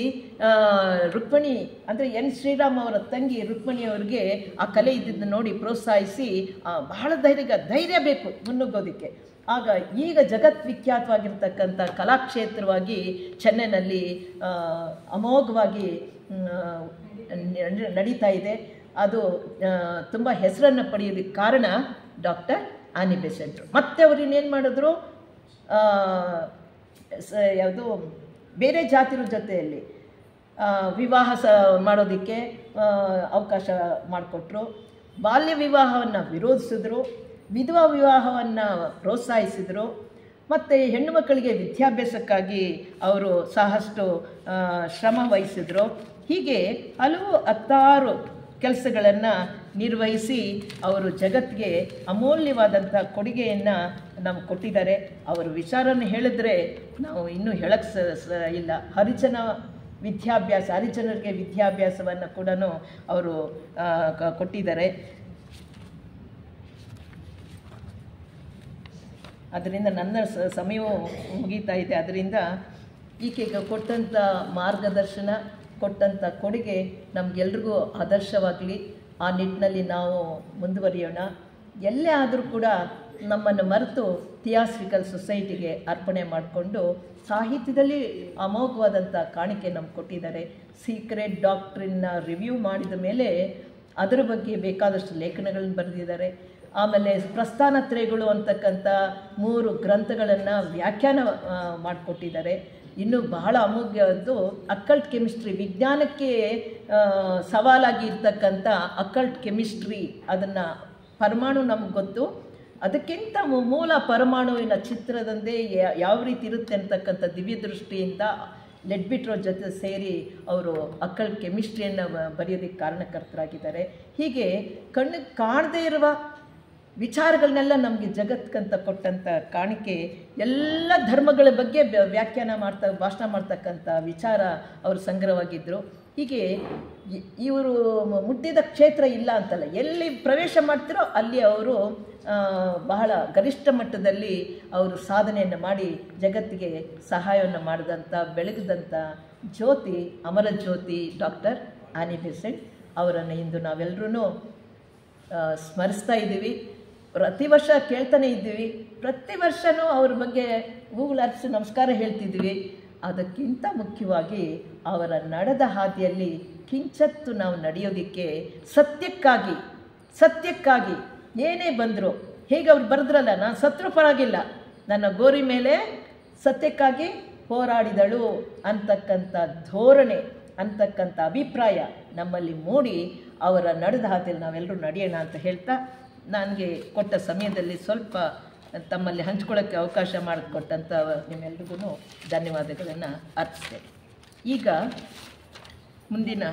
ರುಕ್ಮಿಣಿ ಅಂದರೆ ಎನ್ ಶ್ರೀರಾಮ್ ಅವರ ತಂಗಿ ರುಕ್ಮಿಣಿಯವರಿಗೆ ಆ ಕಲೆ ಇದ್ದಿದ್ದನ್ನು ನೋಡಿ ಪ್ರೋತ್ಸಾಹಿಸಿ ಬಹಳ ಧೈರ್ಯ ಬೇಕು ಮುನ್ನುಗ್ಗೋದಕ್ಕೆ. ಆಗ ಈಗ ಜಗತ್ವಿಖ್ಯಾತವಾಗಿರ್ತಕ್ಕಂಥ ಕಲಾಕ್ಷೇತ್ರವಾಗಿ ಚೆನ್ನೈನಲ್ಲಿ ಅಮೋಘವಾಗಿ ನಡೀತಾ ಇದೆ. ಅದು ತುಂಬ ಹೆಸರನ್ನು ಪಡೆಯೋದಕ್ಕೆ ಕಾರಣ ಡಾಕ್ಟರ್ ಆನಿ ಬೆಸೆಂಟ್. ಮತ್ತೆ ಅವರು ಇನ್ನೇನು ಮಾಡಿದ್ರು, ಯಾವುದು ಬೇರೆ ಜಾತಿರ ಜೊತೆಯಲ್ಲಿ ವಿವಾಹ ಮಾಡೋದಕ್ಕೆ ಅವಕಾಶ ಮಾಡಿಕೊಟ್ರು. ಬಾಲ್ಯ ವಿವಾಹವನ್ನು ವಿರೋಧಿಸಿದ್ರು, ವಿಧವಾ ವಿವಾಹವನ್ನು ಪ್ರೋತ್ಸಾಹಿಸಿದರು. ಮತ್ತು ಹೆಣ್ಣು ಮಕ್ಕಳಿಗೆ ವಿದ್ಯಾಭ್ಯಾಸಕ್ಕಾಗಿ ಅವರು ಸಾಕಷ್ಟು ಶ್ರಮ ವಹಿಸಿದರು. ಹೀಗೆ ಹತ್ತಾರು ಕೆಲಸಗಳನ್ನು ನಿರ್ವಹಿಸಿ ಅವರು ಜಗತ್ತಿಗೆ ಅಮೂಲ್ಯವಾದಂಥ ಕೊಡುಗೆಯನ್ನು ನಮ್ಗೆ ಕೊಟ್ಟಿದ್ದಾರೆ. ಅವರ ವಿಚಾರನ ಹೇಳಿದ್ರೆ ನಾವು ಇನ್ನೂ ಹೇಳಕ್ಕೆ ಇಲ್ಲ. ಹರಿಜನರಿಗೆ ವಿದ್ಯಾಭ್ಯಾಸವನ್ನು ಕೂಡ ಅವರು ಕೊಟ್ಟಿದ್ದಾರೆ. ಅದರಿಂದ ನನ್ನ ಸಮಯವು ಮುಗೀತಾ ಇದೆ. ಅದರಿಂದ ಈಕೆಗೆ ಕೊಟ್ಟಂಥ ಮಾರ್ಗದರ್ಶನ, ಕೊಟ್ಟಂಥ ಕೊಡುಗೆ ನಮಗೆಲ್ರಿಗೂ ಆದರ್ಶವಾಗಲಿ. ಆ ನಿಟ್ಟಿನಲ್ಲಿ ನಾವು ಮುಂದುವರಿಯೋಣ. ಎಲ್ಲೇ ಆದರೂ ಕೂಡ ನಮ್ಮನ್ನು ಮರೆತು ಥಿಯಾಸ್ಟ್ರಿಕಲ್ ಸೊಸೈಟಿಗೆ ಅರ್ಪಣೆ ಮಾಡಿಕೊಂಡು ಸಾಹಿತ್ಯದಲ್ಲಿ ಅಮೋಘವಾದಂಥ ಕಾಣಿಕೆ ನಮ್ಗೆ ಕೊಟ್ಟಿದ್ದಾರೆ. ಸೀಕ್ರೆಟ್ ಡಾಕ್ಟ್ರಿನ್ನ ರಿವ್ಯೂ ಮಾಡಿದ ಮೇಲೆ ಅದರ ಬಗ್ಗೆ ಬೇಕಾದಷ್ಟು ಲೇಖನಗಳನ್ನು ಬರೆದಿದ್ದಾರೆ. ಆಮೇಲೆ ಪ್ರಸ್ಥಾನತ್ರಯಗಳು ಅಂತಕ್ಕಂಥ 3 ಗ್ರಂಥಗಳನ್ನು ವ್ಯಾಖ್ಯಾನ ಮಾಡಿಕೊಟ್ಟಿದ್ದಾರೆ. ಇನ್ನು ಬಹಳ ಅಮೂಲ್ಯವಾದ್ದು ಅಕಲ್ಟ್ ಕೆಮಿಸ್ಟ್ರಿ, ವಿಜ್ಞಾನಕ್ಕೆ ಸವಾಲಾಗಿ ಇರ್ತಕ್ಕಂಥ ಅಕಲ್ಟ್ ಕೆಮಿಸ್ಟ್ರಿ. ಅದನ್ನು ಪರಮಾಣು ನಮ್ಗೆ ಗೊತ್ತು, ಅದಕ್ಕಿಂತ ಮೂಲ ಪರಮಾಣುವಿನ ಚಿತ್ರದಂದೇ ಯಾವ ರೀತಿ ಇರುತ್ತೆ ಅಂತಕ್ಕಂಥ ದಿವ್ಯ ದೃಷ್ಟಿಯಿಂದ ಲೆಡ್ಬಿಟ್ರೋ ಜೊತೆ ಸೇರಿ ಅವರು ಅಕಲ್ಟ್ ಕೆಮಿಸ್ಟ್ರಿಯನ್ನು ಬರೆಯೋದಕ್ಕೆ ಕಾರಣಕರ್ತರಾಗಿದ್ದಾರೆ. ಹೀಗೆ ಕಣ್ಣಿಗೆ ಕಾಣದೇ ಇರುವ ವಿಚಾರಗಳನ್ನೆಲ್ಲ ನಮಗೆ ಜಗತ್ಕಂತ ಕೊಟ್ಟಂಥ ಕಾಣಿಕೆ. ಎಲ್ಲ ಧರ್ಮಗಳ ಬಗ್ಗೆ ವ್ಯಾಖ್ಯಾನ ಭಾಷಣ ಮಾಡ್ತಕ್ಕಂಥ ವಿಚಾರ ಅವರು ಸಂಗ್ರಹವಾಗಿದ್ದರು. ಹೀಗೆ ಇವರು ಮುಟ್ಟಿದ ಕ್ಷೇತ್ರ ಇಲ್ಲ ಅಂತಲ್ಲ, ಎಲ್ಲಿ ಪ್ರವೇಶ ಮಾಡ್ತಿರೋ ಅಲ್ಲಿ ಅವರು ಬಹಳ ಗರಿಷ್ಠ ಮಟ್ಟದಲ್ಲಿ ಅವರು ಸಾಧನೆಯನ್ನು ಮಾಡಿ ಜಗತ್ತಿಗೆ ಸಹಾಯವನ್ನು ಮಾಡಿದಂಥ ಬೆಳಗಿದಂಥ ಜ್ಯೋತಿ, ಅಮರ ಜ್ಯೋತಿ ಡಾಕ್ಟರ್ ಆನಿ ಬೆಸೆಂಟ್ ಅವರನ್ನು ಇಂದು ನಾವೆಲ್ಲರೂ ಸ್ಮರಿಸ್ತಾ ಇದ್ದೀವಿ. ಪ್ರತಿ ವರ್ಷ ಕೇಳ್ತಾನೆ ಇದ್ದೀವಿ, ಪ್ರತಿ ವರ್ಷವೂ ಅವ್ರ ಬಗ್ಗೆ ಗೂಗಲ್ ಅರ್ಪಿಸಿ ನಮಸ್ಕಾರ ಹೇಳ್ತಿದ್ವಿ. ಅದಕ್ಕಿಂತ ಮುಖ್ಯವಾಗಿ ಅವರ ನಡೆದ ಹಾದಿಯಲ್ಲಿ ಕಿಂಚತ್ತು ನಾವು ನಡೆಯೋದಕ್ಕೆ ಸತ್ಯಕ್ಕಾಗಿ ಏನೇ ಬಂದರೂ, ಹೇಗೆ ಅವ್ರು ಬರೆದ್ರಲ್ಲ, ನಾನು ಸತ್ರು ಪರವಾಗಿಲ್ಲ, ನನ್ನ ಗೋರಿ ಮೇಲೆ ಸತ್ಯಕ್ಕಾಗಿ ಹೋರಾಡಿದಳು ಅಂತಕ್ಕಂಥ ಧೋರಣೆ, ಅಂತಕ್ಕಂಥ ಅಭಿಪ್ರಾಯ ನಮ್ಮಲ್ಲಿ ಮೂಡಿ ಅವರ ನಡೆದ ಹಾದಿಯಲ್ಲಿ ನಾವೆಲ್ಲರೂ ನಡೆಯೋಣ ಅಂತ ಹೇಳ್ತಾ, ನನಗೆ ಕೊಟ್ಟ ಸಮಯದಲ್ಲಿ ಸ್ವಲ್ಪ ತಮ್ಮಲ್ಲಿ ಹಂಚ್ಕೊಳ್ಳೋಕ್ಕೆ ಅವಕಾಶ ಮಾಡಿಕೊಟ್ಟಂಥ ನಿಮ್ಮೆಲ್ರಿಗೂ ಧನ್ಯವಾದಗಳನ್ನು ಅರ್ಪಿಸ್ತೇನೆ. ಈಗ ಮುಂದಿನ